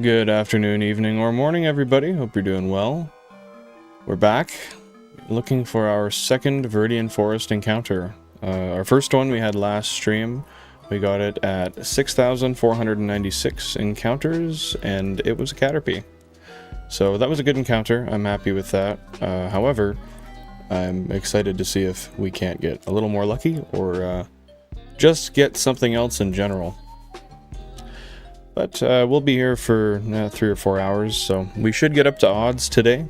Good afternoon, evening, or morning, everybody. Hope you're doing well. We're back, looking for our second Viridian Forest encounter. Our first one we had last stream. We got it at 6,496 encounters, and it was a Caterpie. So that was a good encounter. I'm happy with that. However, I'm excited to see if we can't get a little more lucky, or just get something else in general. But we'll be here for 3 or 4 hours, so we should get up to odds today.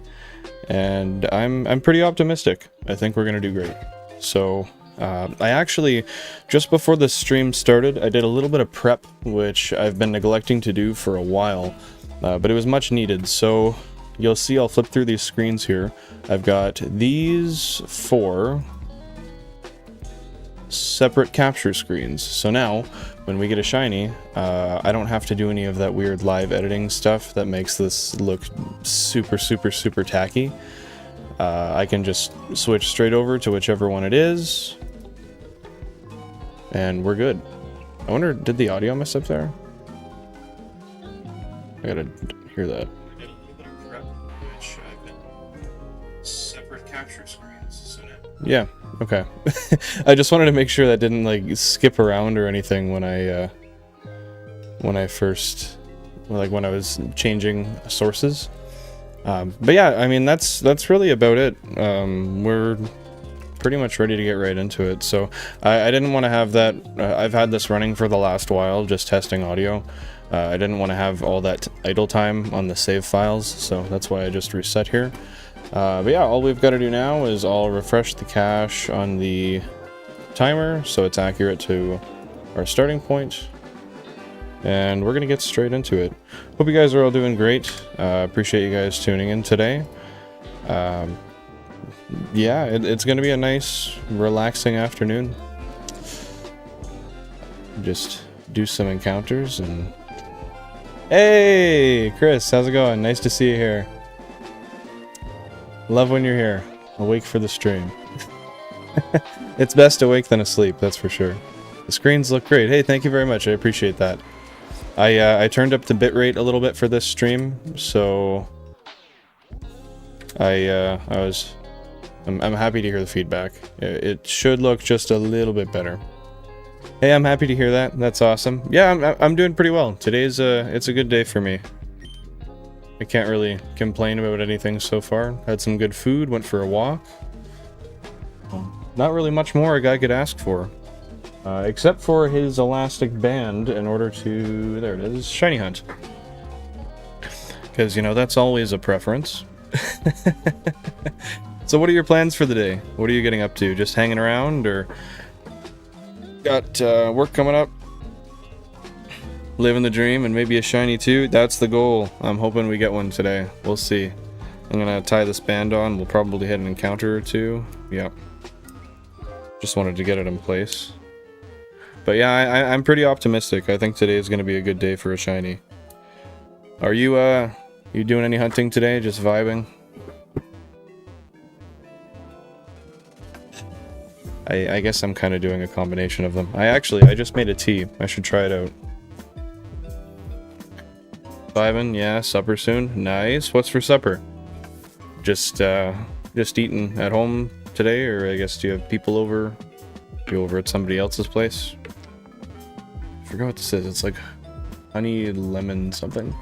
And I'm pretty optimistic. I think we're gonna do great. So I actually, just before the stream started, I did a little bit of prep, which I've been neglecting to do for a while, but it was much needed. So you'll see, I'll flip through these screens here. I've got these 4 separate capture screens. So now, when we get a shiny, I don't have to do any of that weird live editing stuff that makes this look super tacky. I can just switch straight over to whichever one it is, and we're good. I wonder, did the audio mess up there? I gotta hear that. I did a little bit of prep, which I've been separate capture screens, so now. Yeah, okay. I just wanted to make sure that didn't like skip around or anything when I first, like when I was changing sources. But yeah, I mean that's really about it. We're pretty much ready to get right into it. So I didn't want to have that. I've had this running for the last while, just testing audio. I didn't want to have all that idle time on the save files, so that's why I just reset here. But yeah, all we've got to do now is I'll refresh the cache on the timer so it's accurate to our starting point. And we're going to get straight into it. Hope you guys are all doing great. Appreciate you guys tuning in today. Yeah, it's going to be a nice, relaxing afternoon. Just do some encounters and... Hey, Chris, how's it going? Nice to see you here. Love when you're here. Awake for the stream. It's best awake than asleep, that's for sure. The screens look great. Hey, thank you very much. I appreciate that. I turned up the bitrate a little bit for this stream, so I'm happy to hear the feedback. It should look just a little bit better. Hey, I'm happy to hear that. That's awesome. Yeah, I'm doing pretty well. Today's it's a good day for me. I can't really complain about anything so far. Had some good food, went for a walk. Not really much more a guy could ask for. Except for his elastic band in order to... There it is, shiny hunt. Because, you know, that's always a preference. So what are your plans for the day? What are you getting up to? Just hanging around, or... Got work coming up? Living the dream, and maybe a shiny too? That's the goal. I'm hoping we get one today. We'll see. I'm gonna tie this band on. We'll probably hit an encounter or two. Yep. Just wanted to get it in place. But yeah, I'm pretty optimistic. I think today is going to be a good day for a shiny. Are you doing any hunting today? Just vibing? I guess I'm kind of doing a combination of them. I just made a tea. I should try it out. Vibing, yeah, supper soon. Nice. What's for supper? Just eating at home today, or I guess do you have people over? You over at somebody else's place? I forgot what this is. It's like honey lemon something.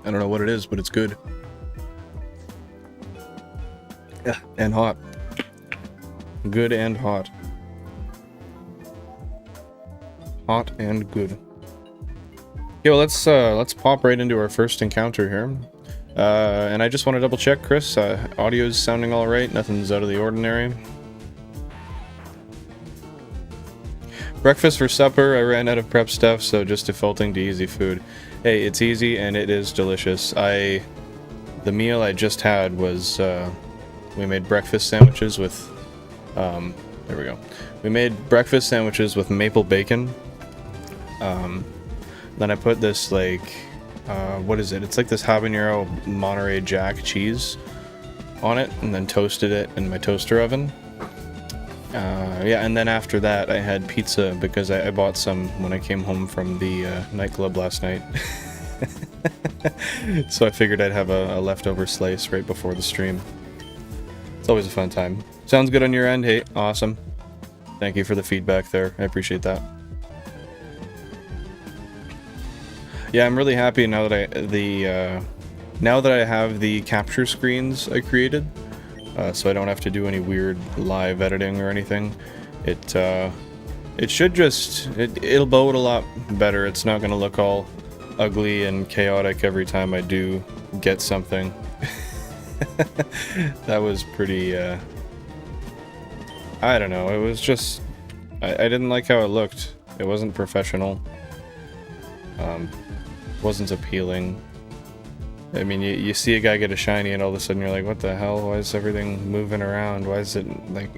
I don't know what it is, but it's good. Yeah, and hot. Good and hot. Hot and good. Yeah, well, let's pop right into our first encounter here. And I just want to double check, Chris. Audio's sounding all right. Nothing's out of the ordinary. Breakfast for supper. I ran out of prep stuff, so just defaulting to easy food. Hey, it's easy and it is delicious. The meal I just had was we made breakfast sandwiches with there we go. We made breakfast sandwiches with maple bacon. Then I put this like what is it? It's like this habanero Monterey Jack cheese on it, and then toasted it in my toaster oven. Yeah, and then after that I had pizza because I bought some when I came home from the nightclub last night. So I figured I'd have a leftover slice right before the stream. It's always a fun time. Sounds good on your end? Hey, awesome. Thank you for the feedback there. I appreciate that. Yeah, I'm really happy now that I have the capture screens I created, so I don't have to do any weird live editing or anything. It should just it'll bode a lot better. It's not gonna look all ugly and chaotic every time I do get something. That was pretty I don't know, it was just I didn't like how it looked. It wasn't professional. Wasn't appealing. I mean, you see a guy get a shiny and all of a sudden you're like, what the hell? Why is everything moving around? Why is it like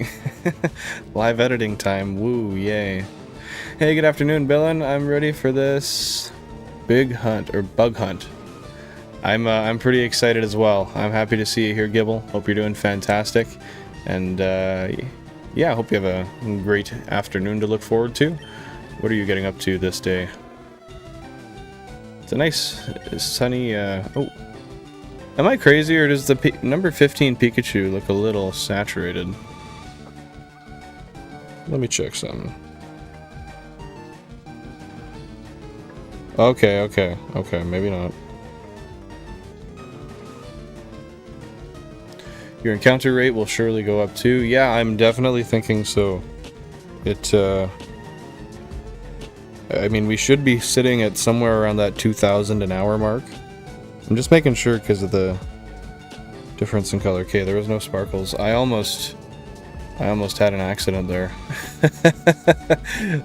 live editing time? Woo, yay. Hey, good afternoon, Billen. I'm ready for this big hunt or bug hunt. I'm pretty excited as well. I'm happy to see you here, Gibble. Hope you're doing fantastic. And yeah, I hope you have a great afternoon to look forward to. What are you getting up to this day? It's a nice sunny, oh. Am I crazy, or does the number 15 Pikachu look a little saturated? Let me check something. Okay, maybe not. Your encounter rate will surely go up too. Yeah, I'm definitely thinking so. I mean, we should be sitting at somewhere around that 2,000 an hour mark. I'm just making sure because of the difference in color. Okay, there was no sparkles. I almost had an accident there.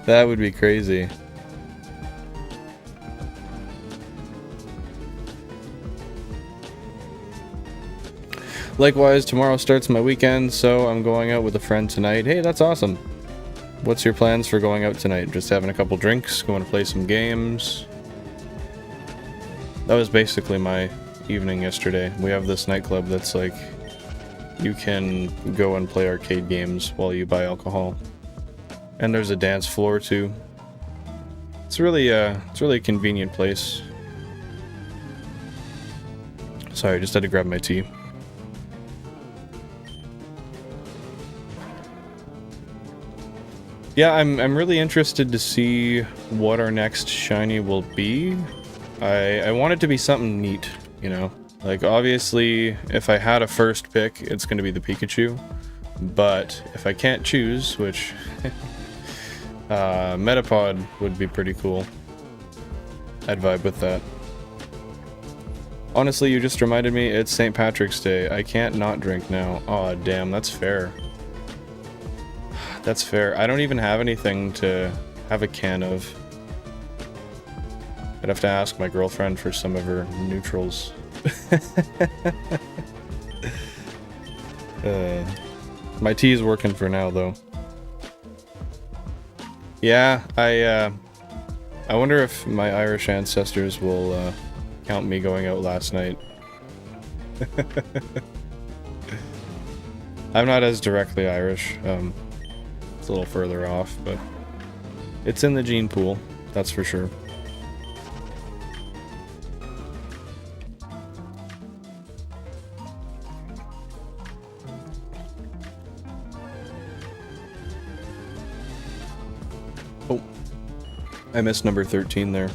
That would be crazy. Likewise, tomorrow starts my weekend, so I'm going out with a friend tonight. Hey, that's awesome. What's your plans for going out tonight? Just having a couple drinks, going to play some games? That was basically my evening yesterday. We have this nightclub that's like, you can go and play arcade games while you buy alcohol. And there's a dance floor too. It's really a convenient place. Sorry, I just had to grab my tea. Yeah, I'm really interested to see what our next shiny will be. I want it to be something neat, you know? Like, obviously, if I had a first pick, it's going to be the Pikachu. But if I can't choose, which... Metapod would be pretty cool. I'd vibe with that. Honestly, you just reminded me, it's St. Patrick's Day. I can't not drink now. Aw, damn, that's fair. That's fair. I don't even have anything to have a can of. I'd have to ask my girlfriend for some of her neutrals. My tea is working for now, though. Yeah, I wonder if my Irish ancestors will count me going out last night. I'm not as directly Irish. It's a little further off, but it's in the gene pool, that's for sure. Oh, I missed number 13 there.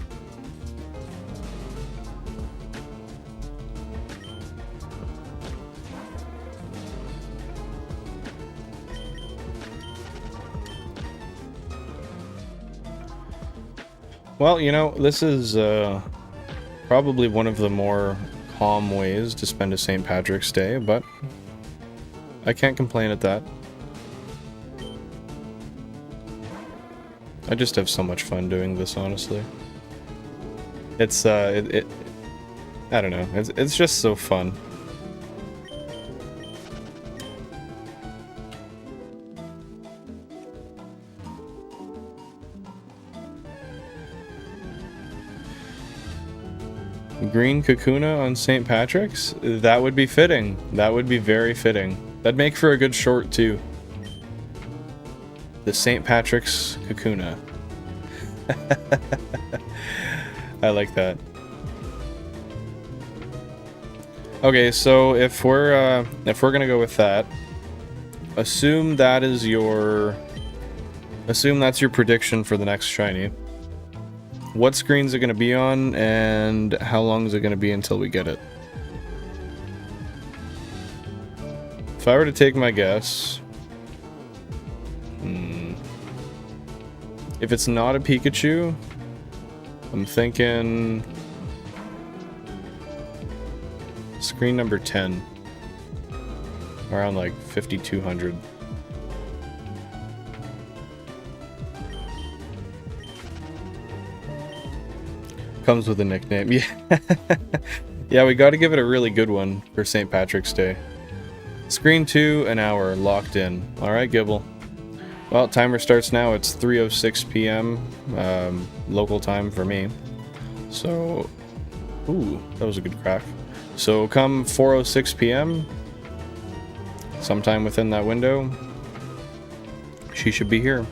Well, you know, this is probably one of the more calm ways to spend a St. Patrick's Day, but I can't complain at that. I just have so much fun doing this, honestly. It's, I don't know, it's just so fun. Green Kakuna on St. Patrick's? That would be fitting. That would be very fitting. That'd make for a good short, too. The St. Patrick's Kakuna. I like that. Okay, so if we're gonna go with that, assume that's your prediction for the next shiny. What screen is it gonna be on, and how long is it gonna be until we get it? If I were to take my guess, if it's not a Pikachu, I'm thinking screen number 10, around like 5200. Comes with a nickname. Yeah. Yeah, we got to give it a really good one for St. Patrick's Day. Screen 2, an hour, locked in. Alright, Gibble. Well, timer starts now. It's 3:06 p.m. Local time for me. So, ooh, that was a good crack. So come 4:06 p.m., sometime within that window, she should be here.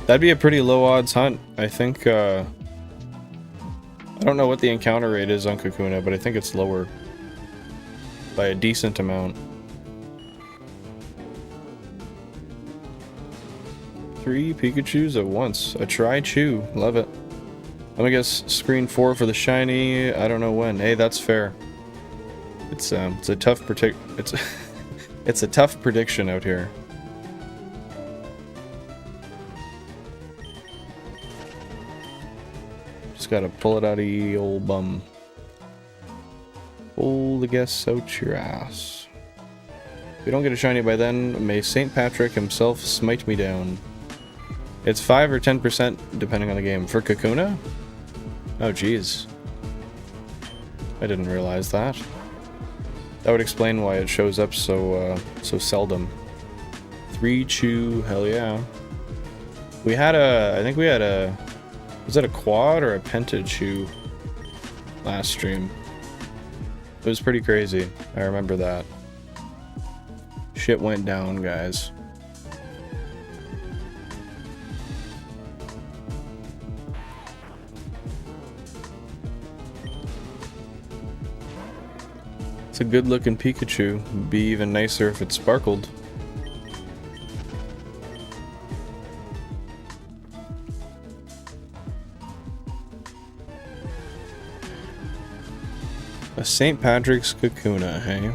That'd be a pretty low odds hunt. I think, I don't know what the encounter rate is on Kakuna, but I think it's lower by a decent amount. 3 Pikachus at once. A Tri-Chew. Love it. I'm gonna guess screen 4 for the shiny. I don't know when. Hey, that's fair. It's a tough it's a tough prediction out here. Just gotta pull it out of ye old bum. Pull the guess out your ass. If we don't get a shiny by then, may St. Patrick himself smite me down. It's 5 or 10% depending on the game. For Kakuna? Oh jeez. I didn't realize that. That would explain why it shows up so seldom. 3 Chew, hell yeah. We had I think we had was it a quad or a pentachew last stream? It was pretty crazy. I remember that. Shit went down, guys. It's a good looking Pikachu. Be even nicer if it sparkled. A St. Patrick's Kakuna, hey?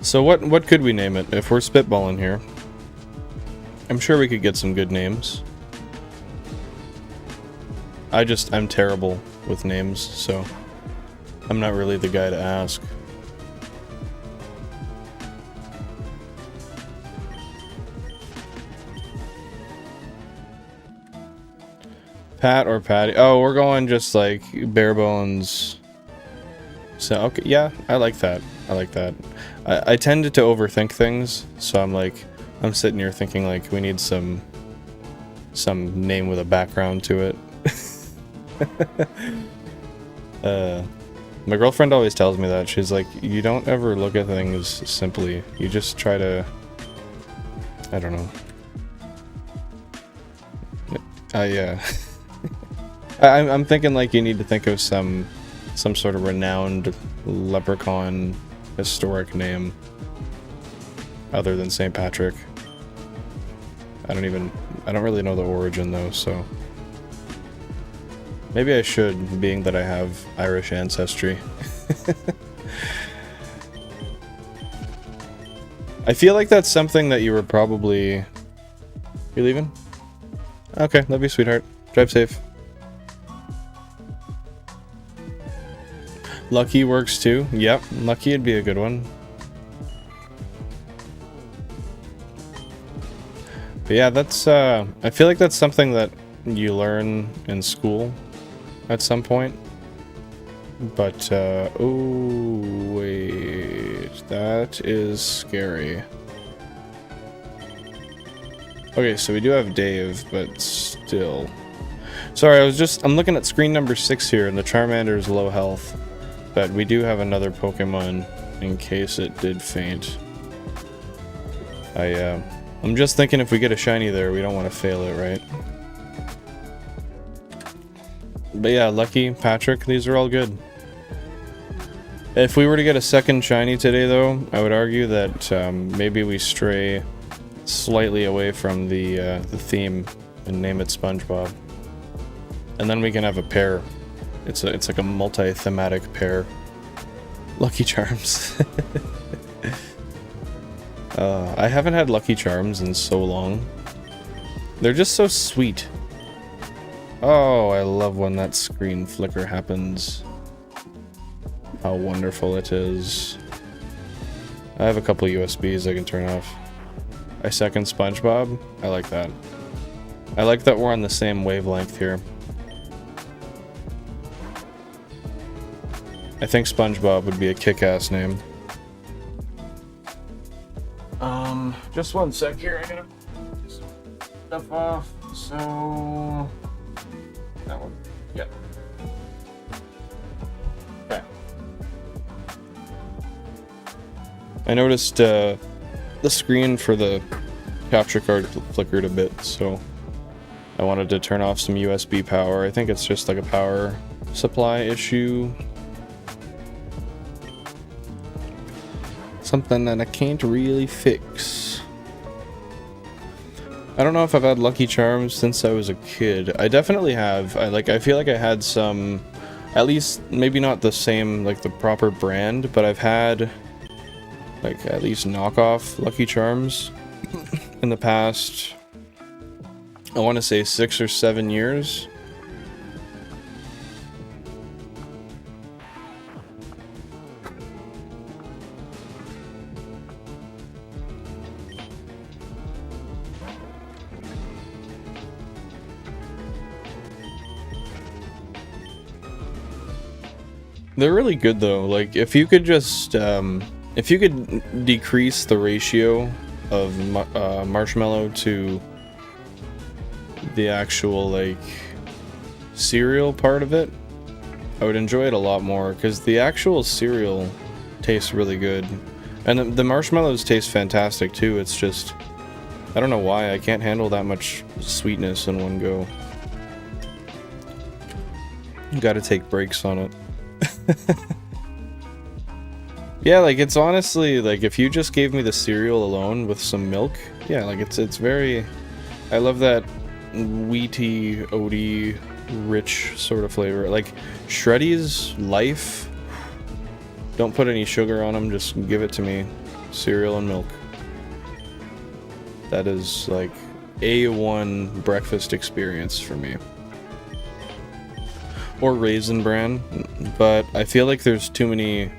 So what could we name it if we're spitballing here? I'm sure we could get some good names. I'm terrible with names, so I'm not really the guy to ask. Pat or Patty? Oh, we're going just like bare bones. So, okay, yeah, I like that. I like that. I tended to overthink things, so I'm sitting here thinking like we need some name with a background to it. My girlfriend always tells me that. She's like, you don't ever look at things simply. You just try to... I don't know. Yeah. I'm thinking like you need to think of some sort of renowned leprechaun historic name other than St. Patrick. I don't really know the origin though, so maybe I should, being that I have Irish ancestry. I feel like that's something that you were probably... You leaving? Okay, love you, sweetheart. Drive safe. Lucky works too. Yep, Lucky would be a good one. But yeah, that's I feel like that's something that you learn in school at some point. But oh wait, that is scary. Okay, so we do have Dave, but still. Sorry, I'm looking at screen number 6 here, and the Charmander is low health. But we do have another Pokemon in case it did faint. I'm just thinking if we get a shiny there, we don't want to fail it, right? But yeah, Lucky, Patrick, these are all good. If we were to get a second shiny today, though, I would argue that maybe we stray slightly away from the theme and name it SpongeBob. And then we can have a pair. It's like a multi-thematic pair. Lucky Charms. I haven't had Lucky Charms in so long. They're just so sweet. Oh, I love when that screen flicker happens. How wonderful it is. I have a couple USBs I can turn off. I second SpongeBob. I like that. I like that we're on the same wavelength here. I think SpongeBob would be a kick-ass name. Just one sec here. I gotta get some stuff off. So that one. Yep. Okay. I noticed the screen for the capture card flickered a bit, so I wanted to turn off some USB power. I think it's just like a power supply issue. Something that I can't really fix. I don't know if I've had Lucky Charms since I was a kid. I definitely have. I feel like I had some, at least maybe not the same, like the proper brand, but I've had like at least knockoff Lucky Charms in the past, I want to say 6 or 7 years. They're really good though. Like if you could just if you could decrease the ratio of marshmallow to the actual like cereal part of it, I would enjoy it a lot more, because the actual cereal tastes really good, and the marshmallows taste fantastic too. It's just, I don't know why I can't handle that much sweetness in one go. You gotta take breaks on it. Yeah, like it's honestly like if you just gave me the cereal alone with some milk, yeah, like it's very, I love that wheaty, oaty, rich sort of flavor. Like Shreddy's Life, don't put any sugar on them, just give it to me, cereal and milk. That is like A1 breakfast experience for me. Or Raisin Bran, but I feel like there's too many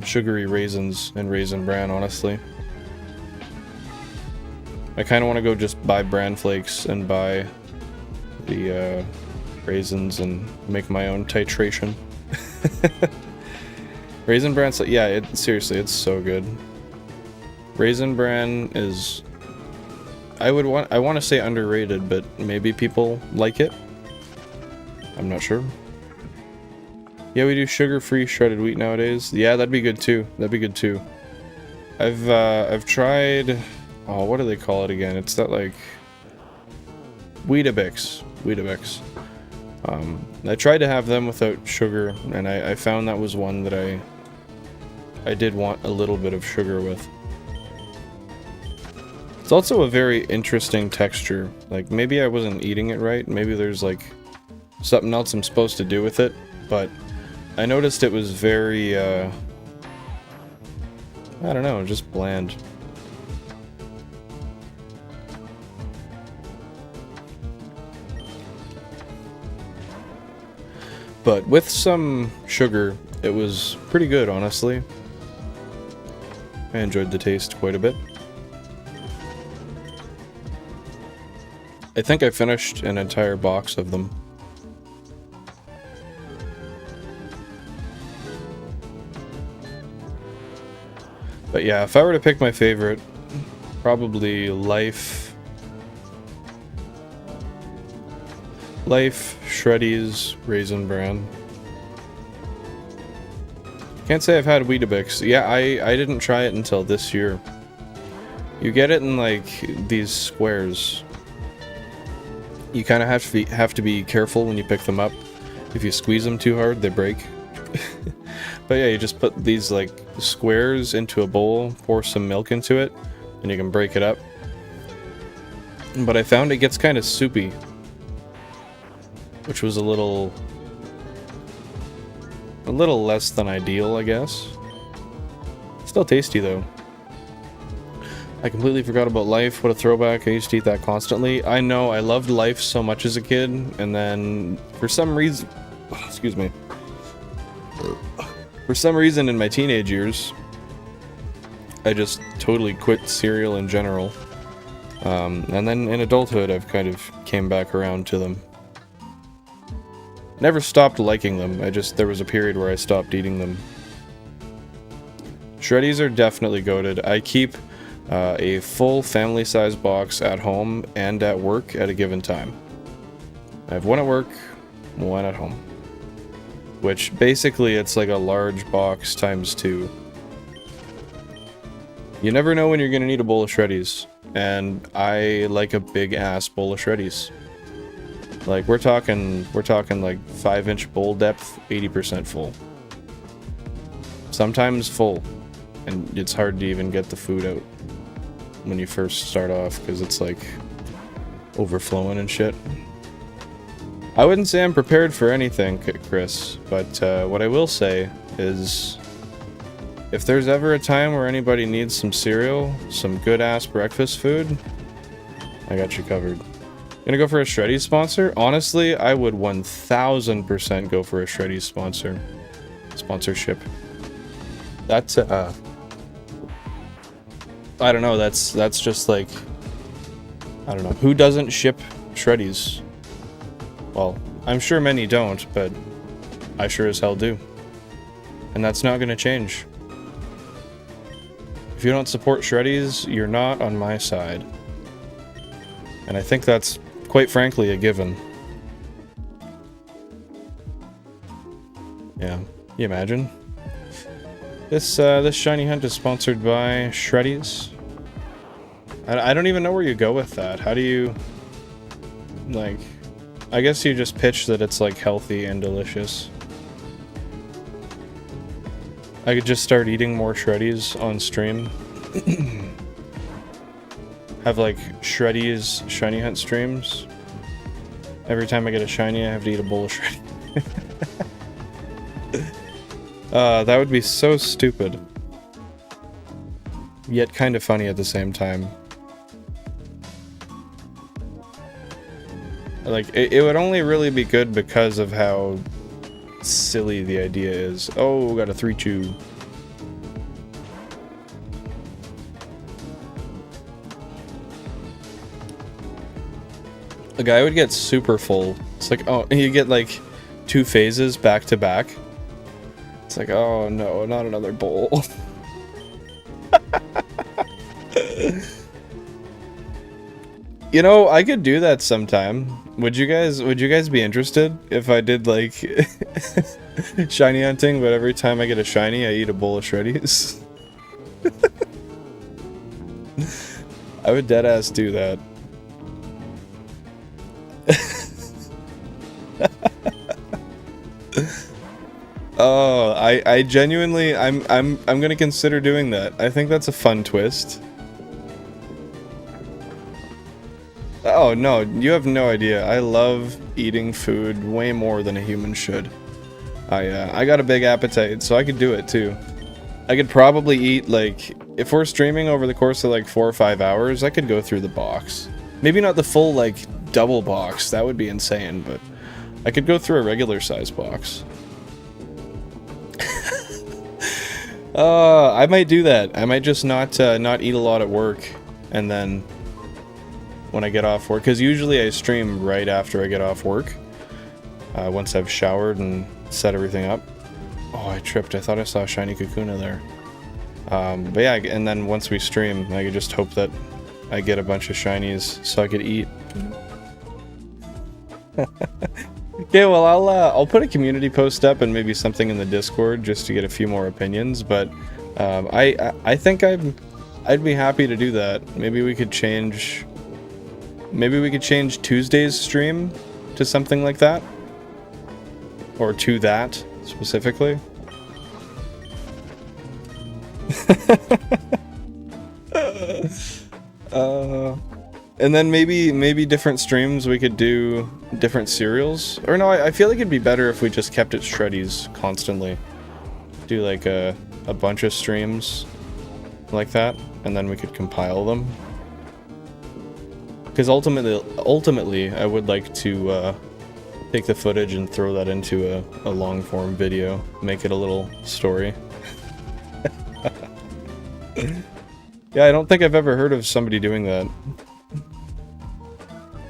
sugary raisins in Raisin Bran, honestly. I kind of want to go just buy bran flakes and buy the raisins and make my own titration. Raisin Bran, yeah, seriously, it's so good. Raisin Bran is, I want to say underrated, but maybe people like it. I'm not sure. Yeah, we do sugar-free shredded wheat nowadays. Yeah, that'd be good too. That'd be good too. I've tried, oh, what do they call it again? It's that like Weetabix. I tried to have them without sugar, and I found that was one that I did want a little bit of sugar with. It's also a very interesting texture. Like maybe I wasn't eating it right. Maybe there's like something else I'm supposed to do with it, but I noticed it was very, I don't know, just bland. But with some sugar, it was pretty good, honestly. I enjoyed the taste quite a bit. I think I finished an entire box of them. But yeah, if I were to pick my favorite, probably Life, Shreddy's, Raisin Bran. Can't say I've had Weetabix. Yeah, I didn't try it until this year. You get it in like these squares. You kind of have to be careful when you pick them up. If you squeeze them too hard, they break. But yeah, you just put these like squares into a bowl, pour some milk into it, and you can break it up. But I found it gets kind of soupy, which was a little less than ideal, I guess. Still tasty though. I completely forgot about Life. What a throwback. I used to eat that constantly. I know, I loved Life so much as a kid, and then for some reason, excuse me. For some reason in my teenage years, I just totally quit cereal in general. And then in adulthood, I've kind of came back around to them. Never stopped liking them. There was a period where I stopped eating them. Shreddies are definitely goated. I keep a full family-size box at home and at work at a given time. I have one at work, one at home. Which basically it's like a large box times 2. You never know when you're gonna need a bowl of Shreddies, and I like a big ass bowl of Shreddies. Like we're talking like 5-inch bowl depth, 80% full. Sometimes full, and it's hard to even get the food out when you first start off because it's like overflowing and shit. I wouldn't say I'm prepared for anything, Chris, but what I will say is if there's ever a time where anybody needs some cereal, some good-ass breakfast food, I got you covered. Gonna go for a Shreddies sponsor? Honestly, I would 1000% go for a Shreddies sponsorship. That's, I don't know, that's just like, I don't know, who doesn't ship Shreddies? Well, I'm sure many don't, but I sure as hell do. And that's not gonna change. If you don't support Shreddies, you're not on my side. And I think that's, quite frankly, a given. Yeah, you imagine? This shiny hunt is sponsored by Shreddies. I don't even know where you go with that. How do you... like... I guess you just pitch that it's like healthy and delicious. I could just start eating more Shreddies on stream. Have like Shreddies shiny hunt streams. Every time I get a shiny, I have to eat a bowl of Shreddies. That would be so stupid. Yet kind of funny at the same time. Like, it would only really be good because of how silly the idea is. Oh, got a 3-chew. A guy would get super full. It's like, oh, you get like 2 phases back to back. It's like, oh no, not another bowl. You know, I could do that sometime. Would you guys be interested if I did like shiny hunting, but every time I get a shiny, I eat a bowl of Shreddies? I would deadass do that. Oh, I genuinely, I'm gonna consider doing that. I think that's a fun twist. Oh no, you have no idea. I love eating food way more than a human should. I got a big appetite, so I could do it too. I could probably eat, like, if we're streaming over the course of like 4 or 5 hours, I could go through the box. Maybe not the full, like, double box, that would be insane, but I could go through a regular size box. I might do that. I might just not eat a lot at work, and then when I get off work, because usually I stream right after I get off work, once I've showered and set everything up. Oh, I tripped. I thought I saw a shiny Kakuna there. But yeah, and then once we stream, I could just hope that I get a bunch of shinies so I could eat. Okay, well, I'll put a community post up and maybe something in the Discord just to get a few more opinions, but I think I'm I'd be happy to do that. Maybe we could change Tuesday's stream to something like that. Or to that, specifically. And then maybe different streams we could do different cereals. Or no, I feel like it'd be better if we just kept it Shreddies constantly. Do like a bunch of streams like that, and then we could compile them. Because ultimately, I would like to take the footage and throw that into a long-form video, make it a little story. Yeah, I don't think I've ever heard of somebody doing that.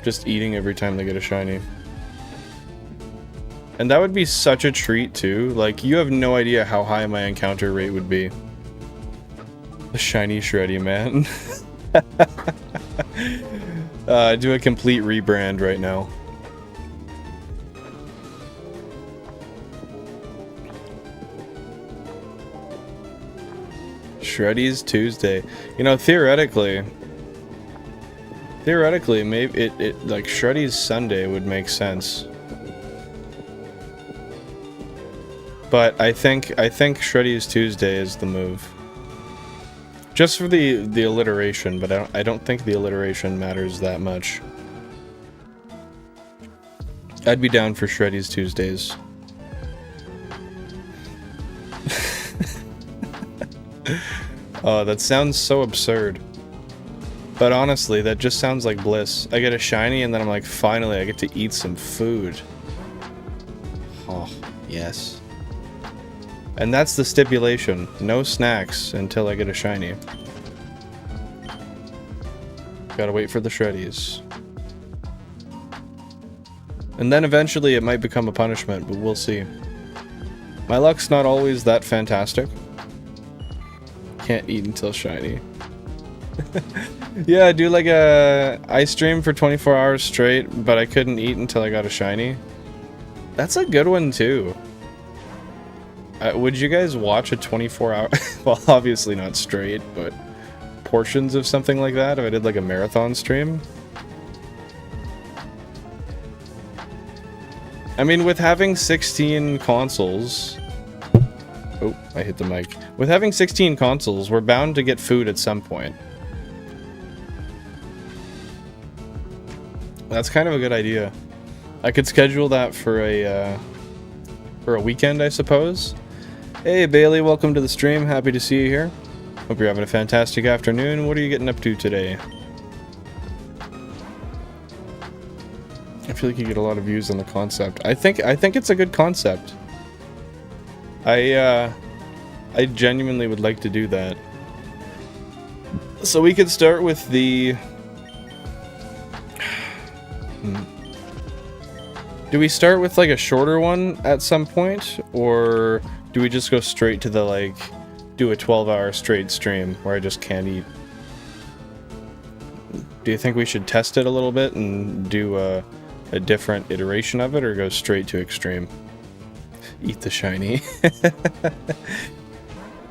Just eating every time they get a shiny. And that would be such a treat too. Like, you have no idea how high my encounter rate would be. The shiny Shreddy, man. Do a complete rebrand right now. Shreddy's Tuesday. You know, theoretically, maybe it like Shreddy's Sunday would make sense. But I think Shreddy's Tuesday is the move. Just for the alliteration, but I don't think the alliteration matters that much. I'd be down for Shreddy's Tuesdays. Oh, that sounds so absurd. But honestly, that just sounds like bliss. I get a shiny and then I'm like, finally, I get to eat some food. Oh, yes. And that's the stipulation. No snacks until I get a shiny. Gotta wait for the Shreddies. And then eventually it might become a punishment, but we'll see. My luck's not always that fantastic. Can't eat until shiny. Yeah, I do like I streamed for 24 hours straight, but I couldn't eat until I got a shiny. That's a good one too. Would you guys watch a 24-hour... well, obviously not straight, but portions of something like that if I did like a marathon stream? I mean, with having 16 consoles... Oh, I hit the mic. With having 16 consoles, we're bound to get food at some point. That's kind of a good idea. I could schedule that for a weekend, I suppose. Hey Bailey, welcome to the stream. Happy to see you here. Hope you're having a fantastic afternoon. What are you getting up to today? I feel like you get a lot of views on the concept. I think it's a good concept. I genuinely would like to do that. So we could start with the... Do we start with like a shorter one at some point? Or do we just go straight to the like, do a 12-hour straight stream where I just can't eat? Do you think we should test it a little bit and do a different iteration of it, or go straight to extreme? Eat the shiny.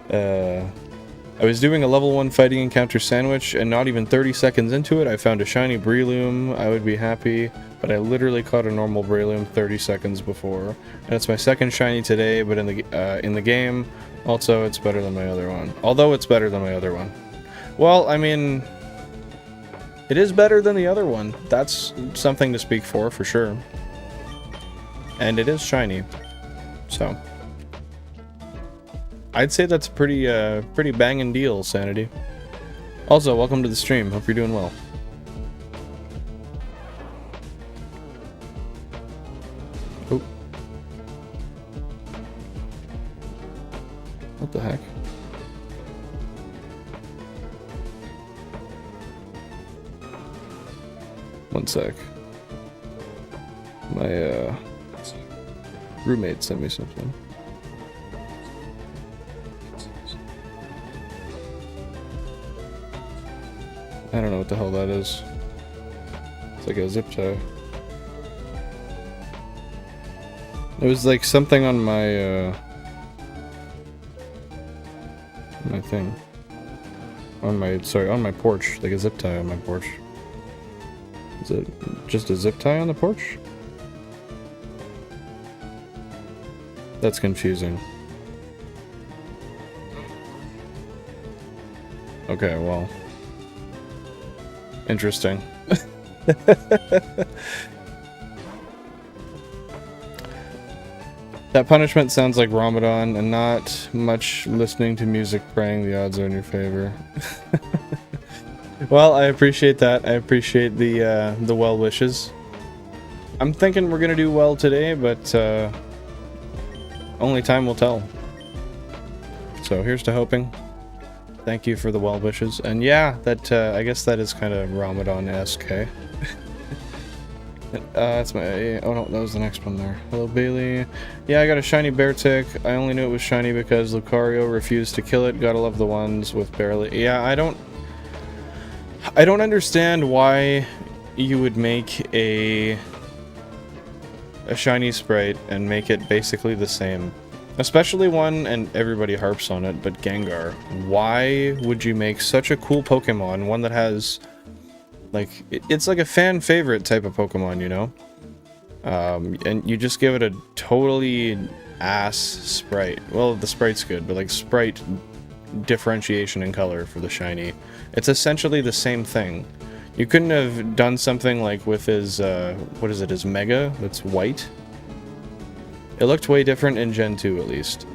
I was doing a level 1 fighting encounter sandwich, and not even 30 seconds into it, I found a shiny Breloom. I would be happy, but I literally caught a normal Breloom 30 seconds before. And it's my second shiny today, but in the game, also it's better than my other one. Although it's better than my other one. Well, I mean, it is better than the other one. That's something to speak for sure. And it is shiny. So, I'd say that's a pretty banging deal, Sanity. Also, welcome to the stream. Hope you're doing well. Oh. What the heck? One sec. My, roommate sent me something. I don't know what the hell that is. It's like a zip tie. It was like something on my my thing. on my, sorry, on my porch, like a zip tie on my porch. Is it just a zip tie on the porch? That's confusing. Okay, well. Interesting. That punishment sounds like Ramadan and not much listening to music praying the odds are in your favor. Well, I appreciate that. I appreciate the well wishes. I'm thinking we're gonna do well today, but only time will tell. So here's to hoping. Thank you for the well wishes. And yeah, that I guess that is kind of Ramadan-esque, hey? That's my... Oh no, that was the next one there. Hello, Bailey. Yeah, I got a shiny Beartic. I only knew it was shiny because Lucario refused to kill it. Gotta love the ones with barely... Yeah, I don't understand why you would make a shiny sprite and make it basically the same. Especially one, and everybody harps on it, but Gengar. Why would you make such a cool Pokemon, one that has... Like, it's like a fan favorite type of Pokemon, you know? And you just give it a totally ass sprite. Well, the sprite's good, but like sprite differentiation in color for the shiny. It's essentially the same thing. You couldn't have done something like with his, what is it, his Mega that's white? It looked way different in Gen 2 at least.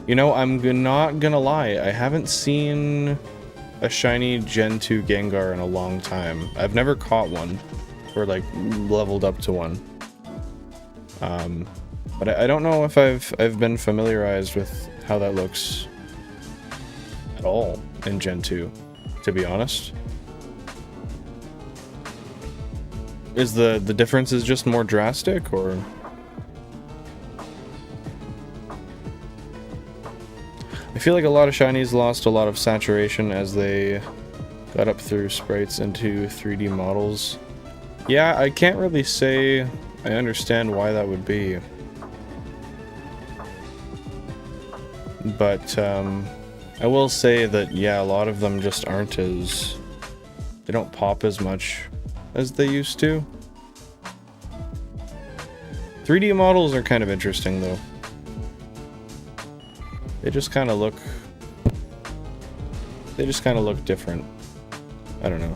You know, I'm not gonna lie, I haven't seen a shiny Gen 2 Gengar in a long time. I've never caught one, or like leveled up to one. But I don't know if I've been familiarized with how that looks at all in Gen 2, to be honest. Is the difference is just more drastic, or? I feel like a lot of shinies lost a lot of saturation as they got up through sprites into 3D models. Yeah, I can't really say I understand why that would be. But I will say that, yeah, a lot of them just aren't as... They don't pop as much as they used to. 3D models are kind of interesting, though. They just kind of look... They just kind of look different. I don't know.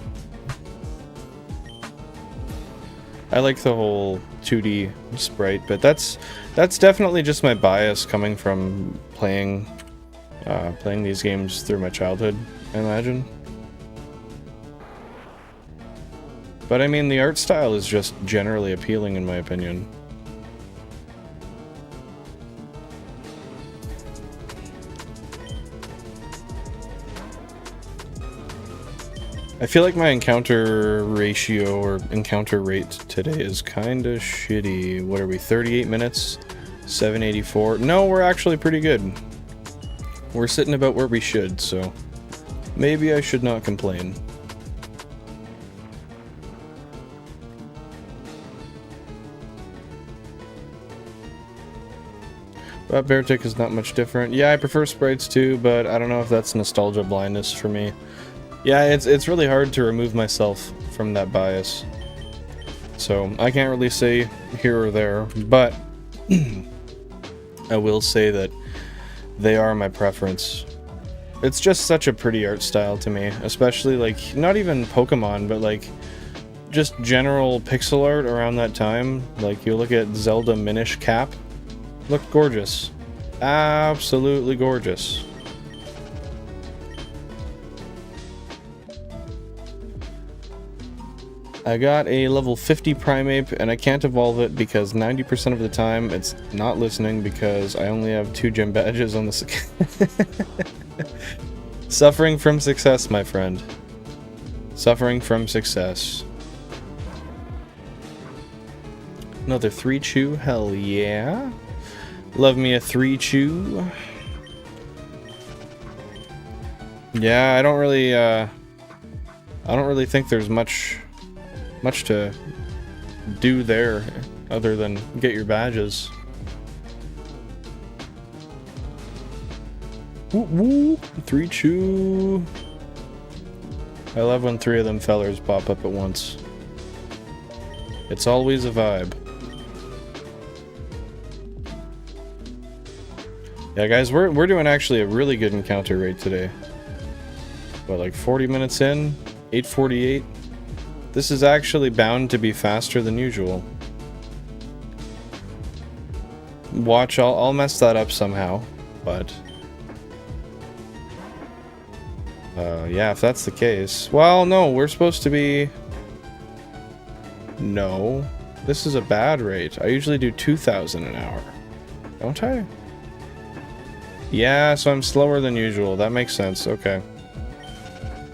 I like the whole 2D sprite, but that's definitely just my bias coming from playing these games through my childhood, I imagine. But I mean, the art style is just generally appealing in my opinion. I feel like my encounter ratio or encounter rate today is kind of shitty. What are we, 38 minutes? 784? No, we're actually pretty good. We're sitting about where we should, so maybe I should not complain. But Beartic is not much different. Yeah, I prefer sprites too, but I don't know if that's nostalgia blindness for me. Yeah, it's really hard to remove myself from that bias. So, I can't really say here or there, but I will say that they are my preference. It's just such a pretty art style to me, especially like, not even Pokemon, but like, just general pixel art around that time. Like, you look at Zelda Minish Cap, looked gorgeous. Absolutely gorgeous. I got a level 50 Primeape, and I can't evolve it because 90% of the time it's not listening because I only have 2 gym badges on the... Suffering from success, my friend. Suffering from success. Another 3-chew, hell yeah. Love me a 3-chew. Yeah, I don't really think there's much to do there other than get your badges. Woo woo! 3-chew. I love when 3 of them fellers pop up at once. It's always a vibe. Yeah, guys, we're doing actually a really good encounter rate today. What, like 40 minutes in? 8:48? This is actually bound to be faster than usual. Watch, I'll mess that up somehow, but... yeah, if that's the case... Well, no, we're supposed to be... No. This is a bad rate. I usually do 2,000 an hour. Don't I? Yeah, so I'm slower than usual. That makes sense. Okay.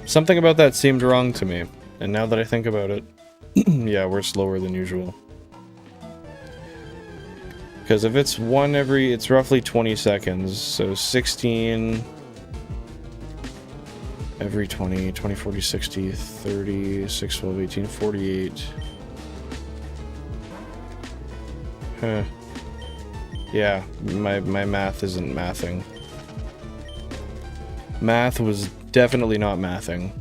Something about that seemed wrong to me. And now that I think about it... yeah, we're slower than usual. Because if it's one every... It's roughly 20 seconds. So 16... Every 20, 40, 60, 30, 6, 12, 18, 48. Huh. Yeah, my math isn't mathing. Math was definitely not mathing.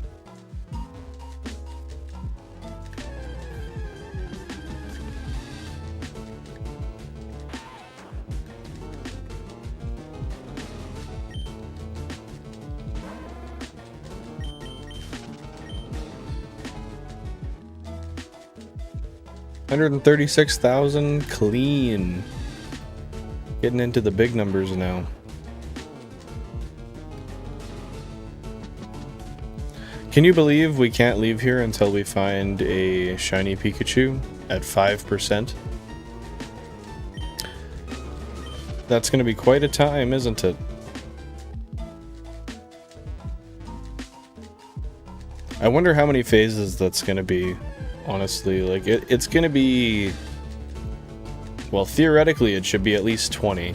$136,000 clean. Getting into the big numbers now. Can you believe we can't leave here until we find a shiny Pikachu at 5%? That's going to be quite a time, isn't it? I wonder how many phases that's going to be. Honestly, like, it's gonna be... Well, theoretically, it should be at least 20.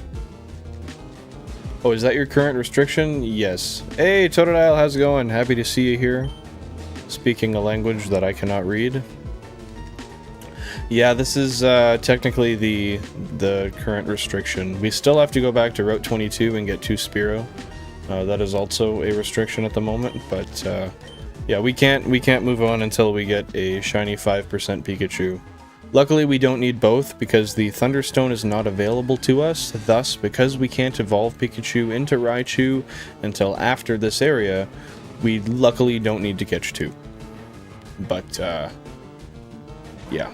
Oh, is that your current restriction? Yes. Hey, Totodile, how's it going? Happy to see you here. Speaking a language that I cannot read. Yeah, this is technically the current restriction. We still have to go back to Route 22 and get 2 Spearow. That is also a restriction at the moment, but... yeah, we can't move on until we get a shiny 5% Pikachu. Luckily, we don't need both because the Thunderstone is not available to us. Thus, because we can't evolve Pikachu into Raichu until after this area, we luckily don't need to catch 2. But, yeah.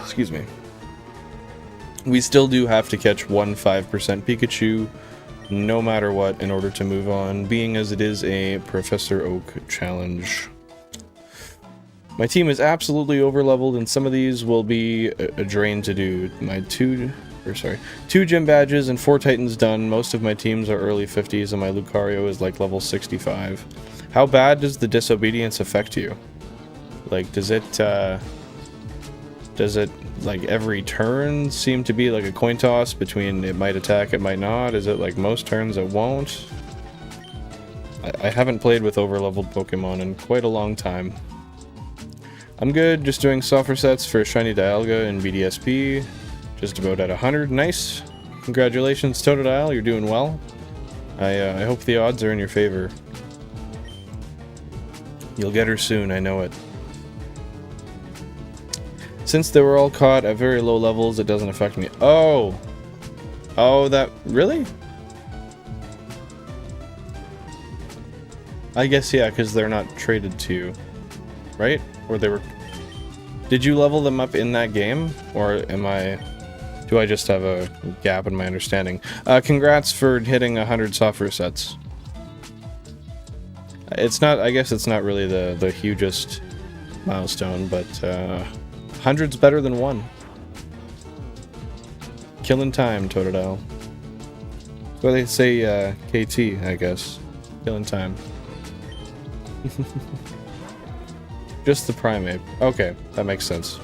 Excuse me. We still do have to catch 1 5% Pikachu, no matter what, in order to move on, being as it is a Professor Oak challenge. My team is absolutely overleveled, and some of these will be a drain to do. My 2 gym badges and 4 Titans done. Most of my teams are early 50s, and my Lucario is like level 65. How bad does the disobedience affect you? Like, does it like every turn seem to be like a coin toss between it might attack, it might not? Is it like most turns it won't? I haven't played with overleveled Pokemon in quite a long time. I'm good, just doing soft resets for Shiny Dialga and BDSP. Just about at 100, nice. Congratulations, Totodile, you're doing well. I hope the odds are in your favor. You'll get her soon, I know it. Since they were all caught at very low levels, it doesn't affect me. Oh! Oh, that... Really? I guess, yeah, because they're not traded to you. Right? Or they were... Did you level them up in that game? Or am I... Do I just have a gap in my understanding? Congrats for hitting 100 soft resets. It's not... I guess it's not really the hugest milestone, but... 100's better than 1. Killing time, Totodile. Well, they say KT, I guess. Killing time. Just the Primeape. Okay, that makes sense.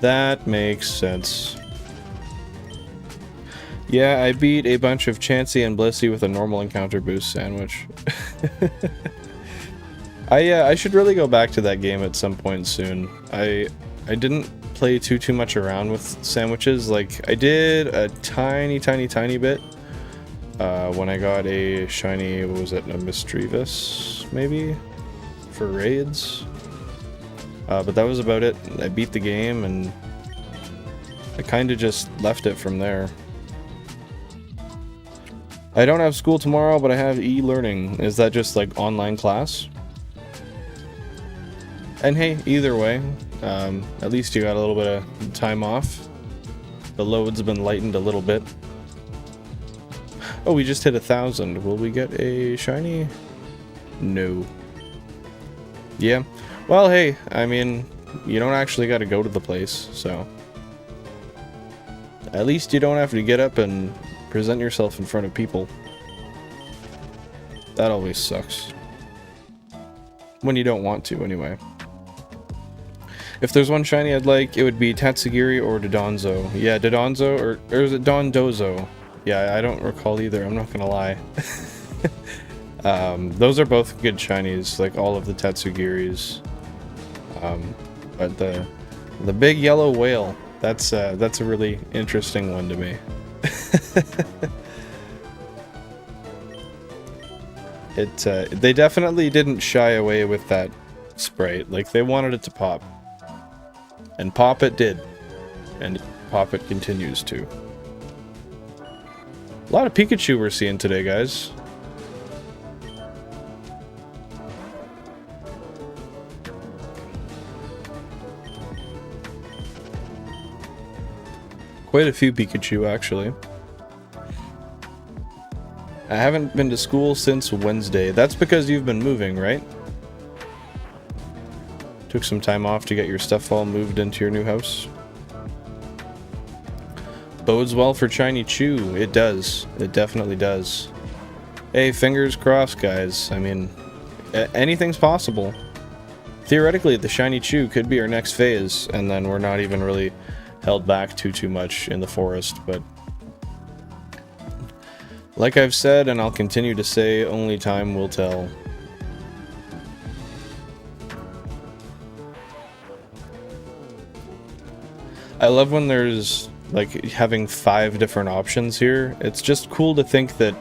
That makes sense. Yeah, I beat a bunch of Chansey and Blissey with a normal encounter boost sandwich. I should really go back to that game at some point soon. I didn't play too much around with sandwiches. Like, I did a tiny bit, when I got a shiny, what was it, a Mischievous, maybe? For raids. But that was about it. I beat the game, and I kind of just left it from there. I don't have school tomorrow, but I have e-learning. Is that just like online class? And hey, either way, at least you got a little bit of time off. The load's been lightened a little bit. Oh, we just hit 1,000. Will we get a shiny? No. Yeah. Well, hey, I mean, you don't actually got to go to the place, so... At least you don't have to get up and present yourself in front of people. That always sucks. When you don't want to, anyway. If there's one shiny I'd like, it would be Tatsugiri or Dodonzo. Yeah, Dodonzo, or is it Dondozo? Yeah, I don't recall either, I'm not gonna lie. Those are both good shinies, like all of the Tatsugiris. But the big yellow whale, that's a really interesting one to me. They definitely didn't shy away with that sprite. Like, they wanted it to pop. And pop it did. And pop it continues to. A lot of Pikachu we're seeing today, guys. Quite a few Pikachu, actually. I haven't been to school since Wednesday. That's because you've been moving, right? Took some time off to get your stuff all moved into your new house. Bodes well for Shiny Chew. It does. It definitely does. Hey, fingers crossed, guys. I mean, anything's possible. Theoretically, the Shiny Chew could be our next phase, and then we're not even really held back too much in the forest, but... Like I've said, and I'll continue to say, only time will tell. I love when there's, like, having 5 different options here. It's just cool to think that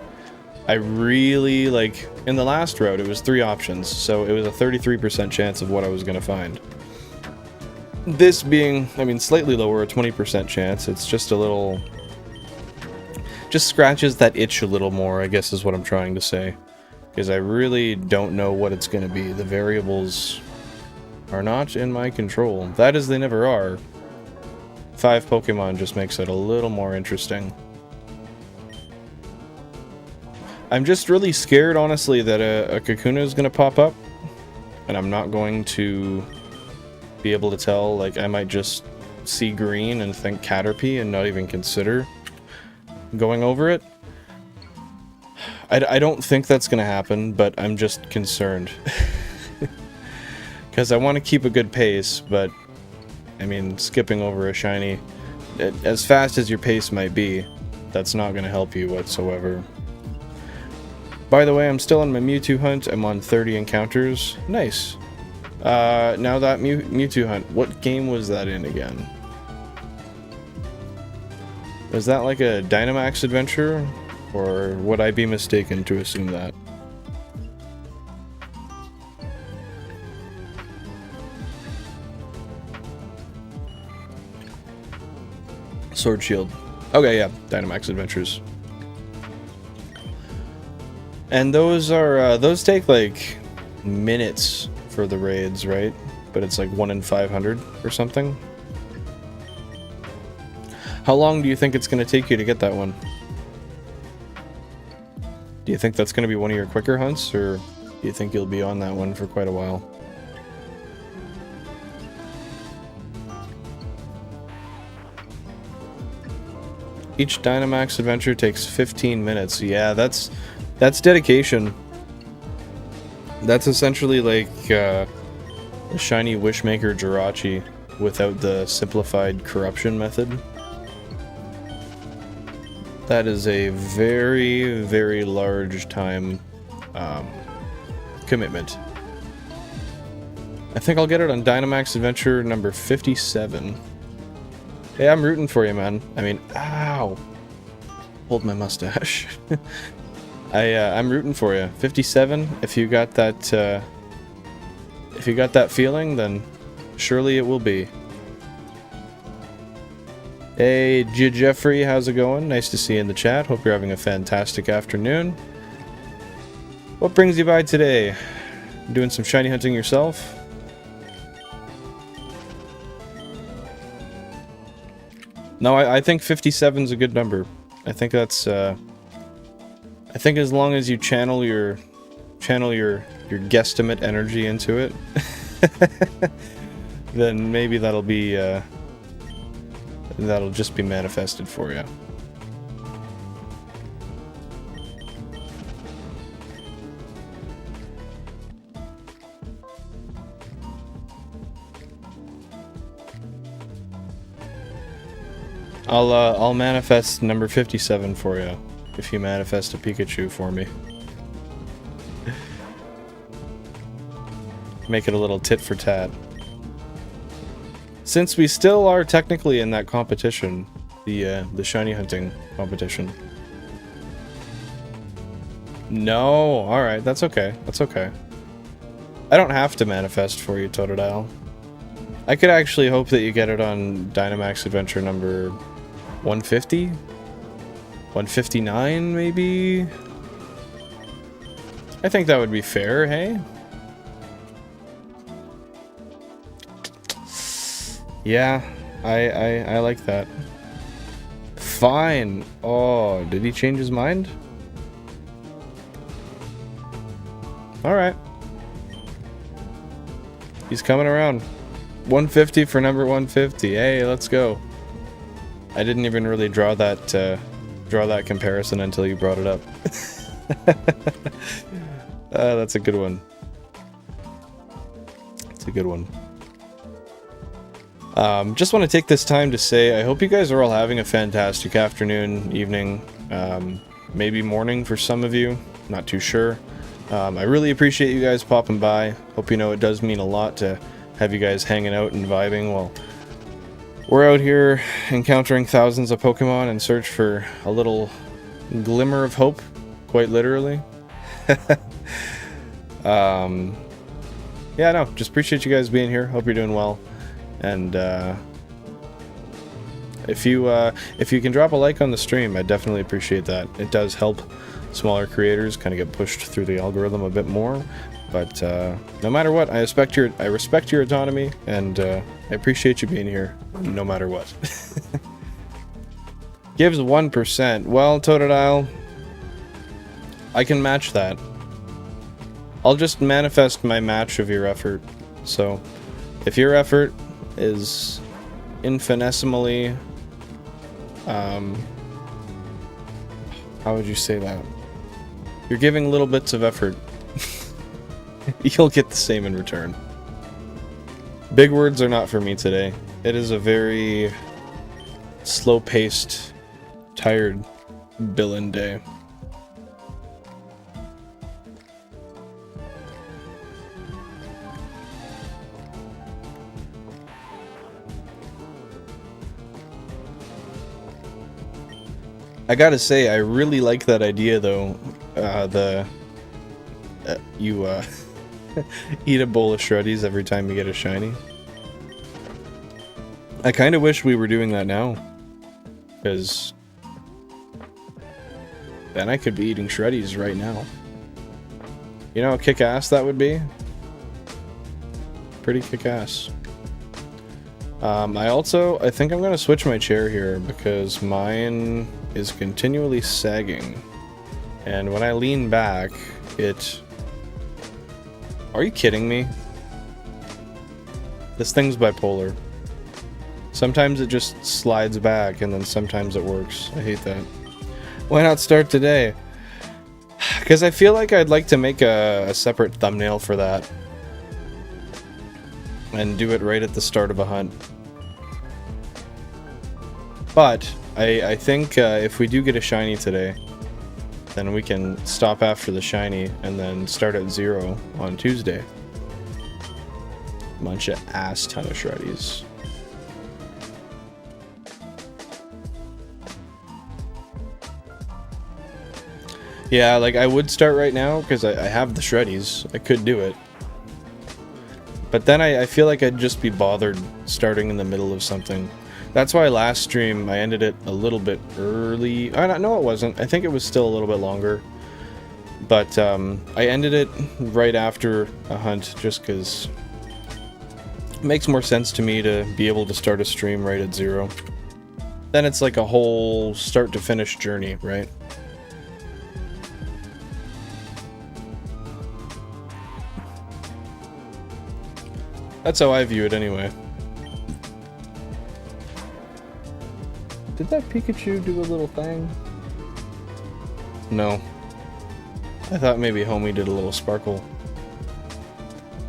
I really, like, in the last route it was 3 options, so it was a 33% chance of what I was going to find. This being, I mean, slightly lower, a 20% chance, it's just a little... Just scratches that itch a little more, I guess is what I'm trying to say. Because I really don't know what it's going to be. The variables are not in my control. That is, they never are. 5 Pokemon just makes it a little more interesting. I'm just really scared, honestly, that a Kakuna is going to pop up. And I'm not going to be able to tell. Like, I might just see green and think Caterpie and not even consider going over it. I don't think that's gonna happen, but I'm just concerned. Because I want to keep a good pace, but I mean, skipping over a shiny, as fast as your pace might be, that's not gonna help you whatsoever. By the way, I'm still on my Mewtwo hunt. I'm on 30 encounters. Nice. Now that Mewtwo hunt, what game was that in again? Was that like a Dynamax adventure? Or would I be mistaken to assume that? Sword Shield. Okay, yeah, Dynamax Adventures. And those are, those take like minutes for the raids, right? But it's like 1 in 500 or something. How long do you think it's going to take you to get that one? Do you think that's going to be one of your quicker hunts, or do you think you'll be on that one for quite a while? Each Dynamax adventure takes 15 minutes. Yeah, that's dedication. That's essentially like the shiny Wishmaker Jirachi without the simplified corruption method. That is a very, very large time commitment. I think I'll get it on Dynamax Adventure number 57. Hey, I'm rooting for you, man. I mean, ow! hold my mustache. I'm rooting for you. 57. If you got that feeling, then surely it will be. Hey, Jeffrey, how's it going? Nice to see you in the chat. Hope you're having a fantastic afternoon. What brings you by today? Doing some shiny hunting yourself? No, I think 57 is a good number. I think that's I think as long as you channel your guesstimate energy into it, then maybe that'll be that'll just be manifested for you. I'll manifest number 57 for you if you manifest a Pikachu for me. Make it a little tit for tat. Since we still are technically in that competition, the shiny hunting competition. No, alright, that's okay. That's okay. I don't have to manifest for you, Totodile. I could actually hope that you get it on Dynamax Adventure number 150? 159, maybe? I think that would be fair, hey? Yeah, I like that. Fine. Oh, did he change his mind? Alright. He's coming around. 150 for number 150. Hey, let's go. I didn't even really draw that comparison until you brought it up. That's a good one. That's a good one. Just want to take this time to say I hope you guys are all having a fantastic afternoon, evening, maybe morning for some of you. Not too sure. I really appreciate you guys popping by. Hope you know it does mean a lot to have you guys hanging out and vibing while we're out here encountering thousands of Pokemon in search for a little glimmer of hope, quite literally. Yeah, no, just appreciate you guys being here. Hope you're doing well. And if you can drop a like on the stream, I definitely appreciate that. It does help smaller creators kind of get pushed through the algorithm a bit more. But no matter what, I respect your autonomy, and I appreciate you being here, no matter what. Gives 1%. Well, Totodile, I can match that. I'll just manifest my match of your effort. So, if your effort is infinitesimally, how would you say that? You're giving little bits of effort. You'll get the same in return. Big words are not for me today. It is a very slow-paced, tired Billen day. I gotta say, I really like that idea, though. You eat a bowl of Shreddies every time you get a shiny. I kind of wish we were doing that now, because then I could be eating Shreddies right now. You know how kick-ass that would be? Pretty kick-ass. I think I'm gonna switch my chair here, because mine is continually sagging. And when I lean back, it... Are you kidding me? This thing's bipolar. Sometimes it just slides back, and then sometimes it works. I hate that. Why not start today? Because I feel like I'd like to make a separate thumbnail for that. And do it right at the start of a hunt. But, I think if we do get a shiny today, then we can stop after the shiny and then start at 0 on Tuesday. Munch a ass ton of Shreddies. Yeah, like I would start right now because I have the shreddies. I could do it. But then I feel like I'd just be bothered starting in the middle of something. That's why last stream I ended it a little bit early. No, it wasn't. I think it was still a little bit longer. But I ended it right after a hunt just because it makes more sense to me to be able to start a stream right at 0. Then it's like a whole start to finish journey, right? That's how I view it anyway. Did that Pikachu do a little thing? No. I thought maybe Homie did a little sparkle.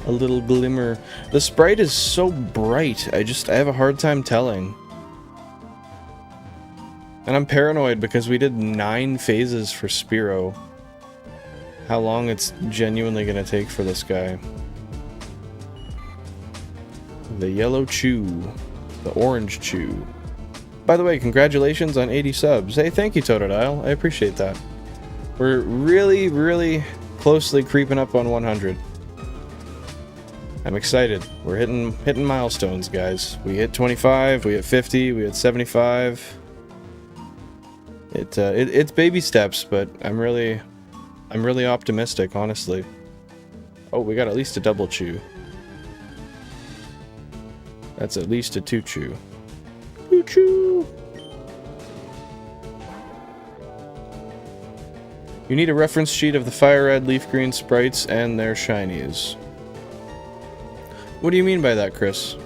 A little glimmer. The sprite is so bright, I have a hard time telling. And I'm paranoid because we did 9 phases for Spearow. How long it's genuinely gonna take for this guy. The yellow chew. The orange chew. By the way, congratulations on 80 subs. Hey, thank you, Totodile. I appreciate that. We're really, really closely creeping up on 100. I'm excited. We're hitting milestones, guys. We hit 25, we hit 50, we hit 75. It's baby steps, but I'm really optimistic, honestly. Oh, we got at least a double chew. That's at least a 2 chew. 2 chew. You need a reference sheet of the FireRed, LeafGreen sprites and their shinies. What do you mean by that, Chris?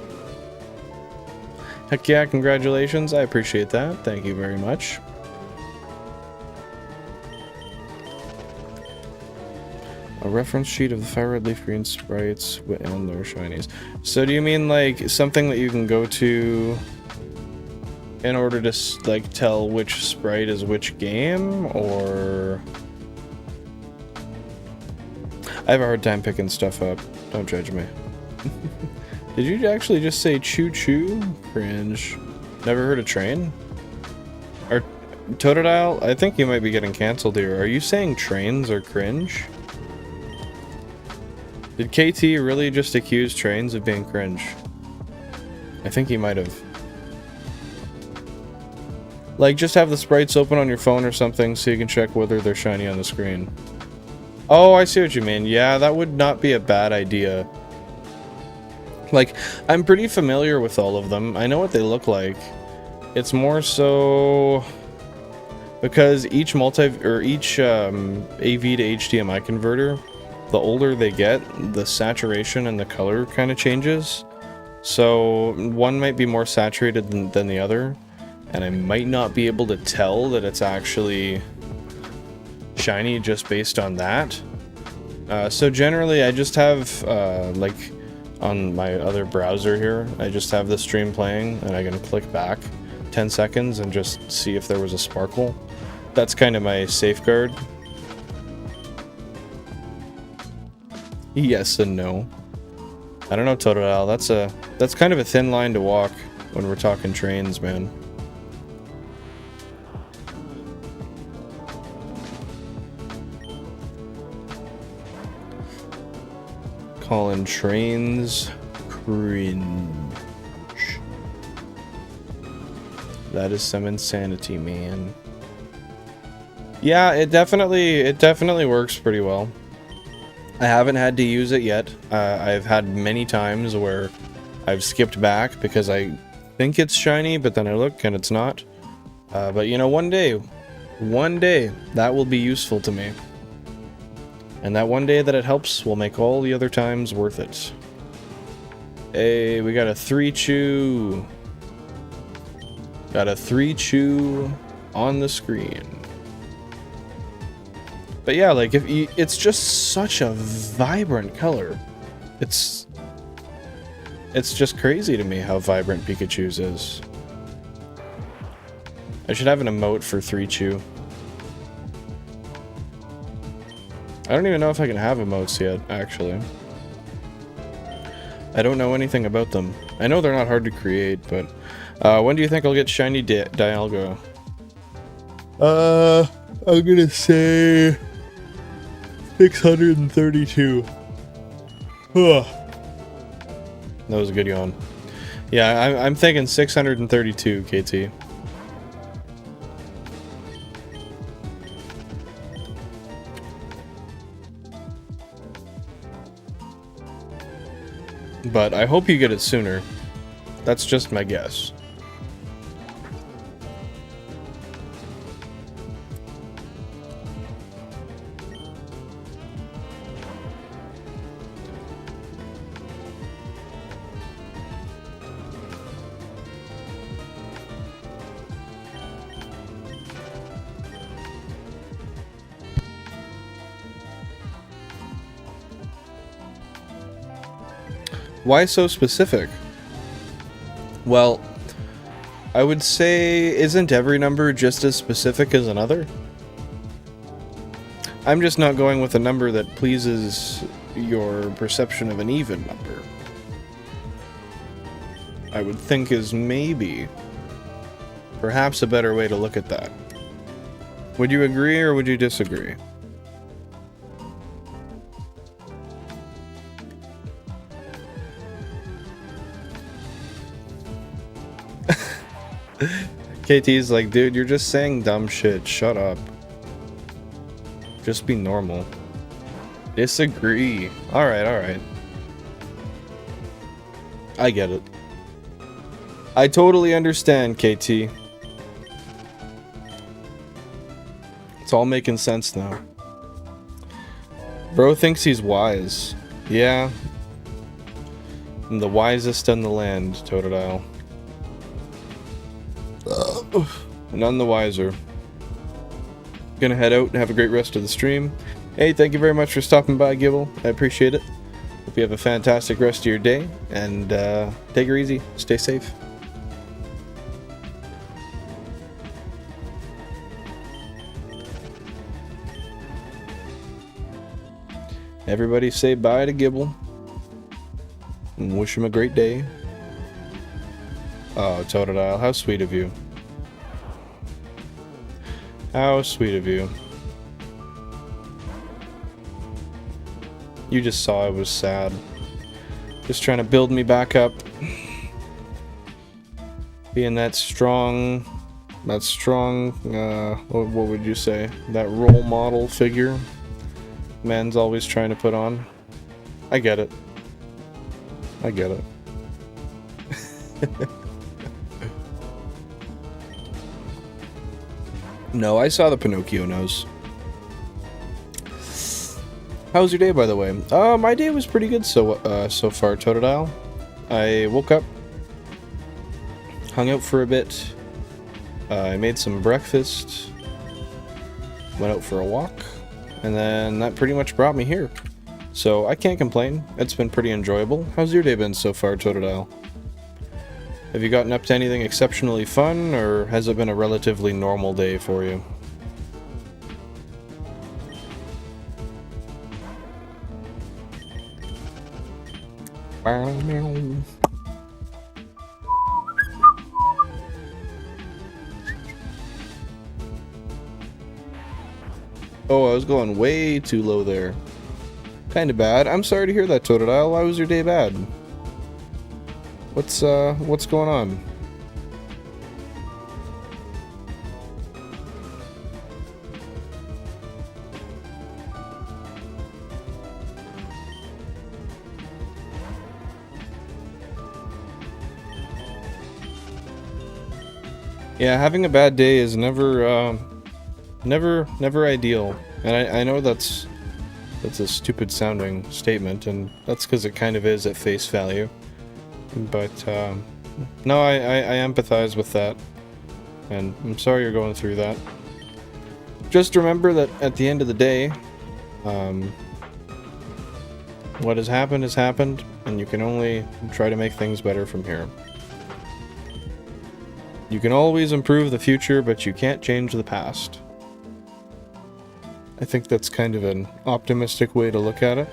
Heck yeah, congratulations. I appreciate that. Thank you very much. A reference sheet of the FireRed, LeafGreen sprites and their shinies. So do you mean like something that you can go to in order to like tell which sprite is which game, or... I have a hard time picking stuff up. Don't judge me. Did you actually just say choo-choo? Cringe. Never heard of train? Or Totodile? I think you might be getting cancelled here. Are you saying trains are cringe? Did KT really just accuse trains of being cringe? I think he might have. Like, just have the sprites open on your phone or something so you can check whether they're shiny on the screen. Oh, I see what you mean. Yeah, that would not be a bad idea. Like, I'm pretty familiar with all of them. I know what they look like. It's more so... because each AV to HDMI converter, the older they get, the saturation and the color kind of changes. So one might be more saturated than the other, and I might not be able to tell that it's actually shiny just based on that. So generally I just have, like on my other browser here, I just have the stream playing and I can click back 10 seconds and just see if there was a sparkle. That's kind of my safeguard. Yes and no. I don't know, Totodile. That's kind of a thin line to walk when we're talking trains, man. Calling trains cringe. That is some insanity, man. Yeah, it definitely works pretty well. I haven't had to use it yet. I've had many times where I've skipped back because I think it's shiny, but then I look and it's not. But you know, one day, that will be useful to me. And that one day that it helps will make all the other times worth it. Hey, we got a 3 chew. Got a 3 chew on the screen. But yeah, like it's just such a vibrant color. It's just crazy to me how vibrant Pikachu's is. I should have an emote for 3 chew. I don't even know if I can have emotes yet, actually. I don't know anything about them. I know they're not hard to create, but when do you think I'll get shiny Dialga? I'm gonna say 632. Ugh. That was a good yawn. Yeah, I'm thinking 632, KT. But I hope you get it sooner. That's just my guess. Why so specific? Well, I would say, isn't every number just as specific as another? I'm just not going with a number that pleases your perception of an even number. I would think is maybe, perhaps a better way to look at that. Would you agree or would you disagree? KT's like, dude, you're just saying dumb shit. Shut up. Just be normal. Disagree. Alright, alright. I get it. I totally understand, KT. It's all making sense now. Bro thinks he's wise. Yeah. I'm the wisest in the land, Totodile. None the wiser. Gonna head out and have a great rest of the stream. Hey, thank you very much for stopping by, Gibble. I appreciate it. Hope you have a fantastic rest of your day, and take her easy. Stay safe. Everybody say bye to Gibble. And wish him a great day. Oh, Totodile, how sweet of you. How sweet of you. You just saw I was sad. Just trying to build me back up. Being that strong, what would you say? That role model figure man's always trying to put on. I get it. I get it. No, I saw the Pinocchio nose. How was your day, by the way? My day was pretty good so far, Totodile. I woke up, hung out for a bit, I made some breakfast, went out for a walk, and then that pretty much brought me here. So I can't complain. It's been pretty enjoyable. How's your day been so far, Totodile? Have you gotten up to anything exceptionally fun, or has it been a relatively normal day for you? Oh, I was going way too low there. Kinda bad. I'm sorry to hear that, Totodile. Why was your day bad? What's going on? Yeah, having a bad day is never ideal. And I know that's a stupid sounding statement, and that's because it kind of is at face value. But, no, I empathize with that, and I'm sorry you're going through that. Just remember that at the end of the day, what has happened, and you can only try to make things better from here. You can always improve the future, but you can't change the past. I think that's kind of an optimistic way to look at it.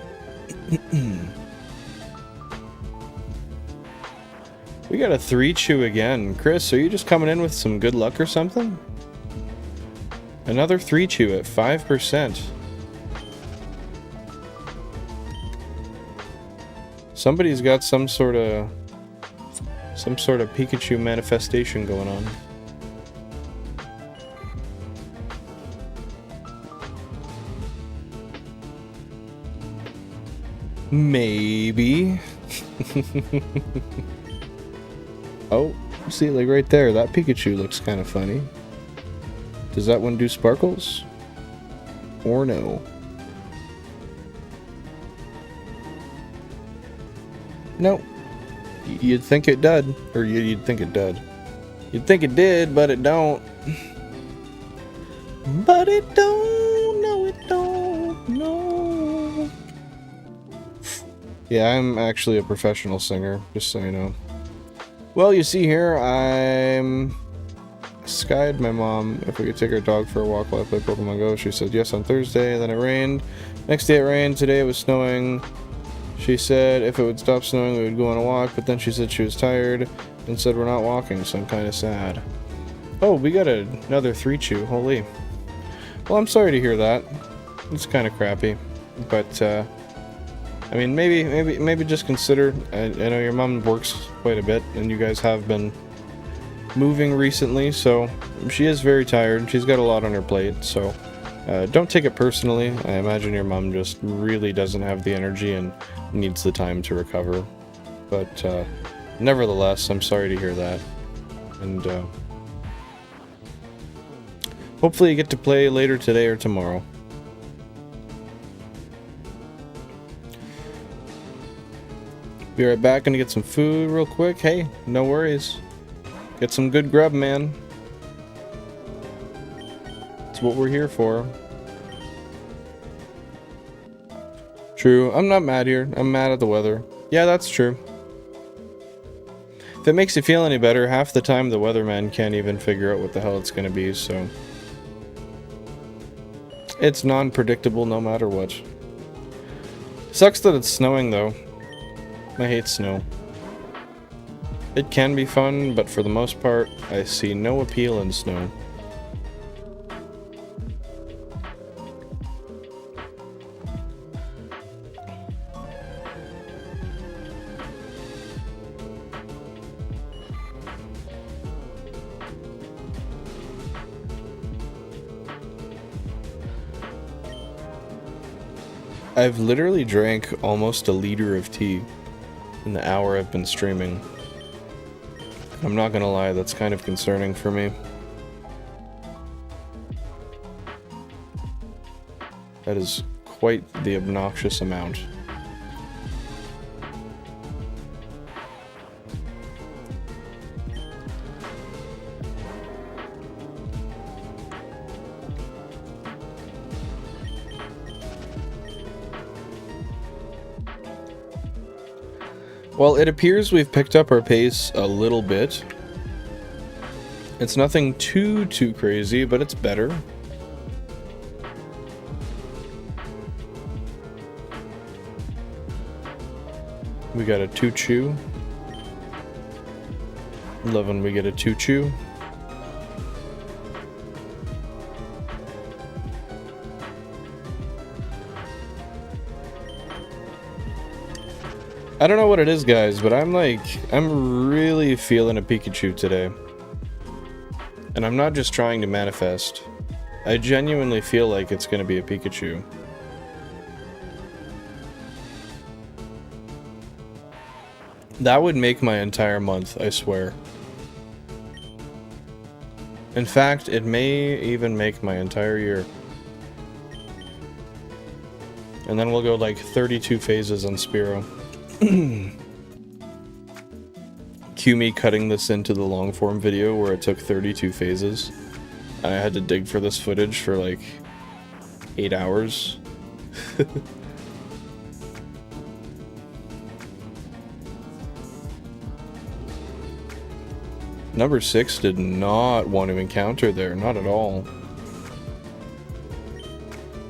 We got a 3-chew again. Chris, are you just coming in with some good luck or something? Another 3-chew at 5%. Somebody's got some sort of Pikachu manifestation going on. Maybe. Oh, see, like right there, that Pikachu looks kind of funny. Does that one do sparkles? Or no? No. You'd think it did. Or you'd think it did. You'd think it did, but it don't. But it don't. No, it don't. No. Yeah, I'm actually a professional singer, just so you know. Well, you see here, I'm skied my mom if we could take our dog for a walk while I play Pokemon Go. She said yes on Thursday, then it rained. Next day it rained, today it was snowing. She said if it would stop snowing we would go on a walk, but then she said she was tired and said we're not walking, so I'm kind of sad. Oh, we got another 3-chew, holy. Well, I'm sorry to hear that. It's kind of crappy, but I mean, maybe just consider. I know your mom works quite a bit, and you guys have been moving recently, so she is very tired. She's got a lot on her plate, so don't take it personally. I imagine your mom just really doesn't have the energy and needs the time to recover. But nevertheless, I'm sorry to hear that, and hopefully you get to play later today or tomorrow. Be right back, gonna get some food real quick. Hey, no worries. Get some good grub, man. That's what we're here for. True, I'm not mad here. I'm mad at the weather. Yeah, that's true. If it makes you feel any better, half the time the weatherman can't even figure out what the hell it's gonna be, so... It's non-predictable no matter what. Sucks that it's snowing, though. I hate snow. It can be fun, but for the most part, I see no appeal in snow. I've literally drank almost a liter of tea in the hour I've been streaming. I'm not gonna lie, that's kind of concerning for me. That is quite the obnoxious amount. Well, it appears we've picked up our pace a little bit. It's nothing too crazy, but it's better. We got a 2-chew. Love when we get a 2-chew. I don't know what it is, guys, but I'm really feeling a Pikachu today. And I'm not just trying to manifest. I genuinely feel like it's going to be a Pikachu. That would make my entire month, I swear. In fact, it may even make my entire year. And then we'll go like 32 phases on Spearow. Cue me cutting this into the long form video where it took 32 phases. And I had to dig for this footage for like 8 hours. Number 6 did not want to encounter there, not at all.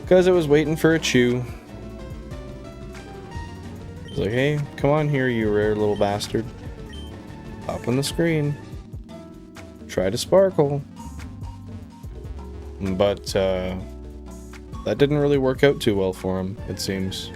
Because I was waiting for a chew. I was like, hey, come on here, you rare little bastard. Pop on the screen. Try to sparkle. but that didn't really work out too well for him, it seems.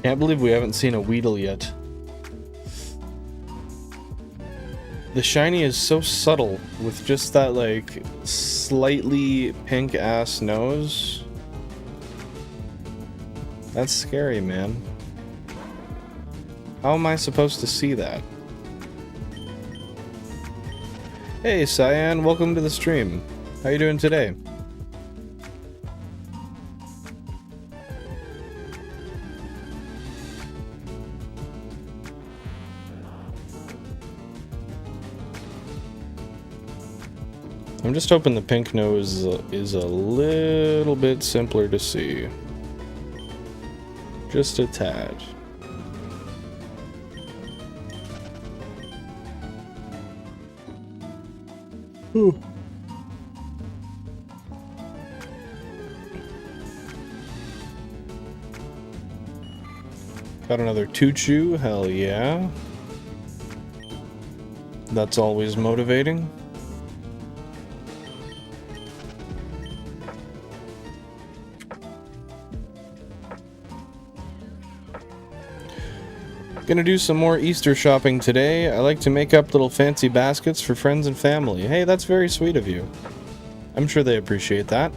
Can't believe we haven't seen a Weedle yet. The shiny is so subtle with just that, like, slightly pink-ass nose. That's scary, man. How am I supposed to see that? Hey, Cyan, welcome to the stream. How you doing today? I'm just hoping the pink nose is a little bit simpler to see. Just a tad. Ooh. Got another Pikachu, hell yeah. That's always motivating. Gonna do some more Easter shopping today. I like to make up little fancy baskets for friends and family. Hey, that's very sweet of you. I'm sure they appreciate that.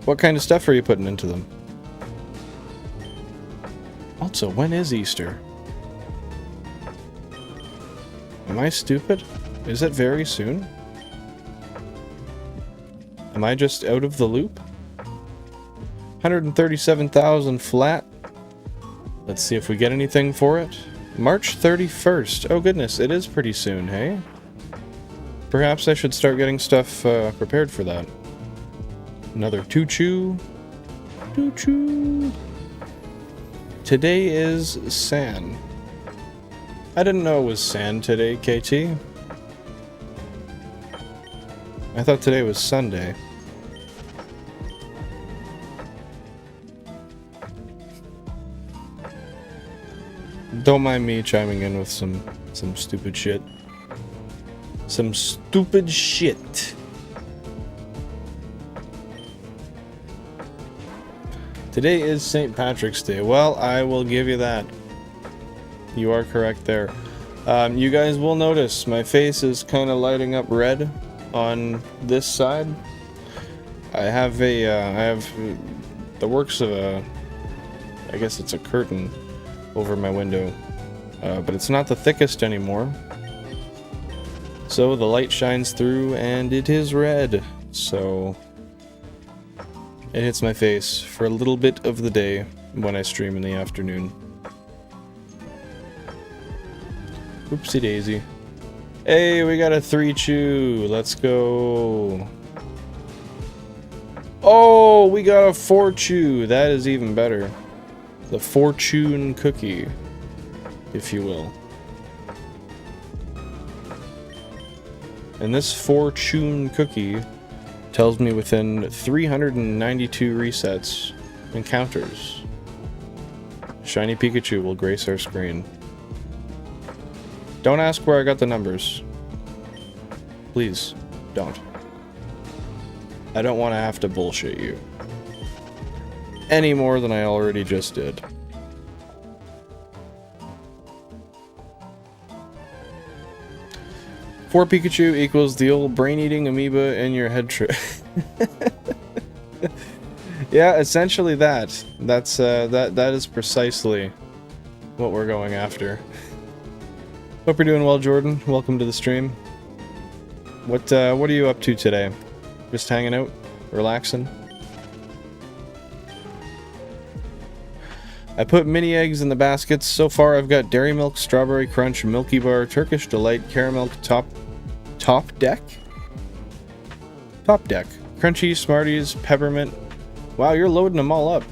What kind of stuff are you putting into them? Also, when is Easter? Am I stupid? Is it very soon? Am I just out of the loop? 137,000 flat. Let's see if we get anything for it. March 31st. Oh goodness, it is pretty soon, hey? Perhaps I should start getting stuff prepared for that. Another Pikachu. Pikachu. Today is San. I didn't know it was San today, KT. I thought today was Sunday. Don't mind me chiming in with some stupid shit. Some stupid shit. Today is St. Patrick's Day. Well, I will give you that. You are correct there. You guys will notice my face is kind of lighting up red on this side. I have the works of a, I guess it's a curtain over my window, but it's not the thickest anymore. So the light shines through and it is red. So it hits my face for a little bit of the day when I stream in the afternoon. Oopsie daisy. Hey, we got a 3-chew. Let's go. Oh, we got a 4-chew. That is even better. The fortune cookie, if you will. And this fortune cookie tells me within 392 resets encounters, shiny Pikachu will grace our screen. Don't ask where I got the numbers. Please, don't. I don't want to have to bullshit you any more than I already just did. Four Pikachu equals the old brain-eating amoeba in your head trip. Yeah, essentially that. That's that is precisely what we're going after. Hope you're doing well, Jordan. Welcome to the stream. What are you up to today? Just hanging out, relaxing. I put mini eggs in the baskets. So far I've got Dairy Milk, Strawberry Crunch, Milky Bar, Turkish Delight, Caramel Top Deck? Top Deck. Crunchy, Smarties, Peppermint. Wow, you're loading them all up.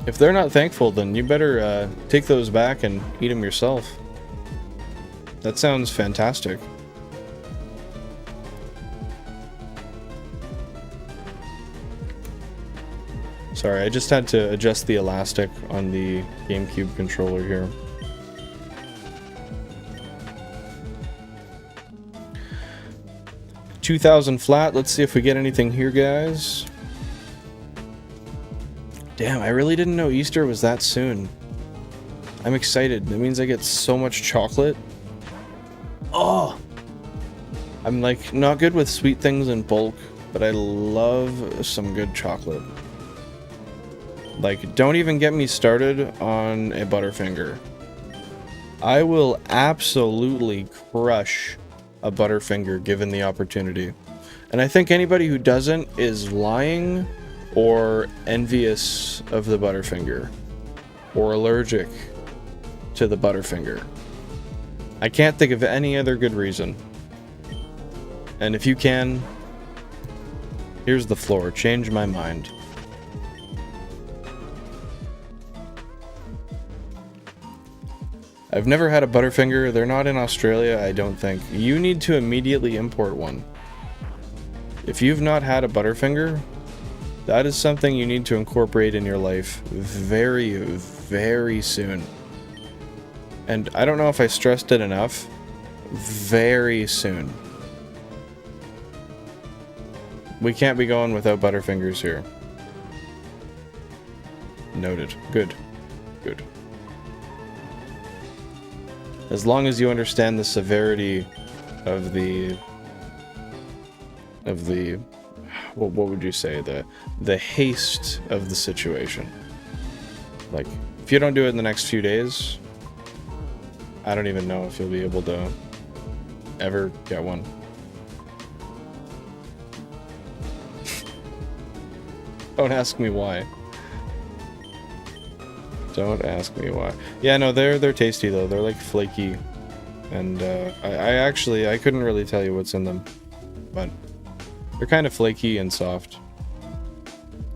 If they're not thankful, then you better take those back and eat them yourself. That sounds fantastic. Sorry, I just had to adjust the elastic on the GameCube controller here. $2,000 flat. Let's see if we get anything here, guys. Damn, I really didn't know Easter was that soon. I'm excited. That means I get so much chocolate. Oh! I'm like not good with sweet things in bulk, but I love some good chocolate. Like, don't even get me started on a Butterfinger. I will absolutely crush a Butterfinger given the opportunity. And I think anybody who doesn't is lying or envious of the Butterfinger or allergic to the Butterfinger. I can't think of any other good reason. And if you can, here's the floor. Change my mind. I've never had a Butterfinger. They're not in Australia, I don't think. You need to immediately import one. If you've not had a Butterfinger, that is something you need to incorporate in your life very, very soon. And I don't know if I stressed it enough. Very soon. We can't be going without Butterfingers here. Noted. Good. Good. As long as you understand the severity of the what would you say, the haste of the situation. Like, if you don't do it in the next few days, I don't even know if you'll be able to ever get one. Don't ask me why. Don't ask me why. Yeah, no, they're tasty though. They're like flaky, and I couldn't really tell you what's in them, but they're kind of flaky and soft.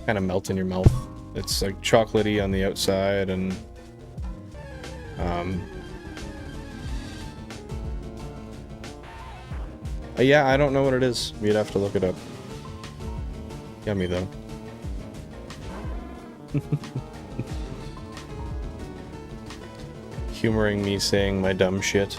Kind of melt in your mouth. It's like chocolatey on the outside, and yeah, I don't know what it is. You'd have to look it up. Yummy though. Humoring me saying my dumb shit.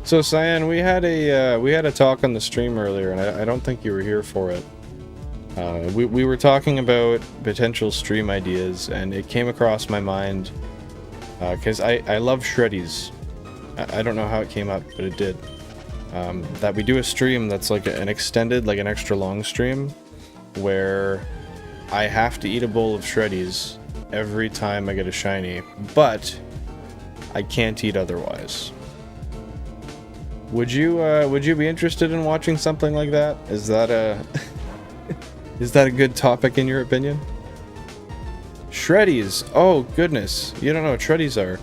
So Cyan, we had a talk on the stream earlier, and I don't think you were here for it. We were talking about potential stream ideas, and it came across my mind because I love Shreddies. I don't know how it came up, but it did. That we do a stream that's like an extended, like an extra long stream, where I have to eat a bowl of Shreddies every time I get a shiny, but I can't eat otherwise. Would you be interested in watching something like that? Is that a is that a good topic in your opinion? Shreddies. Oh goodness, you don't know what Shreddies are.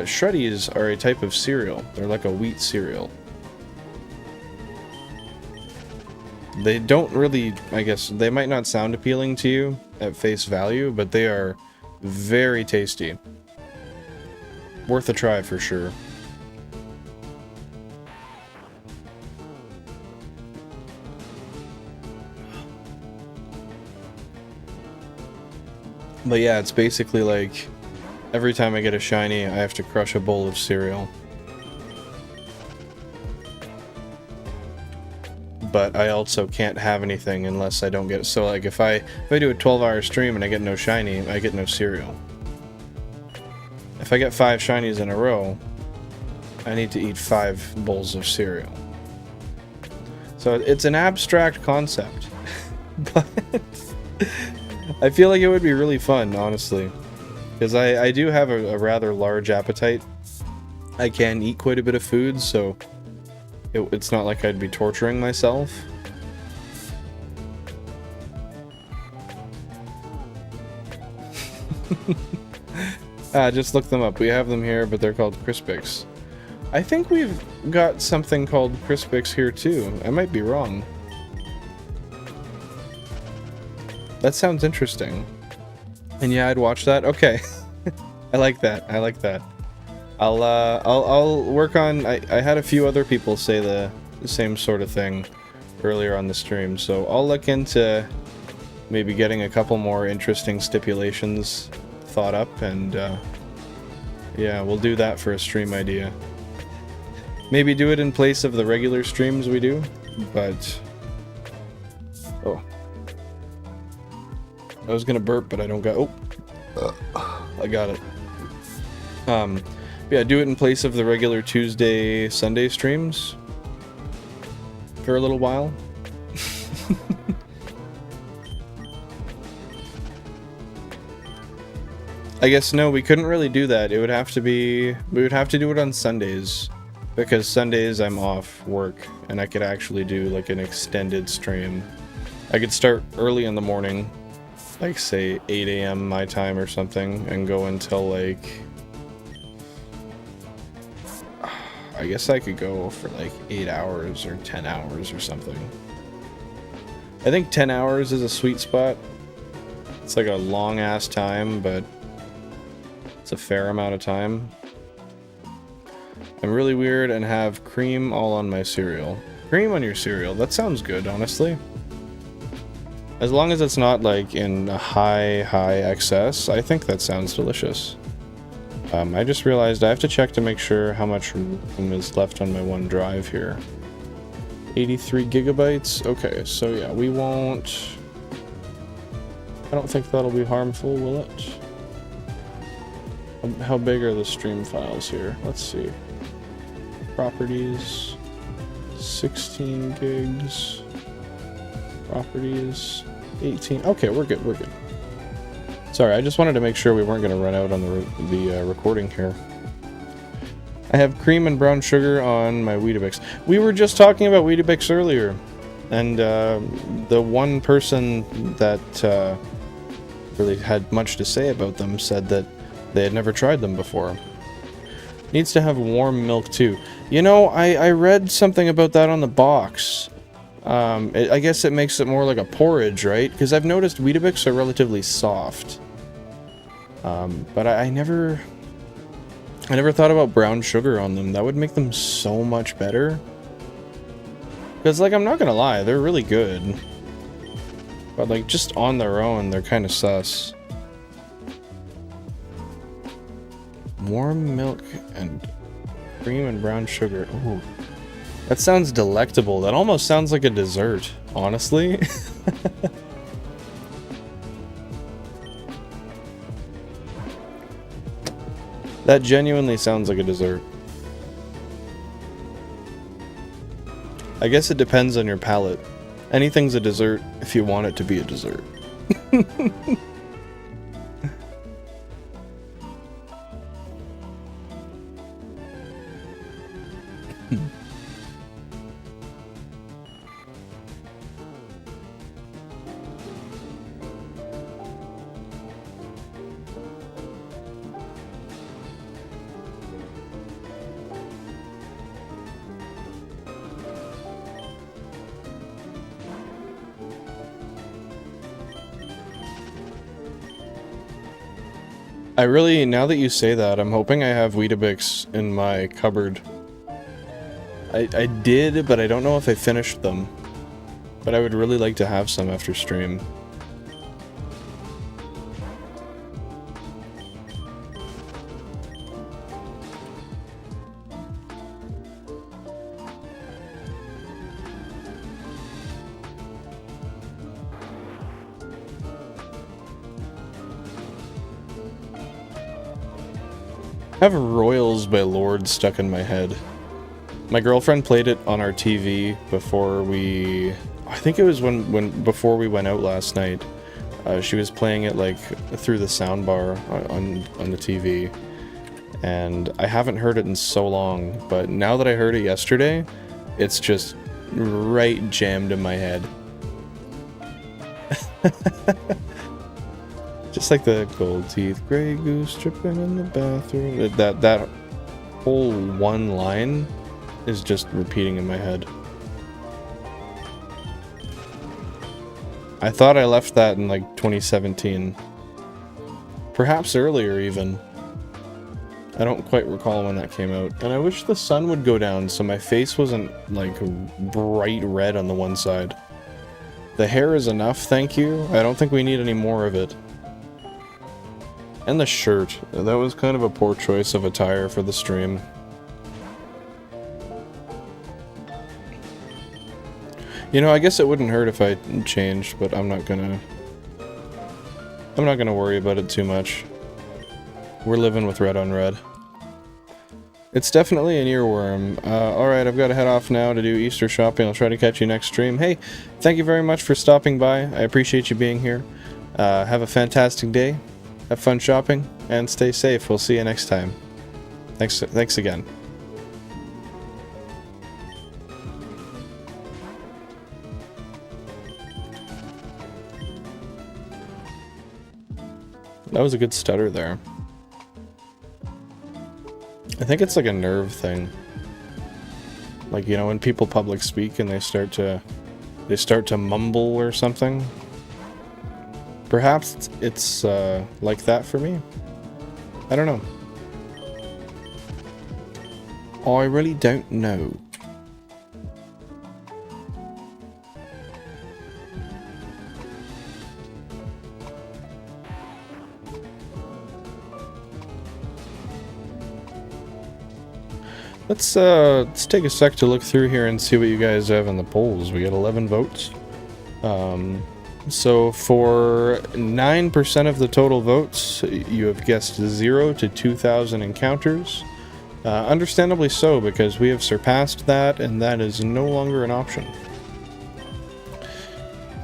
Shreddies are a type of cereal. They're like a wheat cereal. They don't really, I guess, they might not sound appealing to you at face value, but they are very tasty. Worth a try for sure. But yeah, it's basically like every time I get a shiny, I have to crush a bowl of cereal. But I also can't have anything unless I don't get it. So like if I do a 12-hour stream and I get no shiny, I get no cereal. If I get 5 shinies in a row, I need to eat 5 bowls of cereal. So it's an abstract concept. But I feel like it would be really fun, honestly. Because I do have a rather large appetite. I can eat quite a bit of food, so it's not like I'd be torturing myself. Just look them up. We have them here, but they're called Crispix. I think we've got something called Crispix here too. I might be wrong. That sounds interesting. And yeah, I'd watch that. Okay. I like that. I like that. I'll work on... I had a few other people say the same sort of thing earlier on the stream, so I'll look into maybe getting a couple more interesting stipulations thought up, and yeah, we'll do that for a stream idea. Maybe do it in place of the regular streams we do, but... Oh. I was gonna burp, but I don't got... Oh! I got it. Yeah, do it in place of the regular Tuesday, Sunday streams for a little while. I guess no, we couldn't really do that. It would have to be... We would have to do it on Sundays, because Sundays I'm off work, and I could actually do like an extended stream. I could start early in the morning, like say 8 AM my time or something, and go until like... I guess I could go for like 8 hours or 10 hours or something. I think 10 hours is a sweet spot. It's like a long ass time, but it's a fair amount of time. I'm really weird and have cream all on my cereal. Cream on your cereal, that sounds good, honestly. As long as it's not like in a high excess, I think that sounds delicious. I just realized I have to check to make sure how much room is left on my OneDrive here. 83 gigabytes? Okay, so yeah, we won't... I don't think that'll be harmful, will it? How big are the stream files here? Let's see. Properties... 16 gigs... Properties... 18... Okay, we're good, we're good. Sorry, I just wanted to make sure we weren't going to run out on the recording here. I have cream and brown sugar on my Weetabix. We were just talking about Weetabix earlier, and the one person that really had much to say about them said that they had never tried them before. Needs to have warm milk too. You know, I read something about that on the box. I guess it makes it more like a porridge, right? Because I've noticed Weetabix are relatively soft. But I never thought about brown sugar on them. That would make them so much better. Because, like, I'm not gonna lie, they're really good. But, like, just on their own, they're kind of sus. Warm milk and cream and brown sugar. Ooh. That sounds delectable. That almost sounds like a dessert, honestly. That genuinely sounds like a dessert. I guess it depends on your palate. Anything's a dessert if you want it to be a dessert. I really, now that you say that, I'm hoping I have Weetabix in my cupboard. I did, but I don't know if I finished them. But I would really like to have some after stream. I have Royals by Lord stuck in my head. My girlfriend played it on our TV before we... I think it was before we went out last night. She was playing it like through the soundbar on the TV. and I haven't heard it in so long, but now that I heard it yesterday, it's just right jammed in my head. Just like the gold teeth, gray goose dripping in the bathroom. That whole one line is just repeating in my head. I thought I left that in like 2017. Perhaps earlier even. I don't quite recall when that came out. And I wish the sun would go down so my face wasn't like bright red on the one side. The hair is enough, thank you. I don't think we need any more of it. And the shirt. That was kind of a poor choice of attire for the stream. You know, I guess it wouldn't hurt if I changed, but I'm not gonna worry about it too much. We're living with red on red. It's definitely an earworm. Alright, I've got to head off now to do Easter shopping. I'll try to catch you next stream. Hey, thank you very much for stopping by. I appreciate you being here. Have a fantastic day. Have fun shopping, and stay safe. We'll see you next time. Thanks again. That was a good stutter there. I think it's like a nerve thing. Like, you know, when people public speak and they start to mumble or something. Perhaps it's like that for me. I don't know. I really don't know. Let's take a sec to look through here and see what you guys have in the polls. We got 11 votes. So for 9% of the total votes, you have guessed 0 to 2,000 encounters. Understandably so, because we have surpassed that, and that is no longer an option.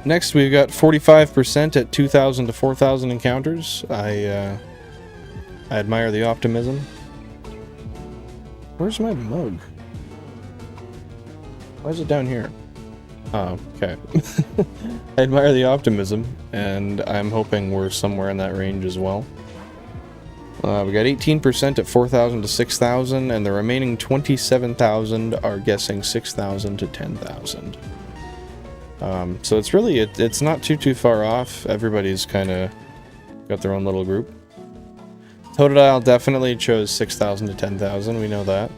Next, we've got 45% at 2,000 to 4,000 encounters. I admire the optimism. Where's my mug? Why is it down here? Oh, okay. I admire the optimism, and I'm hoping we're somewhere in that range as well. We got 18% at 4,000 to 6,000, and the remaining 27,000 are guessing 6,000 to 10,000. So it's really, it's not too far off. Everybody's kind of got their own little group. Totodile definitely chose 6,000 to 10,000, we know that.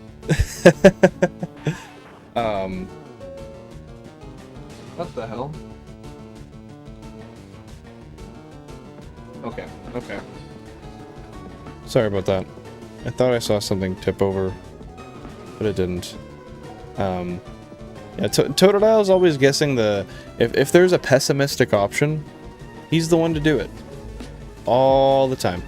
What the hell? Okay. Sorry about that. I thought I saw something tip over, but it didn't. Yeah, Totodile is always guessing the... If there's a pessimistic option, he's the one to do it. All the time.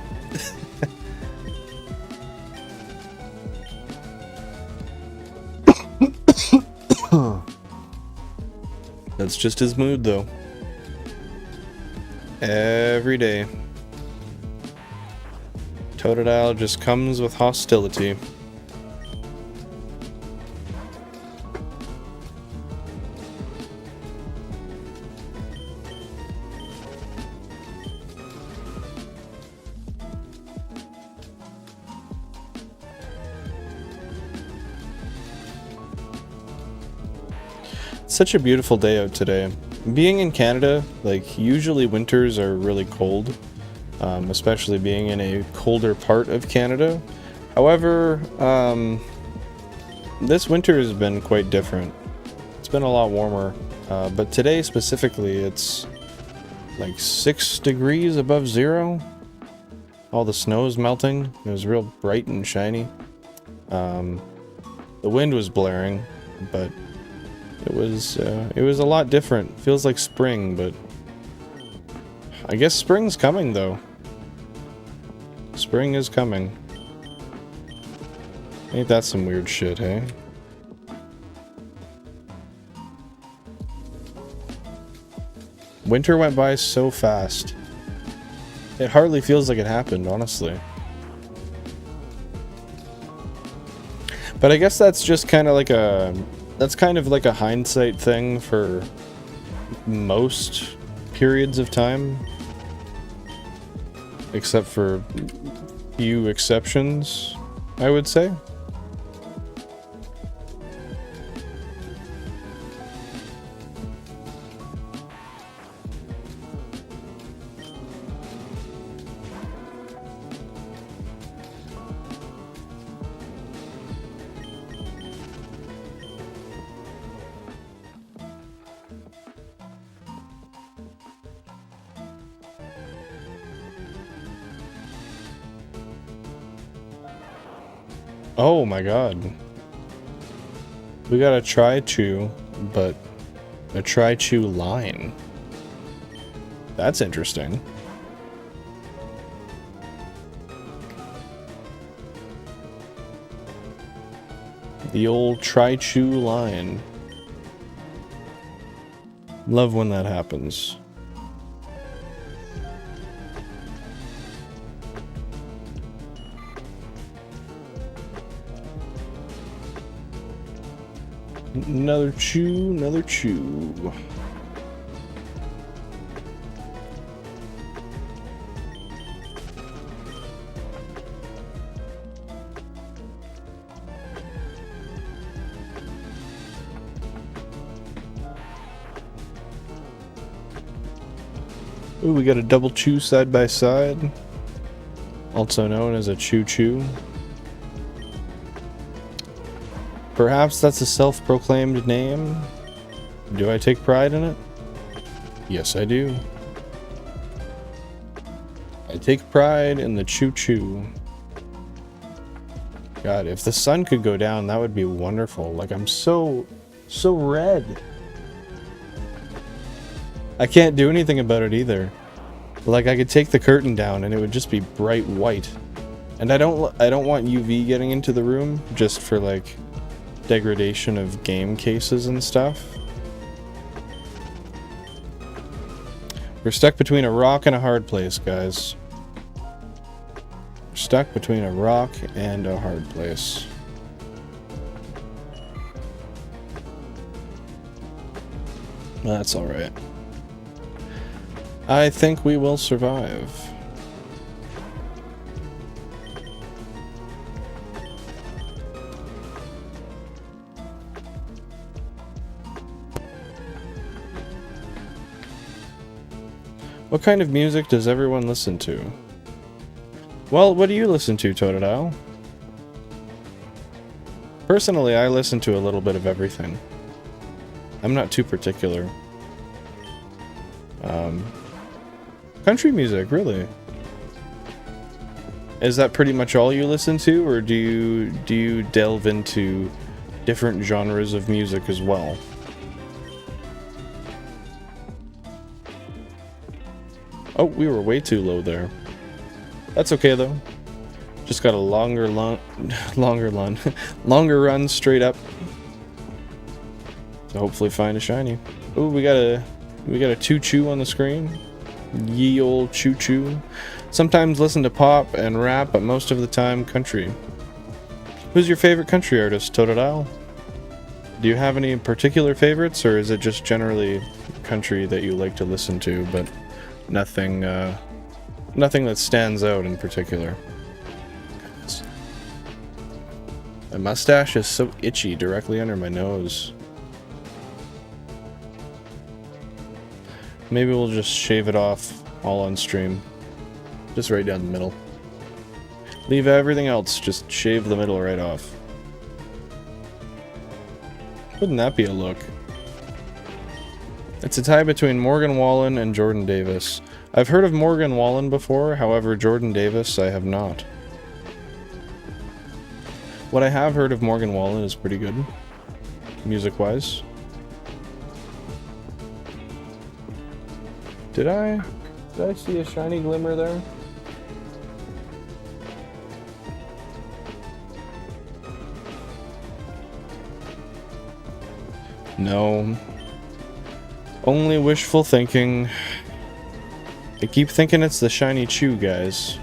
That's just his mood, though. Every day. Totodile just comes with hostility. Such a beautiful day out today. Being in Canada, like, usually winters are really cold, especially being in a colder part of Canada. However, this winter has been quite different. It's been a lot warmer, but today specifically it's like 6 degrees above zero. All the snow is melting. It was real bright and shiny. The wind was blaring, but it was a lot different. Feels like spring, but I guess spring's coming, though. Spring is coming. Ain't that some weird shit, hey? Winter went by so fast. It hardly feels like it happened, honestly. But I guess that's just kind of like a... That's kind of like a hindsight thing for most periods of time. Except for few exceptions, I would say. Oh my god. We got a Try-Chew, but a Try-Chew line. That's interesting. The old Try-Chew line. Love when that happens. Another chew, another chew. Ooh, we got a double chew side by side, also known as a chew-chew. Perhaps that's a self-proclaimed name. Do I take pride in it? Yes, I do. I take pride in the choo-choo. God, if the sun could go down, that would be wonderful. Like, I'm so red. I can't do anything about it either. Like, I could take the curtain down and it would just be bright white. And I don't want UV getting into the room just for, like, degradation of game cases and stuff. We're stuck between a rock and a hard place, guys. We're stuck between a rock and a hard place. That's alright. I think we will survive. What kind of music does everyone listen to? Well, what do you listen to, Totodile? Personally, I listen to a little bit of everything. I'm not too particular. Country music, really? Is that pretty much all you listen to, or do you delve into different genres of music as well? Oh, we were way too low there. That's okay though. Just got a longer run straight up. So hopefully find a shiny. Oh, we got a choo-choo on the screen. Ye old choo-choo. Sometimes listen to pop and rap, but most of the time country. Who's your favorite country artist, Totodile? Do you have any particular favorites, or is it just generally country that you like to listen to, but nothing that stands out in particular? My mustache is so itchy directly under my nose. Maybe we'll just shave it off all on stream. Just right down the middle. Leave everything else, just shave the middle right off. Wouldn't that be a look? It's a tie between Morgan Wallen and Jordan Davis. I've heard of Morgan Wallen before, however Jordan Davis I have not. What I have heard of Morgan Wallen is pretty good, music-wise. Did I see a shiny glimmer there? No. Only wishful thinking. I keep thinking it's the shiny chew, guys.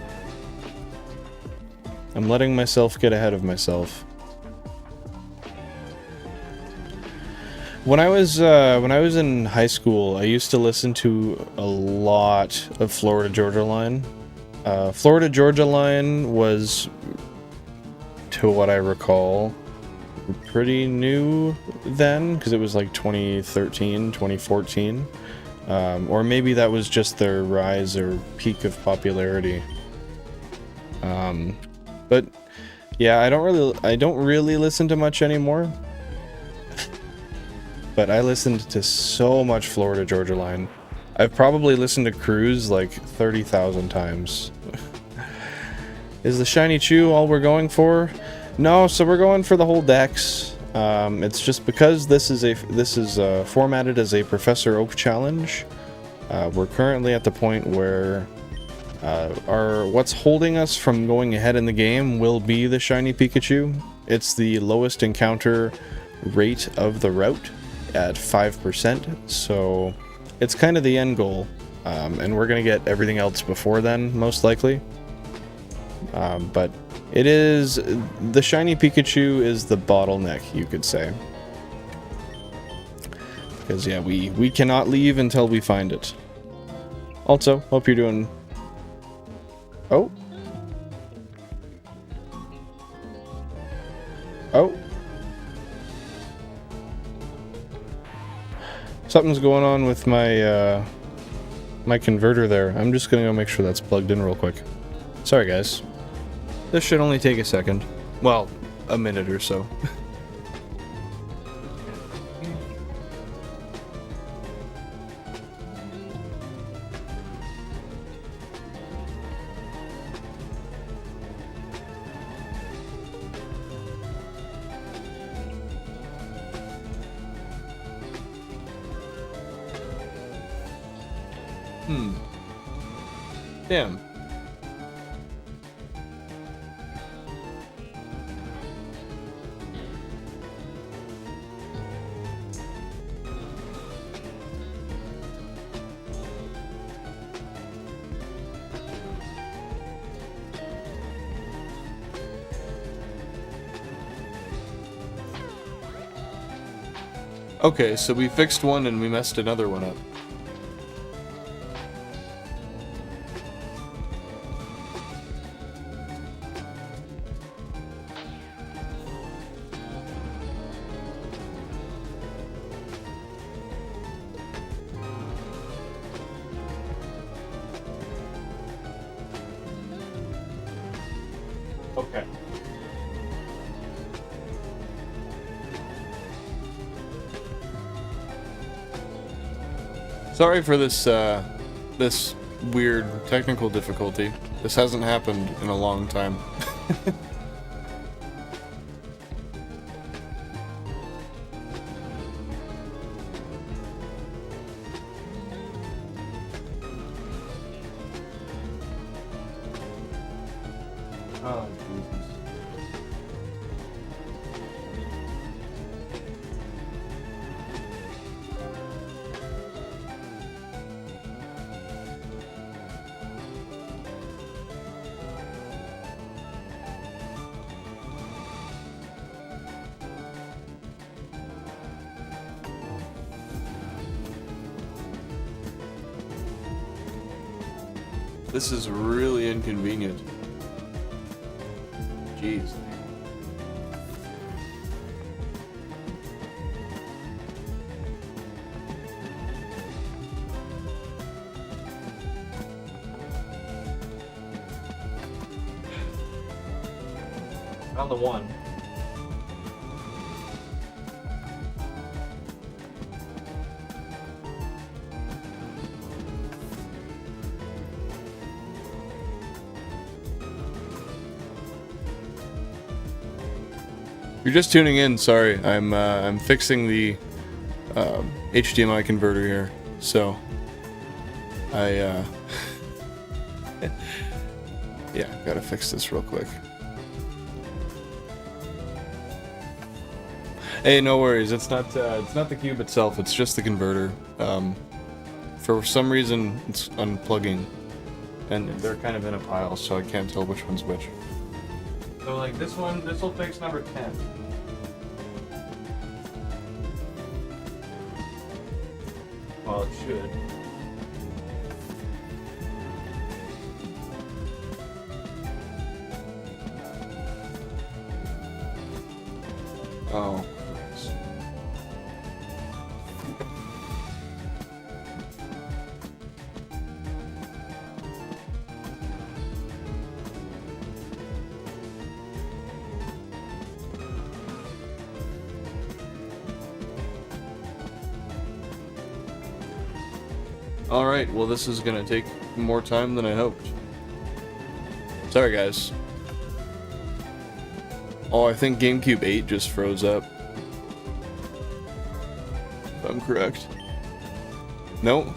I'm letting myself get ahead of myself. When I was in high school, I used to listen to a lot of Florida Georgia Line. Florida Georgia Line was, to what I recall, pretty new then, because it was like 2013, 2014. Or maybe that was just their rise or peak of popularity. But yeah, I don't really listen to much anymore. But I listened to so much Florida Georgia Line. I've probably listened to Cruise like 30,000 times. Is the Shiny Chew all we're going for? No, so we're going for the whole Dex. It's just because this is formatted as a Professor Oak challenge. We're currently at the point where what's holding us from going ahead in the game will be the Shiny Pikachu. It's the lowest encounter rate of the route at 5%, so it's kind of the end goal, and we're gonna get everything else before then, most likely. But it is, the Shiny Pikachu is the bottleneck, you could say. Because yeah, we cannot leave until we find it. Also, hope you're doing... Oh. Oh. Something's going on with my my converter there. I'm just gonna go make sure that's plugged in real quick. Sorry guys. This should only take a second. Well, a minute or so. Damn. Okay, so we fixed one and we messed another one up. Okay. Sorry for this, this weird technical difficulty. This hasn't happened in a long time. Oh, Jesus. This is really inconvenient. Jeez. Found the one. If you're just tuning in, sorry, I'm fixing the HDMI converter here, so I yeah, gotta fix this real quick. Hey, no worries. It's not the cube itself. It's just the converter. For some reason, it's unplugging, and they're kind of in a pile, so I can't tell which one's which. So like this one, this will fix number 10. Well, it should. Oh. Alright, well this is gonna take more time than I hoped. Sorry guys. Oh, I think GameCube 8 just froze up. If I'm correct. Nope.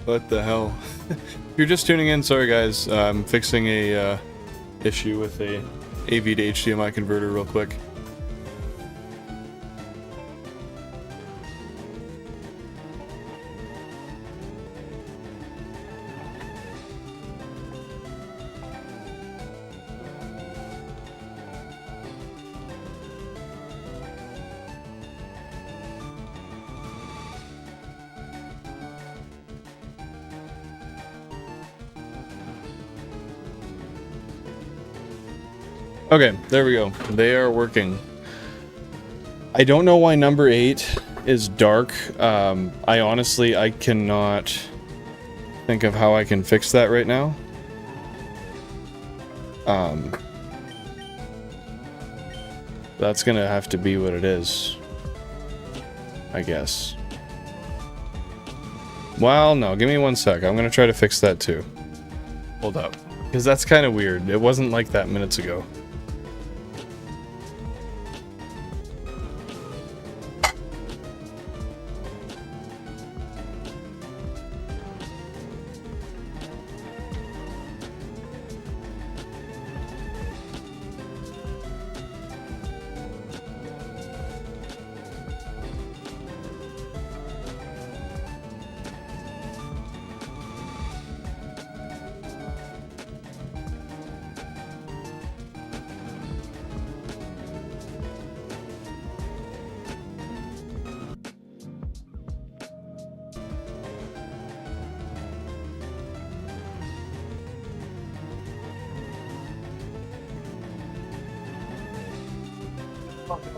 What the hell? If you're just tuning in, sorry guys. I'm fixing a issue with a AV to HDMI converter real quick. Okay, there we go. They are working. I don't know why number 8 is dark. I honestly cannot think of how I can fix that right now. That's gonna have to be what it is, I guess. Well, no, give me 1 sec. I'm gonna try to fix that too. Hold up. Because that's kind of weird. It wasn't like that minutes ago.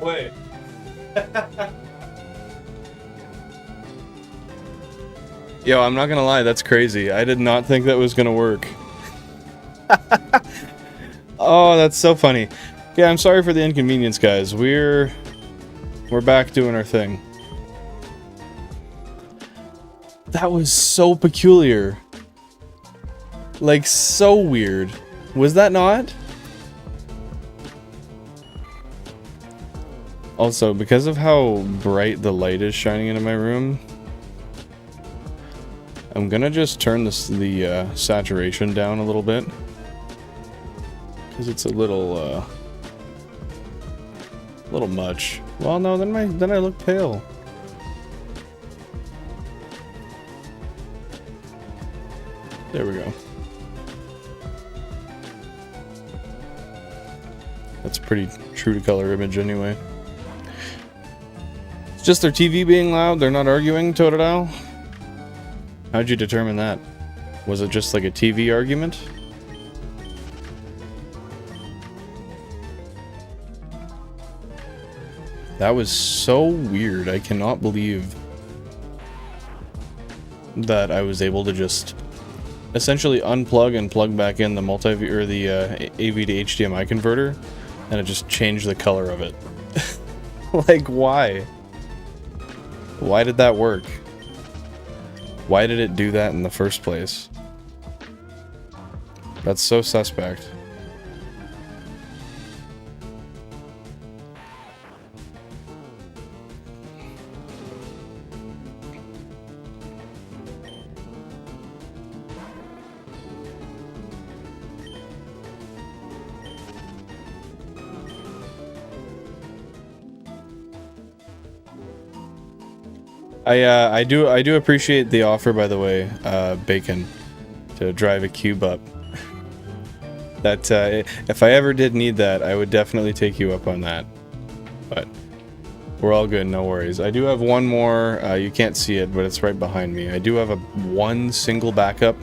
Way. Yo, I'm not gonna lie, that's crazy. I did not think that was gonna work. Oh, that's so funny. Yeah, I'm sorry for the inconvenience, guys. We're back doing our thing. That was so peculiar. Like, so weird. Was that not? Also, because of how bright the light is shining into my room, I'm gonna just turn the saturation down a little bit. Because it's a little much. Well, no, then I look pale. There we go. That's a pretty true to color image anyway. It's just their TV being loud, they're not arguing, Totodile? How'd you determine that? Was it just like a TV argument? That was so weird. I cannot believe that I was able to just essentially unplug and plug back in the AV to HDMI converter, and it just changed the color of it. Like, why? Why did that work? Why did it do that in the first place? That's so suspect. I do appreciate the offer, by the way, Bacon, to drive a cube up. That if I ever did need that, I would definitely take you up on that. But We're all good, no worries. I do have one more, you can't see it, but it's right behind me. I do have one single backup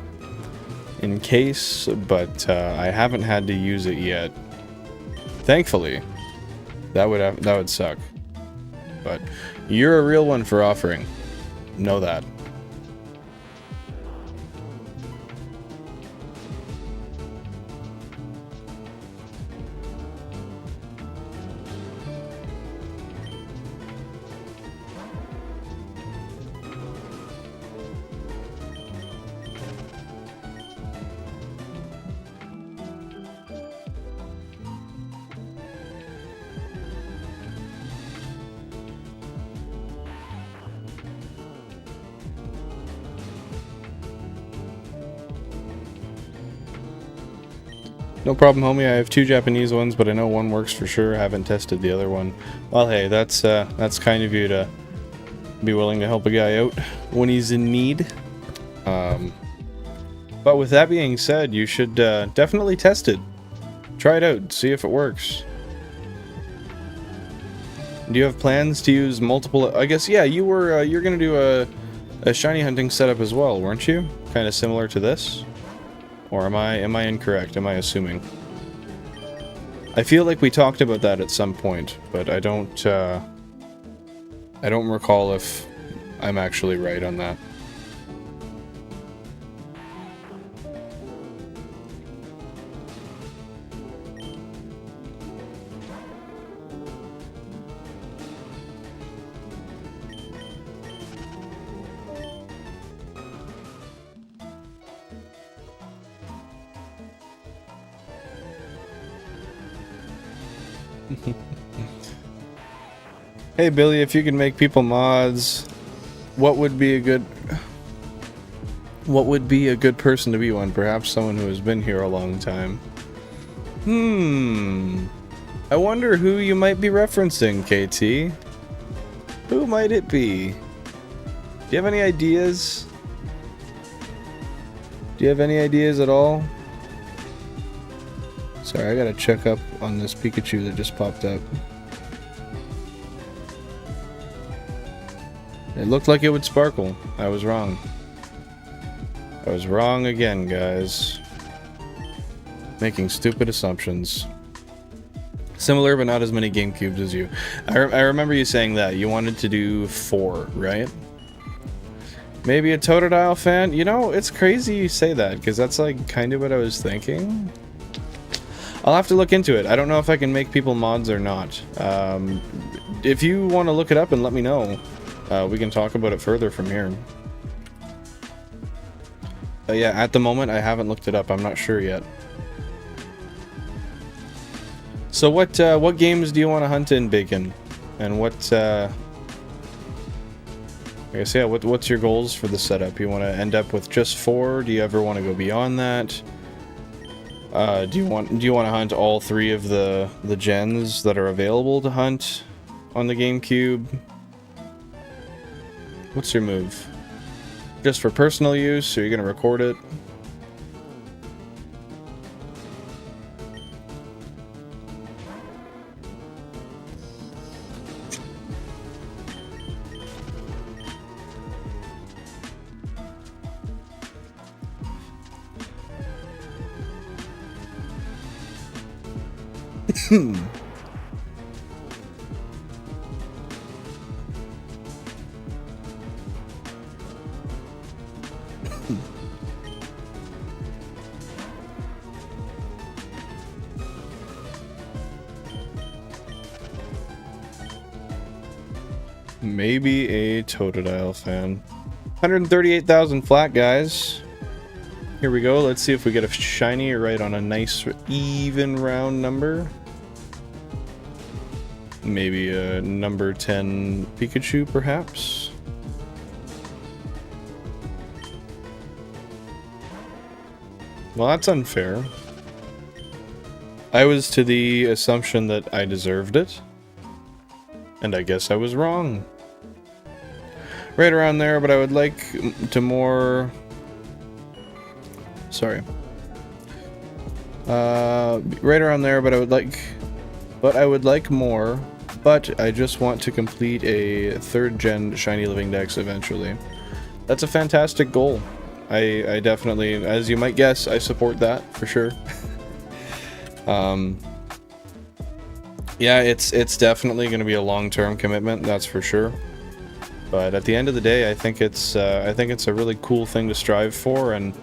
in case, but I haven't had to use it yet. Thankfully. That would suck. But you're a real one for offering. Know that. No problem, homie. I have 2 Japanese ones, but I know one works for sure. I haven't tested the other one. Well, hey, that's kind of you to be willing to help a guy out when he's in need. But with that being said, you should definitely test it. Try it out, see if it works. Do you have plans to use multiple? I guess, yeah, you're gonna do a shiny hunting setup as well, weren't you? Kind of similar to this. Or am I incorrect? Am I assuming? I feel like we talked about that at some point, but I don't recall if I'm actually right on that. Hey Billy, if you could make people mods, what would be a good person to be one? Perhaps someone who has been here a long time. I wonder who you might be referencing, KT. Who might it be? Do you have any ideas? Do you have any ideas at all? Sorry, I gotta check up on this Pikachu that just popped up. It looked like it would sparkle. I was wrong. I was wrong again, guys. Making stupid assumptions. Similar, but not as many GameCubes as you. I remember you saying that. You wanted to do 4, right? Maybe a Totodile fan? You know, it's crazy you say that, because that's like kind of what I was thinking. I'll have to look into it. I don't know if I can make people mods or not. If you want to look it up and let me know, we can talk about it further from here. Yeah, at the moment I haven't looked it up. I'm not sure yet. So what games do you want to hunt in, Bacon? And what I guess, yeah, what's your goals for the setup? You want to end up with just 4? Do you ever want to go beyond that? Do you want to hunt all 3 of the gens that are available to hunt on the GameCube? What's your move? Just for personal use, or are you gonna record it? Maybe a Totodile fan. 138,000 flat, guys. Here we go. Let's see if we get a shiny right on a nice even round number. Maybe a number 10 Pikachu, perhaps. Well, that's unfair. I was to the assumption that I deserved it. And I guess I was wrong. Right around there, but I would like to more... Sorry. Right around there, but I would like... But I would like more. but I just want to complete a 3rd gen Shiny Living Dex eventually. That's a fantastic goal. I definitely, as you might guess, I support that for sure. Yeah, it's definitely going to be a long-term commitment, that's for sure. But at the end of the day, I think it's a really cool thing to strive for, and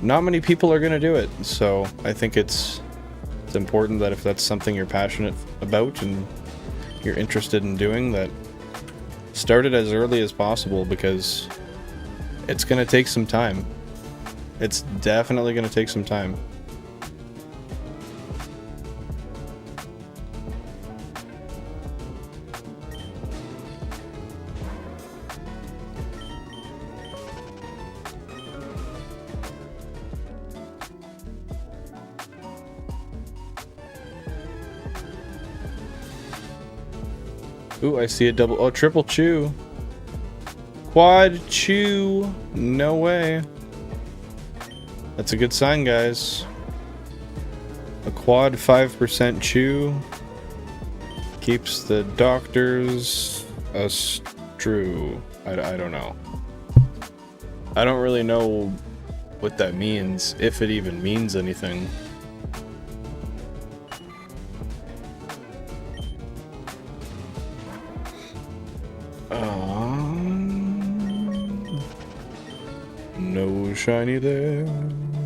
not many people are going to do it. So I think it's important that if that's something you're passionate about and you're interested in doing, that start it as early as possible, because it's going to take some time. It's definitely going to take some time. Ooh, I see a double. Oh, triple chew. Quad chew. No way. That's a good sign, guys. A quad 5% chew keeps the doctors true. I don't know. I don't really know what that means, if it even means anything. No shiny there,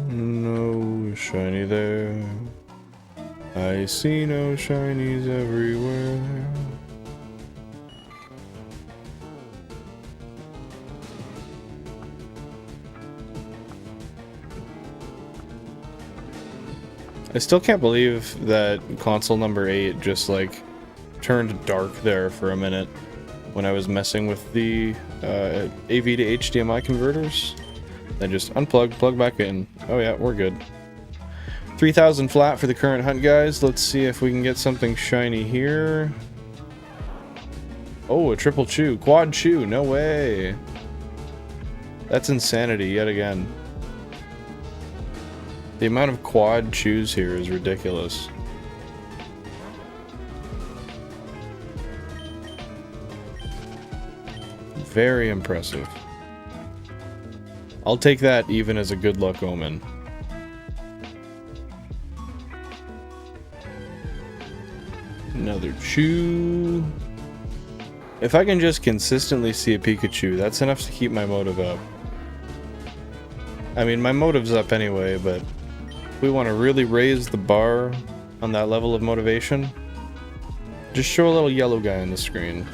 no shiny there. I see no shinies everywhere. I still can't believe that console number 8 just like turned dark there for a minute when I was messing with the AV to HDMI converters. Then just unplug, plug back in. Oh yeah, we're good. 3,000 flat for the current hunt, guys. Let's see if we can get something shiny here. Oh, a triple chew. Quad chew. No way. That's insanity yet again. The amount of quad chews here is ridiculous. Very impressive. I'll take that even as a good luck omen. Another chew. If I can just consistently see a Pikachu, that's enough to keep my motive up. I mean, my motive's up anyway, but if we want to really raise the bar on that level of motivation, just show a little yellow guy on the screen.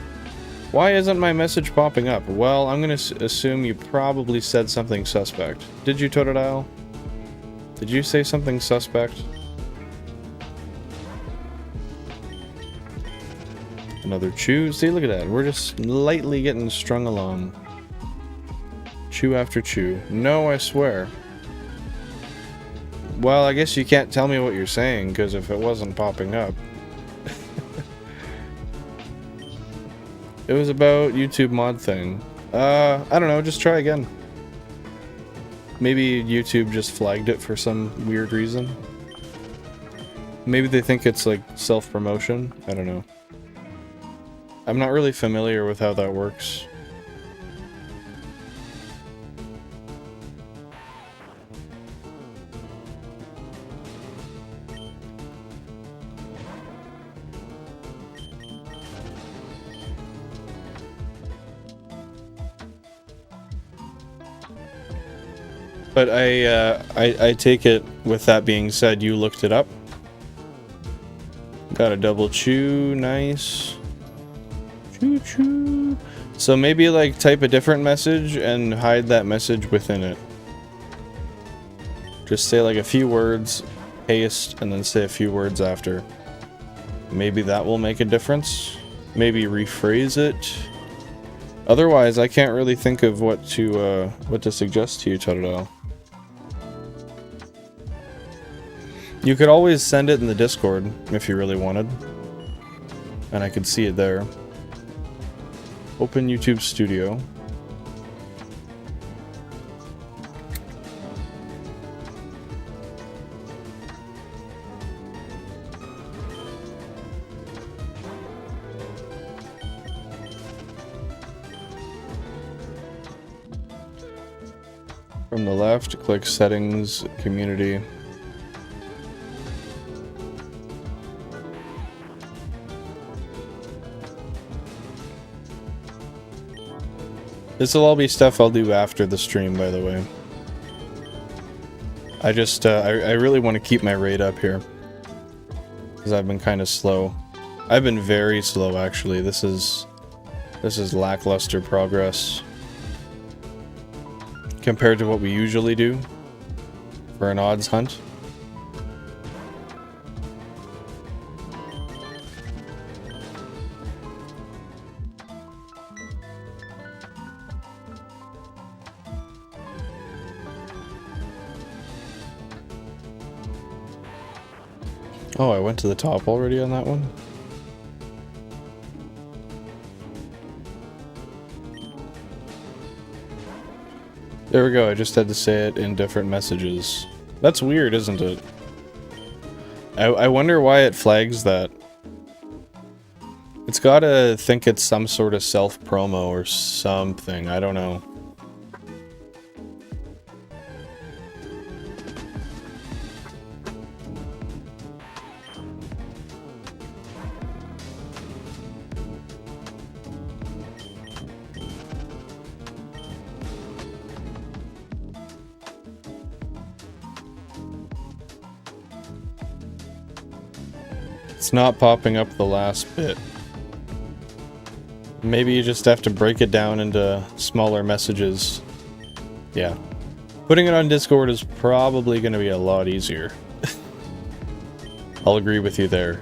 Why isn't my message popping up? Well, I'm going to assume you probably said something suspect. Did you, Totodile? Did you say something suspect? Another chew. See, look at that. We're just lightly getting strung along. Chew after chew. No, I swear. Well, I guess you can't tell me what you're saying, because if it wasn't popping up... It was about YouTube mod thing. I don't know, just try again. Maybe YouTube just flagged it for some weird reason. Maybe they think it's like self-promotion. I don't know. I'm not really familiar with how that works. But I take it, with that being said, you looked it up. Got a double chew, nice. Choo choo. So maybe like type a different message and hide that message within it. Just say like a few words, paste, and then say a few words after. Maybe that will make a difference. Maybe rephrase it. Otherwise, I can't really think of what to suggest to you, Totodile. You could always send it in the Discord if you really wanted, and I could see it there. Open YouTube Studio. From the left, click Settings, Community. This will all be stuff I'll do after the stream, by the way. I just, I really want to keep my rate up here. Because I've been kind of slow. I've been very slow, actually. This is lackluster progress. Compared to what we usually do for an odds hunt. Oh, I went to the top already on that one? There we go, I just had to say it in different messages. That's weird, isn't it? I wonder why it flags that. It's gotta think it's some sort of self-promo or something, I don't know. It's not popping up the last bit. Maybe you just have to break it down into smaller messages. Yeah. Putting it on Discord is probably going to be a lot easier. I'll agree with you there.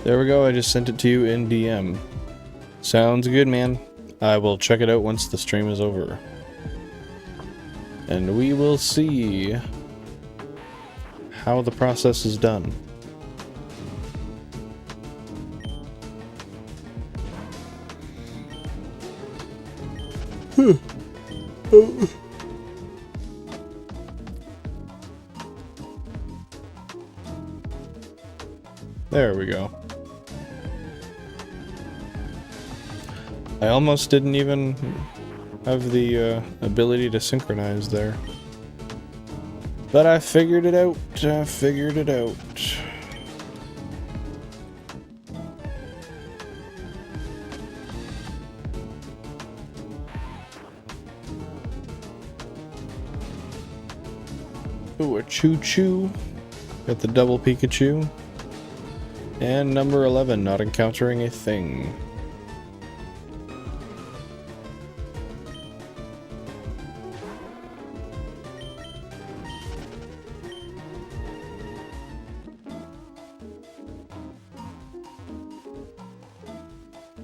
There we go, I just sent it to you in DM. Sounds good, man. I will check it out once the stream is over. And we will see how the process is done. There we go. I almost didn't even have the ability to synchronize there. But I figured it out. I figured it out. Ooh, a choo-choo. Got the double Pikachu. And number 11, not encountering a thing.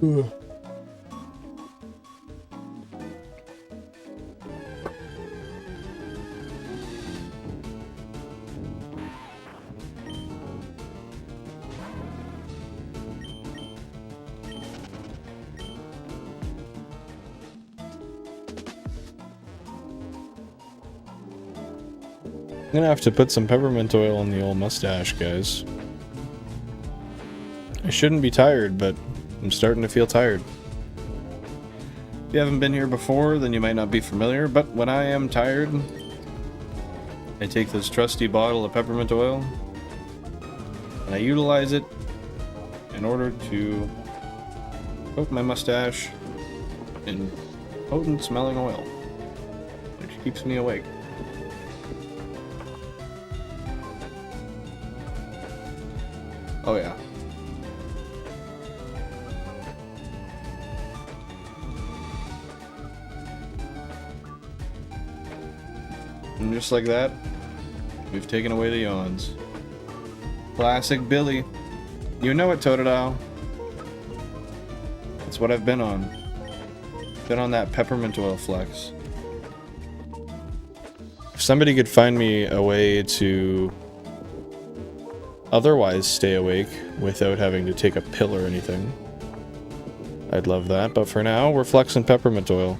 Ugh. I'm gonna have to put some peppermint oil on the old mustache, guys. I shouldn't be tired, but I'm starting to feel tired. If you haven't been here before, then you might not be familiar, but when I am tired, I take this trusty bottle of peppermint oil, and I utilize it in order to coat my mustache in potent smelling oil, which keeps me awake. Oh yeah. And just like that, we've taken away the yawns. Classic Billy. You know it, Totodile. That's what I've been on. Been on that peppermint oil flex. If somebody could find me a way to otherwise stay awake without having to take a pill or anything. I'd love that, but for now, we're flexing peppermint oil.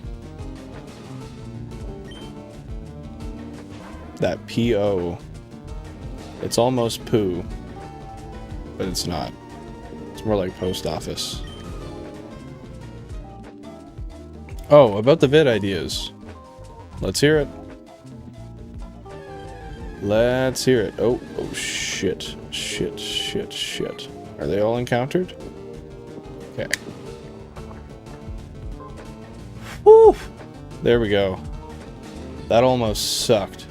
That P.O. It's almost poo, but it's not. It's more like post office. Oh, about the vid ideas. Let's hear it. Let's hear it. Oh, oh, shit. Shit, shit, shit. Are they all encountered? Okay. Woo! There we go. That almost sucked.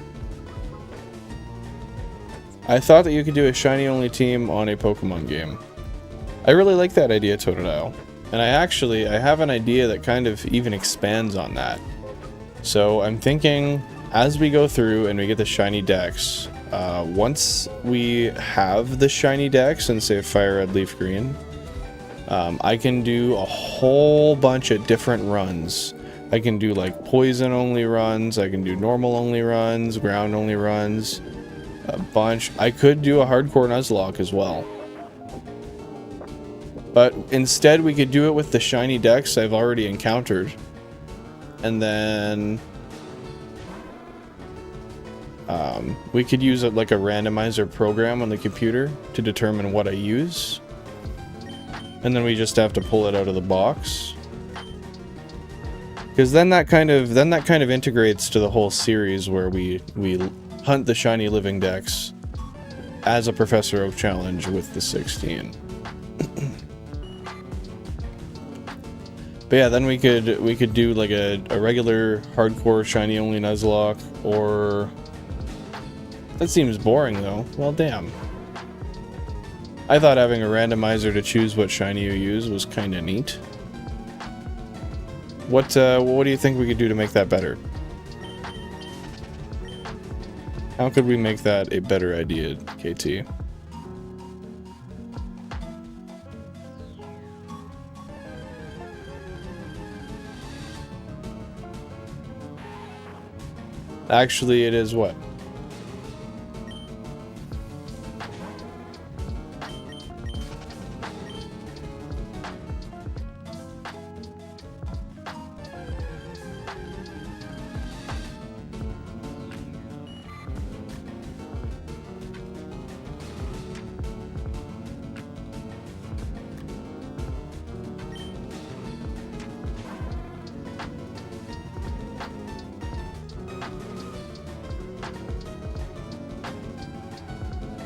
I thought that you could do a shiny-only team on a Pokemon game. I really like that idea, Totodile. And I have an idea that kind of even expands on that. So I'm thinking, as we go through and we get the shiny decks, once we have the shiny decks and say FireRed, LeafGreen, I can do a whole bunch of different runs. I can do like poison only runs, I can do normal only runs, ground only runs, a bunch. I could do a hardcore Nuzlocke as well. But instead we could do it with the shiny decks I've already encountered. And then we could use like a randomizer program on the computer to determine what I use. And then we just have to pull it out of the box. Because then that kind of integrates to the whole series where we hunt the shiny living decks as a Professor Oak challenge with the 16. But yeah, then we could do like a regular hardcore shiny only Nuzlocke, or that seems boring though. Well, damn. I thought having a randomizer to choose what shiny you use was kind of neat. What do you think we could do to make that better? How could we make that a better idea, KT? Actually, it is what?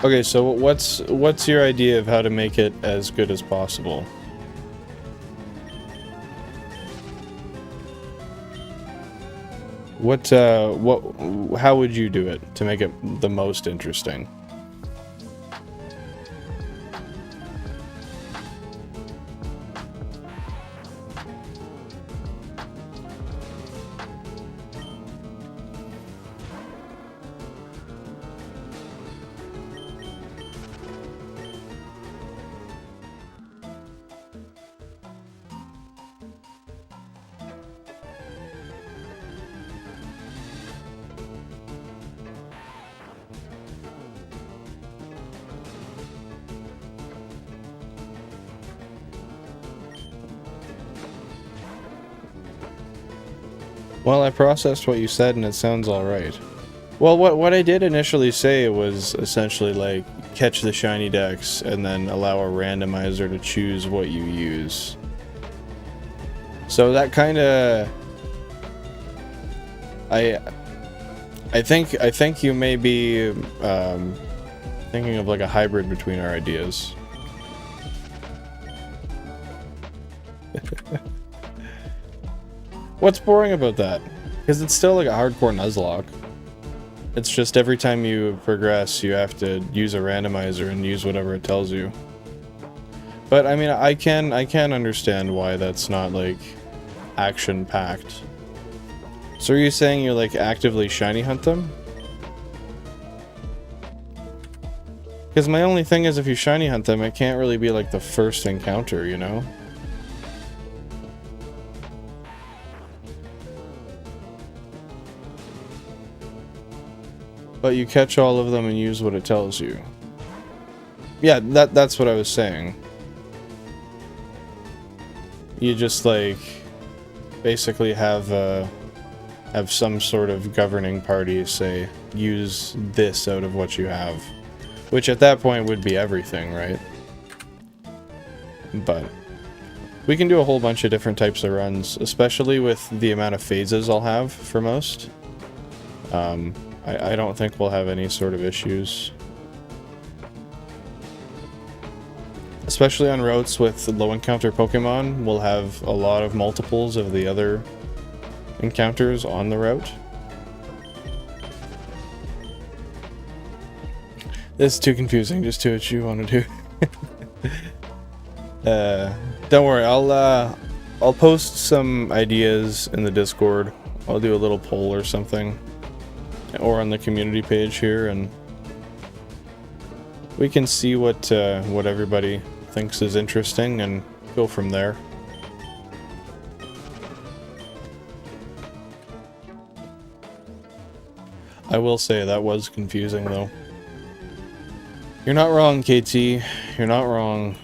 Okay, so what's your idea of how to make it as good as possible? How would you do it to make it the most interesting? Well, I processed what you said and it sounds alright. Well, what I did initially say was essentially like catch the shiny decks and then allow a randomizer to choose what you use. So that kind of I think you may be thinking of like a hybrid between our ideas. What's boring about that? Because it's still like a hardcore Nuzlocke. It's just every time you progress, you have to use a randomizer and use whatever it tells you. But I mean, I can understand why that's not like action-packed. So are you saying you like actively shiny hunt them? Because my only thing is if you shiny hunt them, it can't really be like the first encounter, you know? But you catch all of them and use what it tells you. Yeah, that's what I was saying. You just like basically have some sort of governing party say use this out of what you have, which at that point would be everything, right? But we can do a whole bunch of different types of runs, especially with the amount of phases I'll have for most. I don't think we'll have any sort of issues. Especially on routes with low encounter Pokemon, we'll have a lot of multiples of the other encounters on the route. This is too confusing, just do what you want to do. Don't worry, I'll post some ideas in the Discord. I'll do a little poll or something. Or on the community page here, and we can see what everybody thinks is interesting and go from there. I will say that was confusing though. You're not wrong, KT. You're not wrong.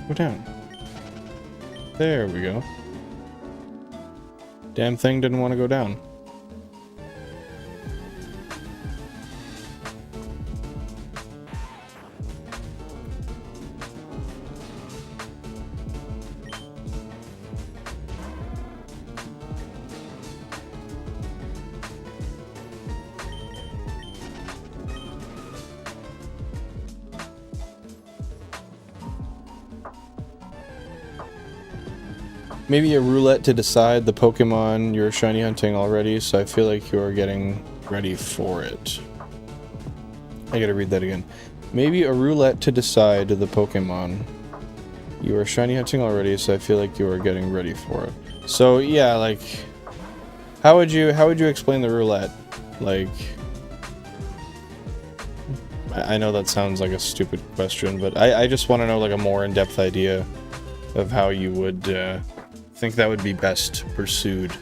Go down. There we go. Damn thing didn't want to go down. Maybe a roulette to decide the Pokemon you're shiny hunting already, so I feel like you're getting ready for it. I gotta read that again. Maybe a roulette to decide the Pokemon you are shiny hunting already, so I feel like you are getting ready for it. So yeah, like, how would you explain the roulette? Like, I know that sounds like a stupid question, but I just want to know like a more in-depth idea of how you would think that would be best pursued.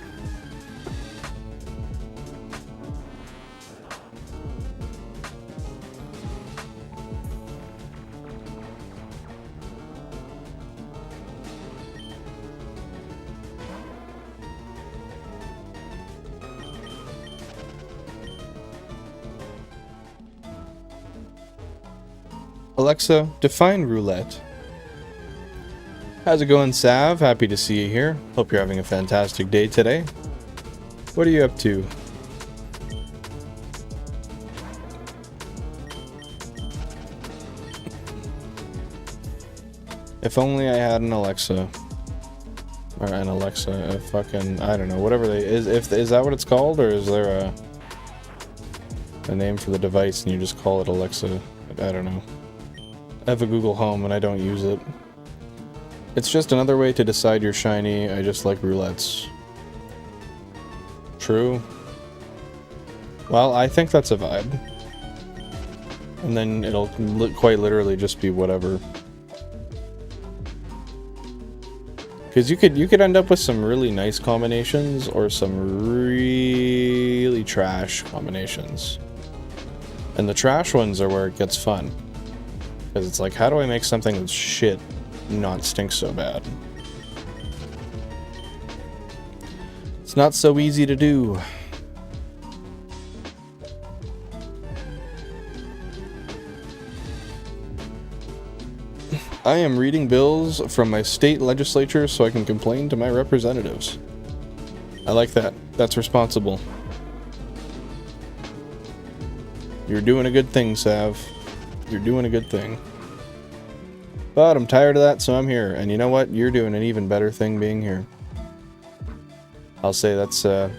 Alexa, define roulette. How's it going, Sav? Happy to see you here. Hope you're having a fantastic day today. What are you up to? If only I had an Alexa. Or an Alexa, a fucking, I don't know, whatever they is that what it's called, or is there a name for the device and you just call it Alexa? I don't know. I have a Google Home and I don't use it. It's just another way to decide you're shiny. I just like roulettes. True. Well, I think that's a vibe. And then it'll quite literally just be whatever. Because you could end up with some really nice combinations or some really trash combinations. And the trash ones are where it gets fun. Because it's like, how do I make something that's shit not stink so bad? It's not so easy to do. I am reading bills from my state legislature so I can complain to my representatives. I like that. That's responsible. You're doing a good thing, Sav. You're doing a good thing. But I'm tired of that, so I'm here. And you know what? You're doing an even better thing being here. I'll say that's a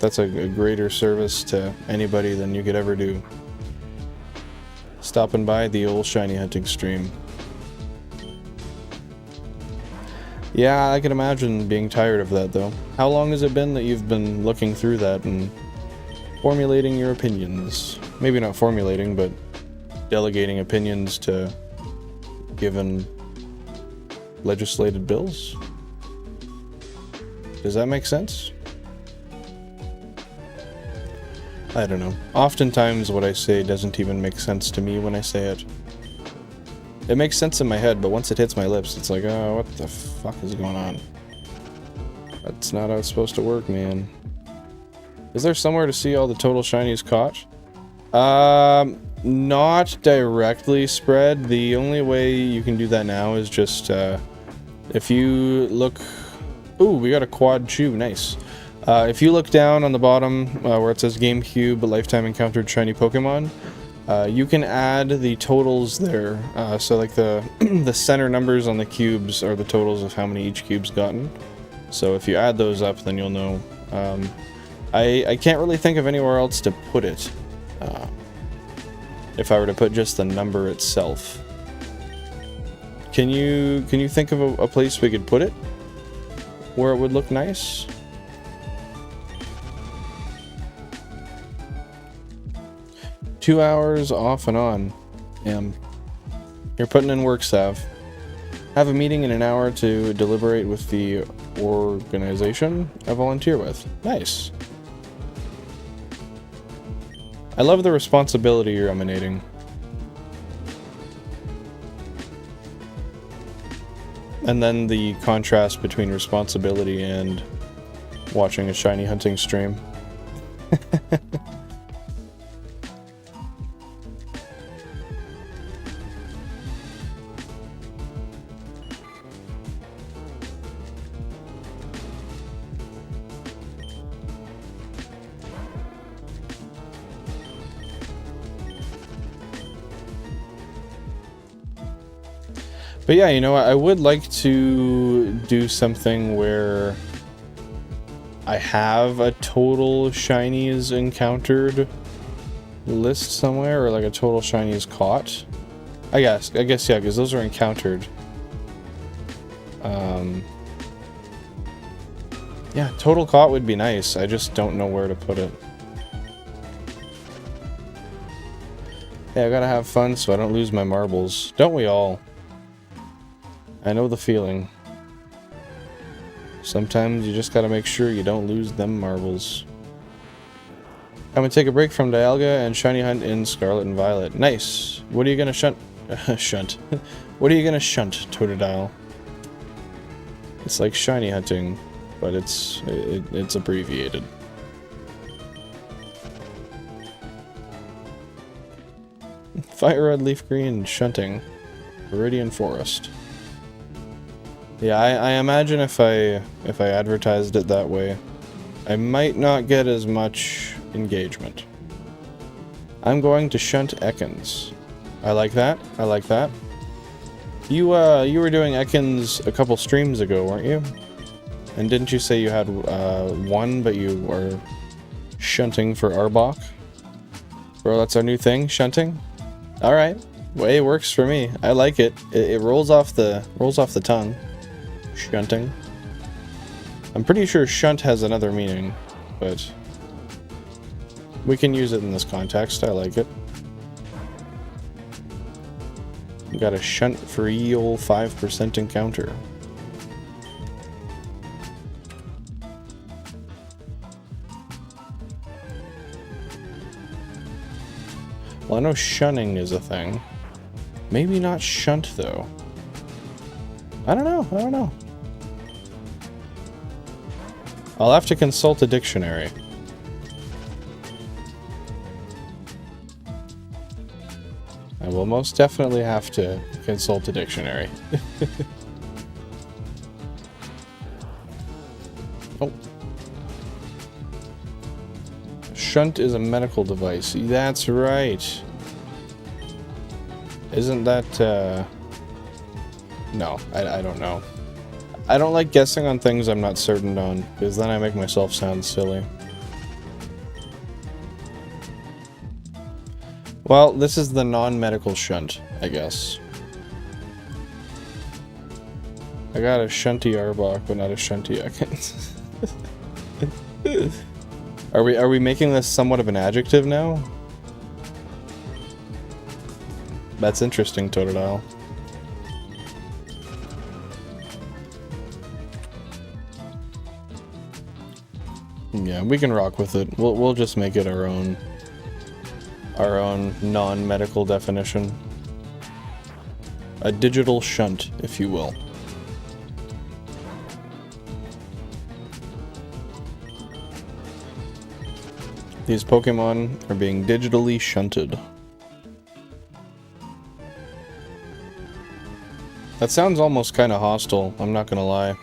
greater service to anybody than you could ever do. Stopping by the old shiny hunting stream. Yeah, I can imagine being tired of that, though. How long has it been that you've been looking through that and formulating your opinions? Maybe not formulating, but delegating opinions to given legislated bills. Does that make sense? I don't know. Oftentimes what I say doesn't even make sense to me when I say it. It makes sense in my head, but once it hits my lips, it's like, oh, what the fuck is going on? That's not how it's supposed to work, man. Is there somewhere to see all the total shinies caught? Not directly spread. The only way you can do that now is just, if you look... Ooh, we got a quad chew, nice. If you look down on the bottom where it says GameCube Lifetime Encountered Shiny Pokemon, you can add the totals there. So like the the center numbers on the cubes are the totals of how many each cube's gotten. So if you add those up, then you'll know. I can't really think of anywhere else to put it. If I were to put just the number itself. Can you think of a place we could put it? Where it would look nice? Two hours off and on. Damn. You're putting in work, Sav. Have a meeting in an hour to deliberate with the organization I volunteer with. Nice. I love the responsibility you're emanating. And then the contrast between responsibility and watching a shiny hunting stream. But yeah, you know, I would like to do something where I have a total shinies encountered list somewhere, or like a total shinies caught. I guess yeah, because those are encountered. Yeah, total caught would be nice. I just don't know where to put it. Yeah, I gotta have fun so I don't lose my marbles. Don't we all? I know the feeling. Sometimes you just gotta make sure you don't lose them marbles. I'm gonna take a break from Dialga and shiny hunt in Scarlet and Violet. Nice! What are you gonna shunt? Shunt. What are you gonna shunt, Totodile? It's like shiny hunting, but it's abbreviated. FireRed, LeafGreen, shunting. Viridian Forest. Yeah, I imagine if I advertised it that way, I might not get as much engagement. I'm going to shunt Ekans. I like that. I like that. You were doing Ekans a couple streams ago, weren't you? And didn't you say you had one, but you were shunting for Arbok? Bro, that's our new thing, shunting. All right, well, it works for me. I like it. It rolls off the tongue. Shunting. I'm pretty sure shunt has another meaning, but we can use it in this context. I like it. You got a shunt for ye ol' 5% encounter. Well, I know shunning is a thing. Maybe not shunt, though. I don't know. I'll have to consult a dictionary. I will most definitely have to consult a dictionary. Oh. Shunt is a medical device. That's right. Isn't that, No, I don't know. I don't like guessing on things I'm not certain on, because then I make myself sound silly. Well, this is the non-medical shunt, I guess. I got a shunty Arbok, but not a shunty Ekans. Are we making this somewhat of an adjective now? That's interesting, Totodile. Yeah, we can rock with it. We'll just make it our own non-medical definition. A digital shunt, if you will. These Pokemon are being digitally shunted. That sounds almost kind of hostile, I'm not gonna lie.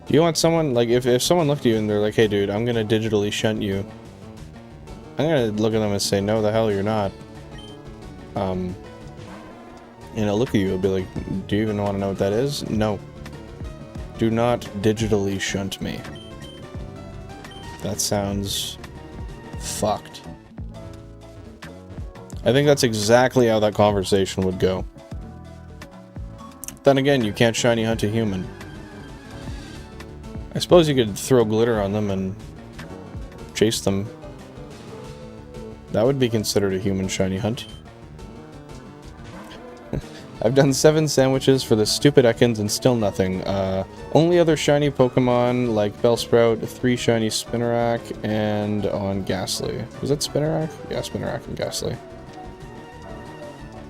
Do you want someone, like, if someone looked at you and they're like, hey dude, I'm gonna digitally shunt you, I'm gonna look at them and say, no, the hell you're not. And I'll look at you and be like, do you even want to know what that is? No. Do not digitally shunt me. That sounds fucked. I think that's exactly how that conversation would go. Then again, you can't shiny hunt a human. I suppose you could throw glitter on them and chase them. That would be considered a human shiny hunt. I've done 7 sandwiches for the stupid Ekans and still nothing. Only other shiny Pokemon like Bellsprout, 3 shiny Spinarak, and on Ghastly. Was that Spinarak? Yeah, Spinarak and Ghastly.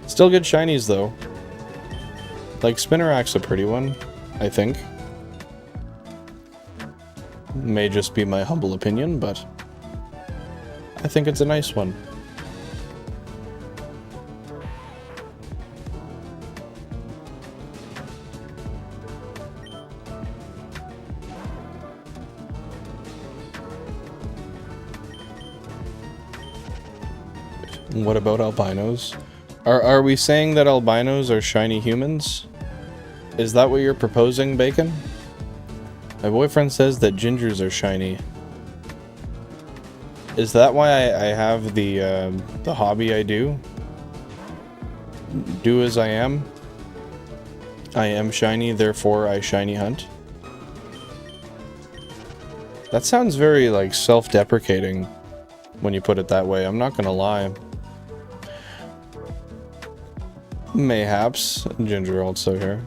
Still good shinies though. Like, Spinarak's a pretty one, I think. May just be my humble opinion, but I think it's a nice one. What about albinos? Are we saying that albinos are shiny humans? Is that what you're proposing, Bacon? My boyfriend says that gingers are shiny. Is that why I have the hobby I do? Do as I am? I am shiny, therefore I shiny hunt? That sounds very, like, self-deprecating when you put it that way, I'm not gonna lie. Mayhaps. Ginger also here.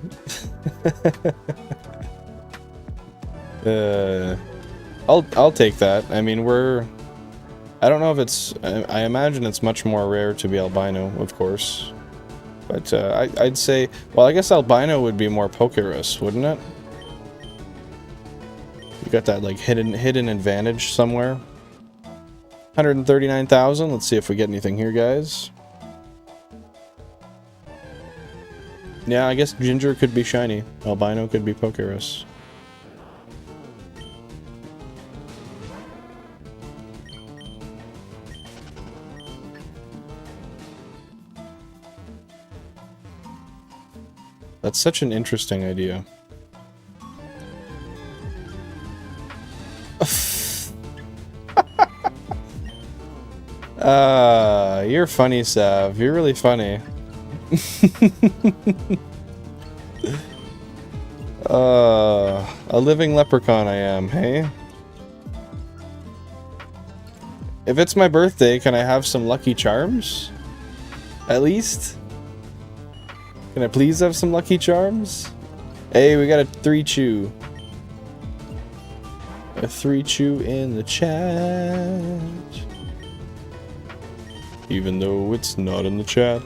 I'll take that. I mean, I don't know if it's... I imagine it's much more rare to be albino, of course. But I'd say... Well, I guess albino would be more Pokerus, wouldn't it? You got that, like, hidden advantage somewhere. 139,000. Let's see if we get anything here, guys. Yeah, I guess Ginger could be shiny. Albino could be Pokerus. That's such an interesting idea. You're funny, Sav. You're really funny. A living leprechaun I am, hey? If it's my birthday, can I have some Lucky Charms? At least? Can I please have some Lucky Charms? Hey, we got a 3-chew. A 3-chew in the chat. Even though it's not in the chat.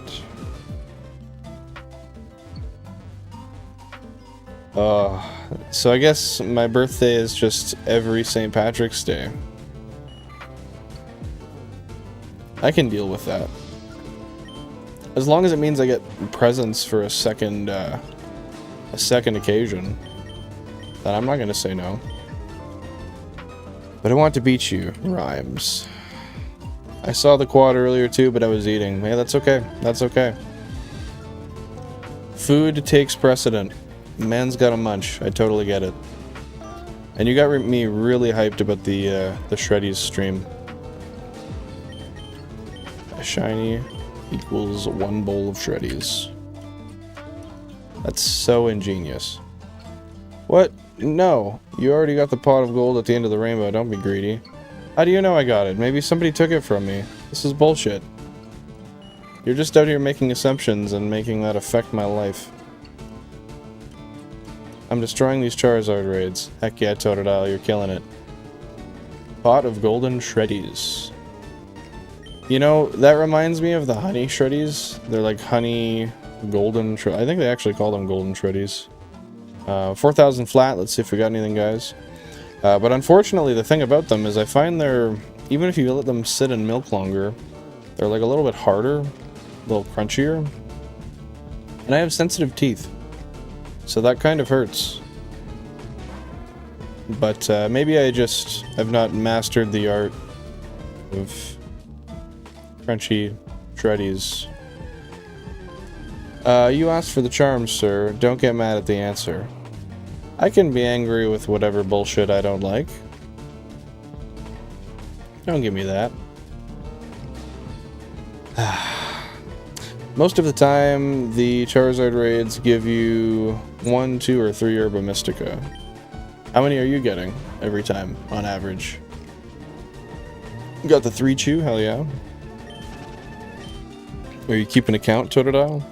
So I guess my birthday is just every St. Patrick's Day. I can deal with that. As long as it means I get presents for a second occasion, then I'm not gonna say no. But I want to beat you, Rhymes. I saw the quad earlier too, but I was eating. Yeah, that's okay. That's okay. Food takes precedent. Man's gotta munch. I totally get it. And you got me really hyped about the Shreddies stream. A shiny equals 1 bowl of Shreddies. That's so ingenious. What? No. You already got the pot of gold at the end of the rainbow. Don't be greedy. How do you know I got it? Maybe somebody took it from me. This is bullshit. You're just out here making assumptions and making that affect my life. I'm destroying these Charizard raids. Heck yeah, Totodile, you're killing it. Pot of golden shreddies. You know, that reminds me of the honey shreddies. They're like honey golden I think they actually call them golden shreddies. 4,000 flat. Let's see if we got anything, guys. But unfortunately, the thing about them is I find they're, even if you let them sit in milk longer, they're like a little bit harder, a little crunchier. And I have sensitive teeth, so that kind of hurts. But maybe I just have not mastered the art of crunchy shreddies. You asked for the charms, sir. Don't get mad at the answer. I can be angry with whatever bullshit I don't like. Don't give me that. Most of the time, the Charizard raids give you 1, 2, or 3 Herba Mystica. How many are you getting every time, on average? You got the 3 Chew? Hell yeah. Are you keeping account, Totodile?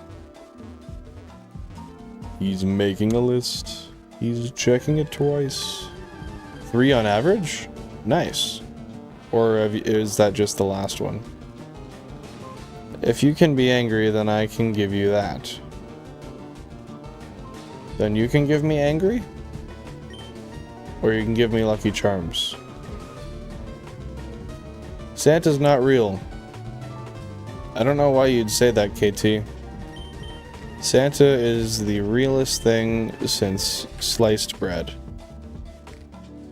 He's making a list. He's checking it twice. 3 on average? Nice. Or is that just the last one? If you can be angry, then I can give you that. Then you can give me angry? Or you can give me Lucky Charms. Santa's not real. I don't know why you'd say that, KT. Santa is the realest thing since sliced bread.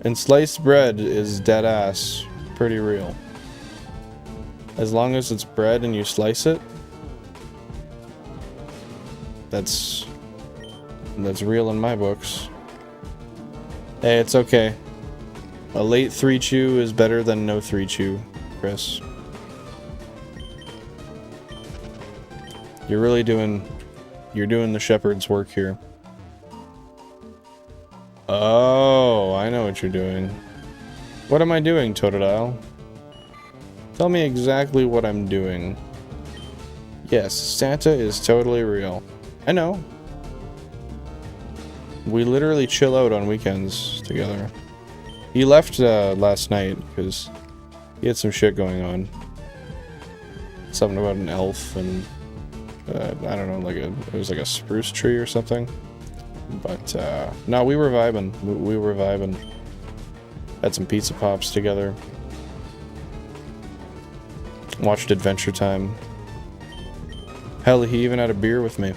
And sliced bread is dead-ass pretty real. As long as it's bread and you slice it, that's real in my books. Hey, it's okay. A late 3 Chew is better than no 3 Chew, Chris. You're doing the shepherd's work here. Oh, I know what you're doing. What am I doing, Totodile? Tell me exactly what I'm doing. Yes, Santa is totally real. I know. We literally chill out on weekends together. He left last night because he had some shit going on. Something about an elf and I don't know, it was like a spruce tree or something. But no, we were vibing. We were vibing. Had some pizza pops together. Watched Adventure Time. Hell, he even had a beer with me.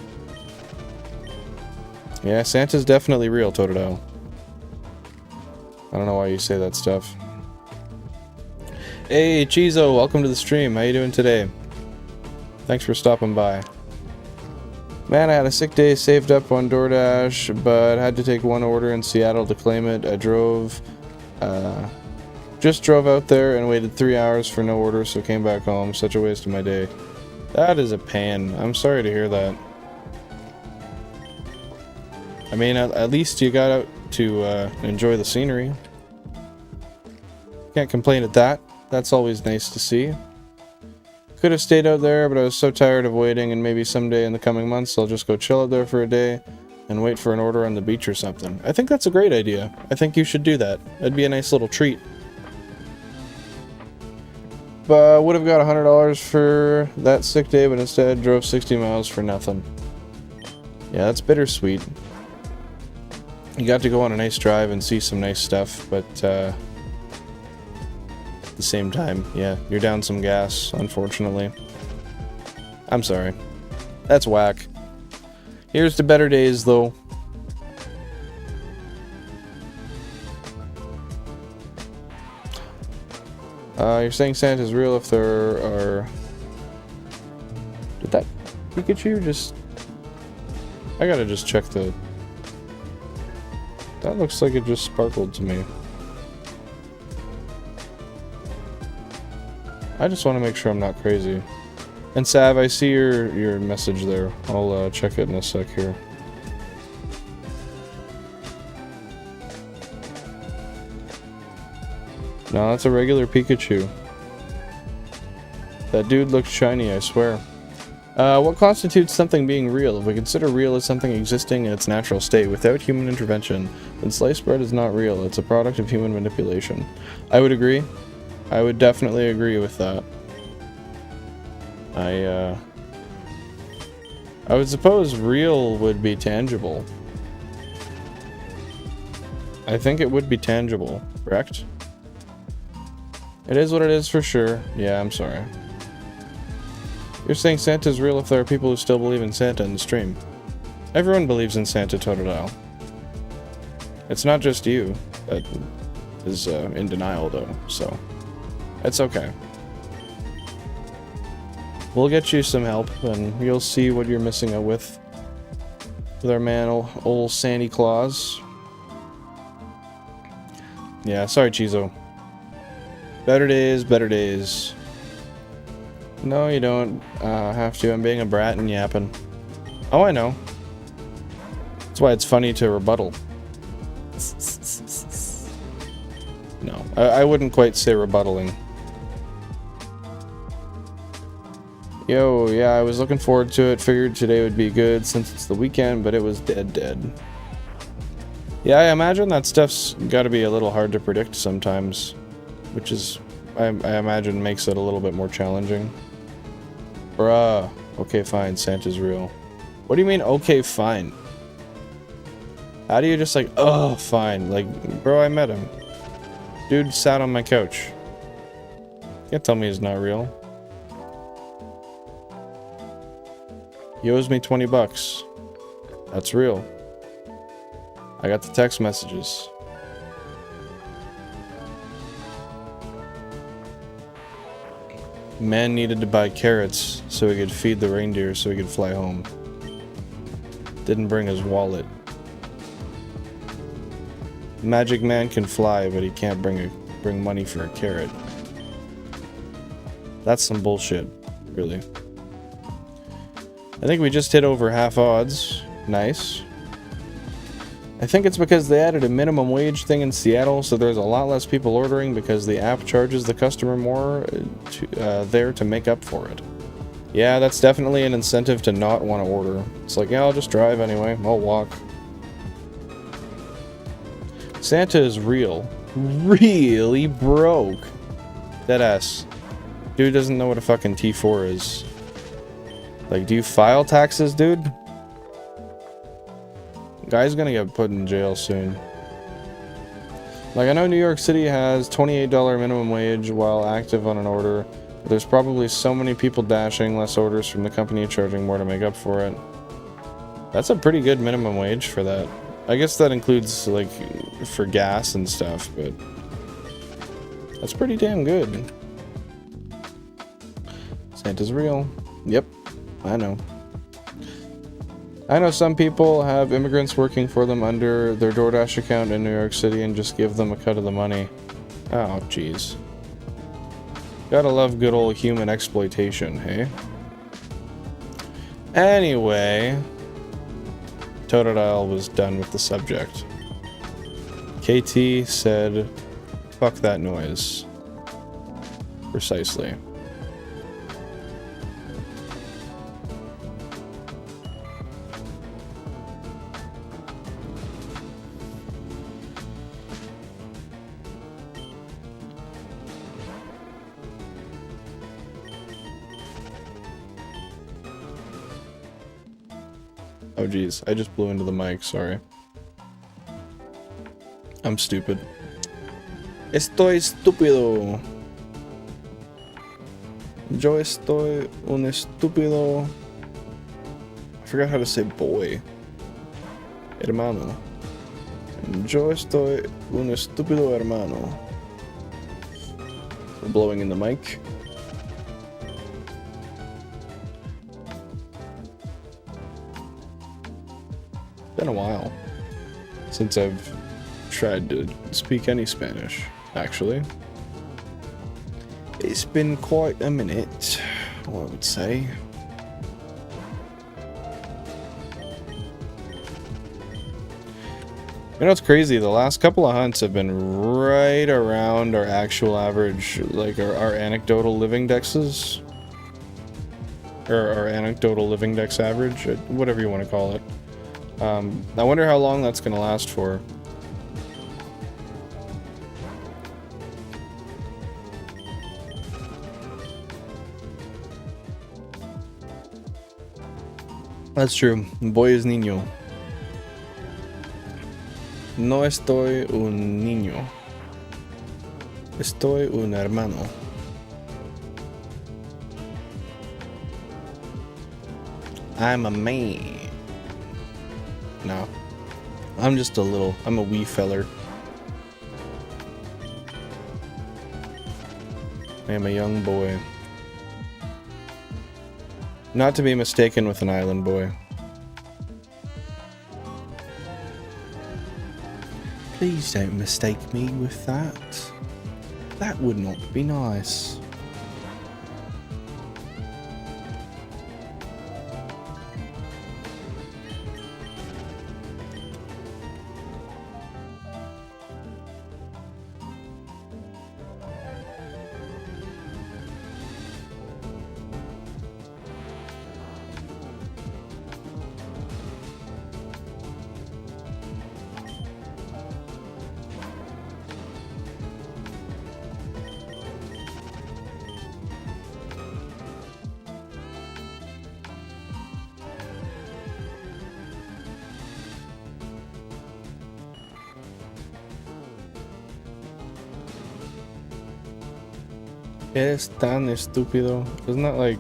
Yeah, Santa's definitely real, Totodile. I don't know why you say that stuff. Hey, Chizo, welcome to the stream. How you doing today? Thanks for stopping by. Man, I had a sick day saved up on DoorDash, but had to take one order in Seattle to claim it. I just drove out there and waited 3 hours for no order, so came back home. Such a waste of my day. That is a pain. I'm sorry to hear that. I mean, at least you got out to enjoy the scenery. Can't complain at that. That's always nice to see. Could have stayed out there, but I was so tired of waiting, and maybe someday in the coming months I'll just go chill out there for a day and wait for an order on the beach or something. I think that's a great idea. I think you should do that. That'd be a nice little treat. But would have got $100 for that sick day, but instead drove 60 miles for nothing. Yeah, that's bittersweet. You got to go on a nice drive and see some nice stuff, but at the same time, yeah, you're down some gas, unfortunately. I'm sorry. That's whack. Here's to better days, though. You're saying Santa's real if there are... Did that Pikachu just... I gotta just check the... That looks like it just sparkled to me. I just want to make sure I'm not crazy. And Sav, I see your message there. I'll check it in a sec here. No, that's a regular Pikachu. That dude looks shiny, I swear. What constitutes something being real? If we consider real as something existing in its natural state without human intervention, then sliced bread is not real. It's a product of human manipulation. I would agree. I would definitely agree with that. I would suppose real would be tangible. I think it would be tangible, correct? It is what it is for sure. Yeah, I'm sorry. You're saying Santa's real if there are people who still believe in Santa in the stream. Everyone believes in Santa, Totodile. It's not just you that is in denial, though, so it's okay. We'll get you some help, and you'll see what you're missing out with our man, old Santa Claus. Yeah, sorry, Chizo. Better days, better days. No, you don't have to. I'm being a brat and yapping. Oh, I know. That's why it's funny to rebuttal. No, I wouldn't quite say rebuttaling. Yo, yeah, I was looking forward to it. Figured today would be good since it's the weekend, but it was dead. Yeah, I imagine that stuff's got to be a little hard to predict sometimes, which is, I imagine, makes it a little bit more challenging. Bruh. Okay, fine. Santa's real. What do you mean, okay, fine? How do you just like, oh, fine. Like, bro, I met him. Dude sat on my couch. You can't tell me he's not real. He owes me 20 bucks. That's real. I got the text messages. Man needed to buy carrots so he could feed the reindeer so he could fly home. Didn't bring his wallet. Magic Man can fly, but he can't bring money for a carrot. That's some bullshit, really. I think we just hit over half odds. Nice. I think it's because they added a minimum wage thing in Seattle, so there's a lot less people ordering because the app charges the customer more there to make up for it. Yeah, that's definitely an incentive to not want to order. It's like, yeah, I'll just drive anyway. I'll walk. Santa is real. Really broke. Deadass. Dude doesn't know what a fucking T4 is. Like, do you file taxes, dude? Guy's gonna get put in jail soon. Like, I know New York City has $28 minimum wage while active on an order, but there's probably so many people dashing less orders from the company charging more to make up for it. That's a pretty good minimum wage for that. I guess that includes, like, for gas and stuff, but that's pretty damn good. Santa's real. Yep, I know. I know some people have immigrants working for them under their DoorDash account in New York City and just give them a cut of the money. Oh, jeez. Gotta love good old human exploitation, hey? Anyway, Totodile was done with the subject. KT said, fuck that noise. Precisely. Oh geez, I just blew into the mic, sorry. I'm stupid. Estoy estúpido. Yo estoy un estúpido. I forgot how to say boy. Hermano. Yo estoy un estúpido hermano. We're blowing in the mic. Been a while since I've tried to speak any Spanish, actually. It's been quite a minute, I would say. You know, it's crazy, the last couple of hunts have been right around our actual average, like our anecdotal living dexes. or anecdotal living dex average, whatever you want to call it. I wonder how long that's going to last for. That's true. Boy is niño. No estoy un niño. Estoy un hermano. I'm a man. No. I'm just a wee feller. I am a young boy. Not to be mistaken with an island boy. Please don't mistake me with that. That would not be nice. Es tan estúpido. Isn't that like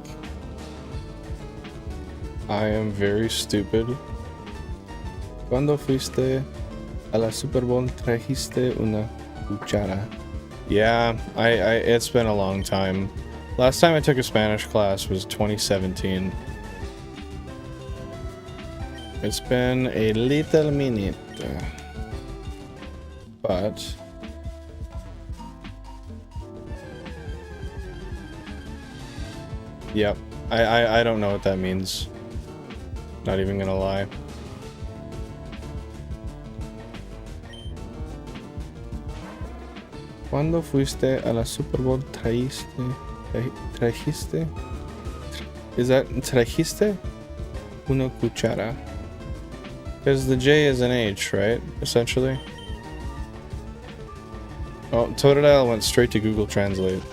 I am very stupid? Cuando fuiste a la Super Bowl trajiste una cuchara? Yeah, it's been a long time. Last time I took a Spanish class was 2017. It's been a little minute. But yep, I don't know what that means. Not even gonna lie. Cuando fuiste a la Super Bowl trajiste? Is that trajiste? Una cuchara. Because the J is an H, right? Essentially. Oh, Totodile went straight to Google Translate.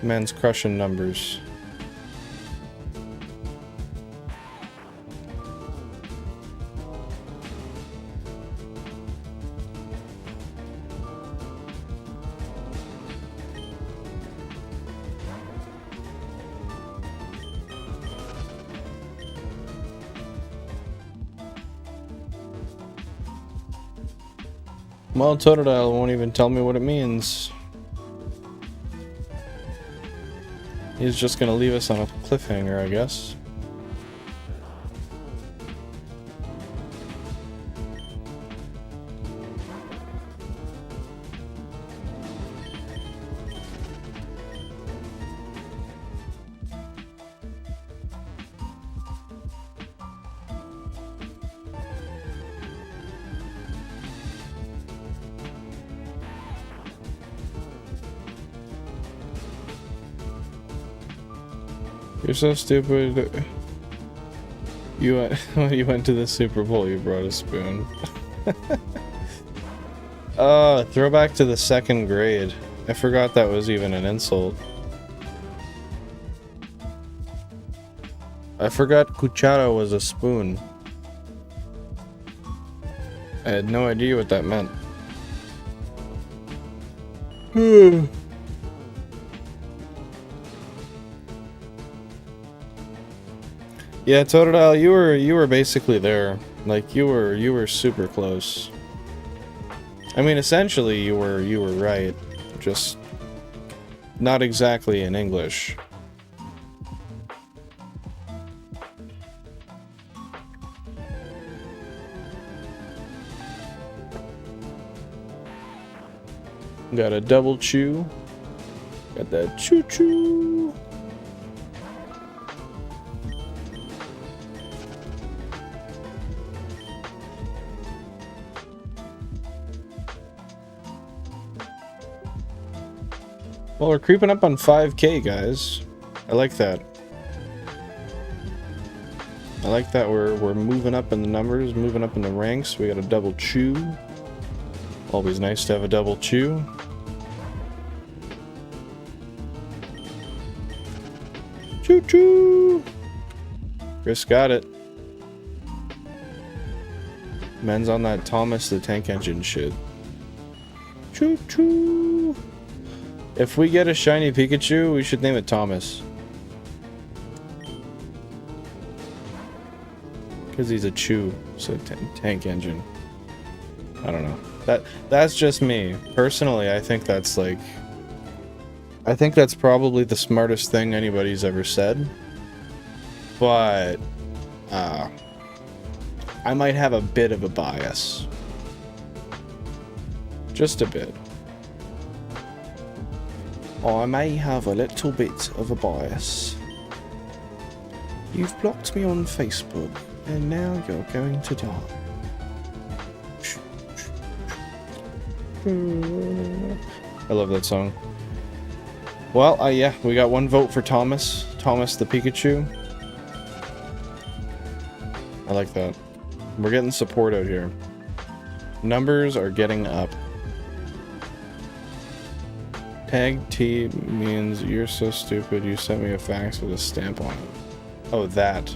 Man's crushing numbers. Well, Totodile won't even tell me what it means. He's just gonna leave us on a cliffhanger, I guess. You're so stupid. You went to the Super Bowl, you brought a spoon. Oh, throwback to the 2nd grade. I forgot that was even an insult. I forgot cuchara was a spoon. I had no idea what that meant. Yeah, Totodile, you were basically there. Like you were super close. I mean, essentially you were right, just not exactly in English. Got a double chew. Got that choo choo. Well, we're creeping up on 5K, guys. I like that. I like that we're moving up in the numbers, moving up in the ranks. We got a double chew. Always nice to have a double chew. Choo choo! Chris got it. Men's on that Thomas the Tank Engine shit. Choo choo! If we get a shiny Pikachu, we should name it Thomas. Because he's a chew, so tank engine. I don't know. That's just me. Personally, I think that's like... I think that's probably the smartest thing anybody's ever said. But... I might have a bit of a bias. Just a bit. I may have a little bit of a bias. You've blocked me on Facebook, and now you're going to die. I love that song. Well, yeah, we got one vote for Thomas. Thomas the Pikachu. I like that. We're getting support out here. Numbers are getting up. Tag T means you're so stupid you sent me a fax with a stamp on it. Oh, that.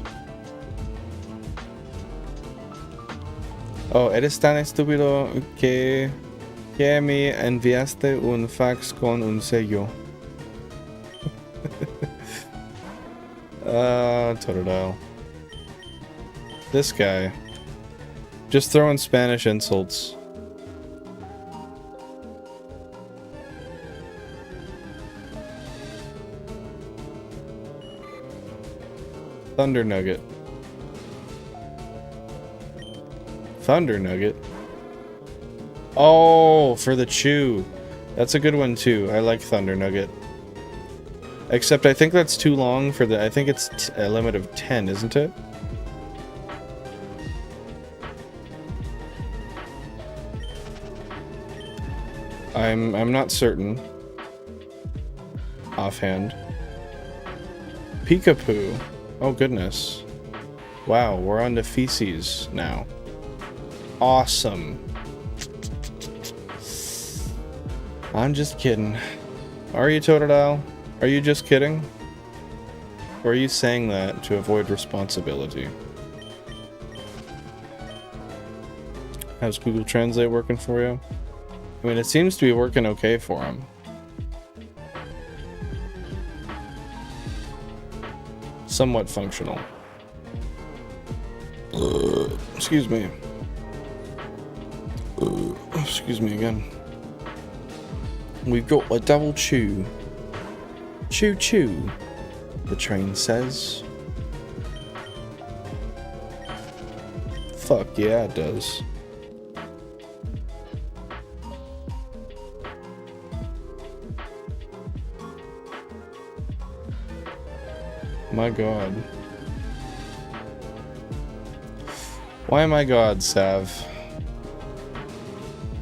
Oh, eres tan estúpido que me enviaste un fax con un sello. Totodile. This guy. Just throwing Spanish insults. Thunder Nugget. Thunder Nugget? Oh, for the chew. That's a good one too. I like Thunder Nugget. Except I think that's too long for the... I think it's a limit of 10, isn't it? I'm not certain. Offhand. Peekapoo. Oh goodness. Wow, we're on to feces now. Awesome. I'm just kidding. Are you, Totodile? Are you just kidding? Or are you saying that to avoid responsibility? How's Google Translate working for you? I mean, it seems to be working okay for him. Somewhat functional. Excuse me. Excuse me again. We've got a double chew. Choo choo, the train says. Fuck yeah, it does. My god. Why my god, Sav?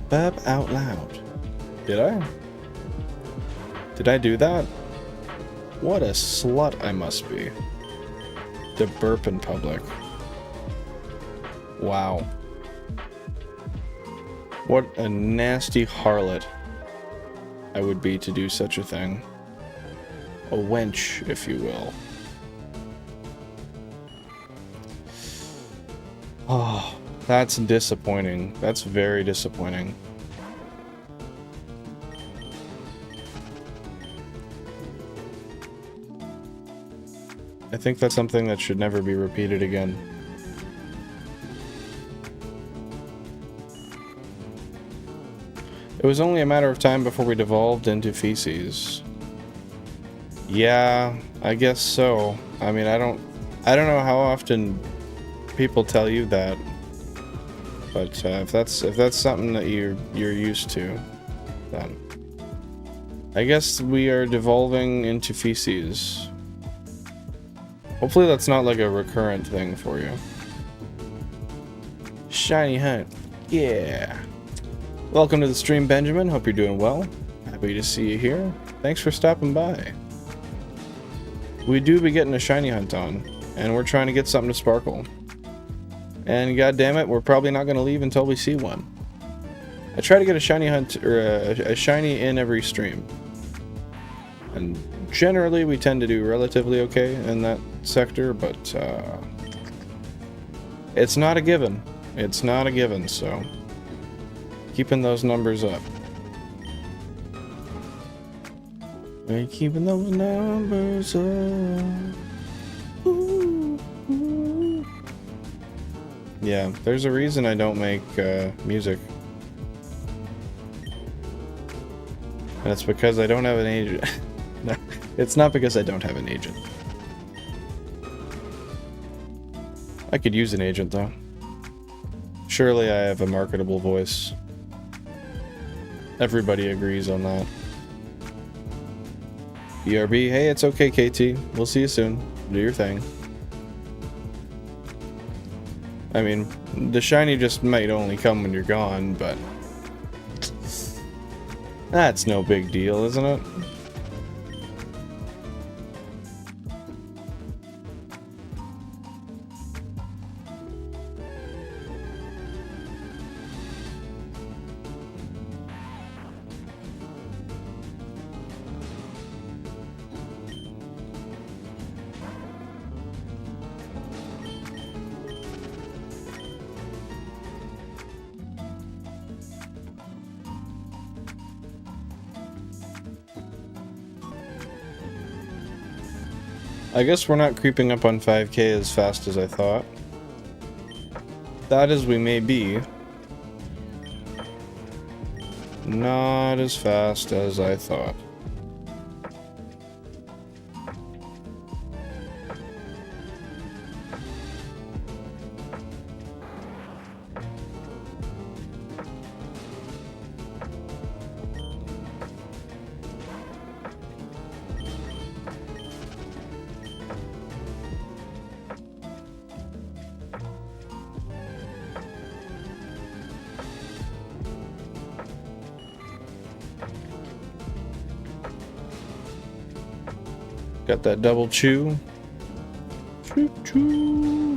Burp out loud. Did I? Did I do that? What a slut I must be. To burp in public. Wow. What a nasty harlot I would be to do such a thing. A wench, if you will. Oh, that's disappointing. That's very disappointing. I think that's something that should never be repeated again. It was only a matter of time before we devolved into feces. Yeah, I guess so. I mean, I don't know how often people tell you that, but if that's something that you're used to, then I guess we are devolving into feces. Hopefully that's not like a recurrent thing for you. Shiny hunt. Yeah. Welcome to the stream, Benjamin. Hope you're doing well. Happy to see you here. Thanks for stopping by. We do be getting a shiny hunt on, and we're trying to get something to sparkle. And god damn it, we're probably not going to leave until we see one. I try to get a shiny hunt, or a shiny in every stream. And generally we tend to do relatively okay in that sector, but it's not a given. It's not a given, so keeping those numbers up. We're keeping those numbers up. Ooh, ooh. Yeah, there's a reason I don't make music. And it's because I don't have an agent. No, it's not because I don't have an agent. I could use an agent, though. Surely I have a marketable voice. Everybody agrees on that. BRB, hey, it's okay, KT. We'll see you soon. Do your thing. I mean, the shiny just might only come when you're gone, but that's no big deal, isn't it? I guess we're not creeping up on 5K as fast as I thought. That as we may be. Not as fast as I thought. Got that double chew. Chew, chew.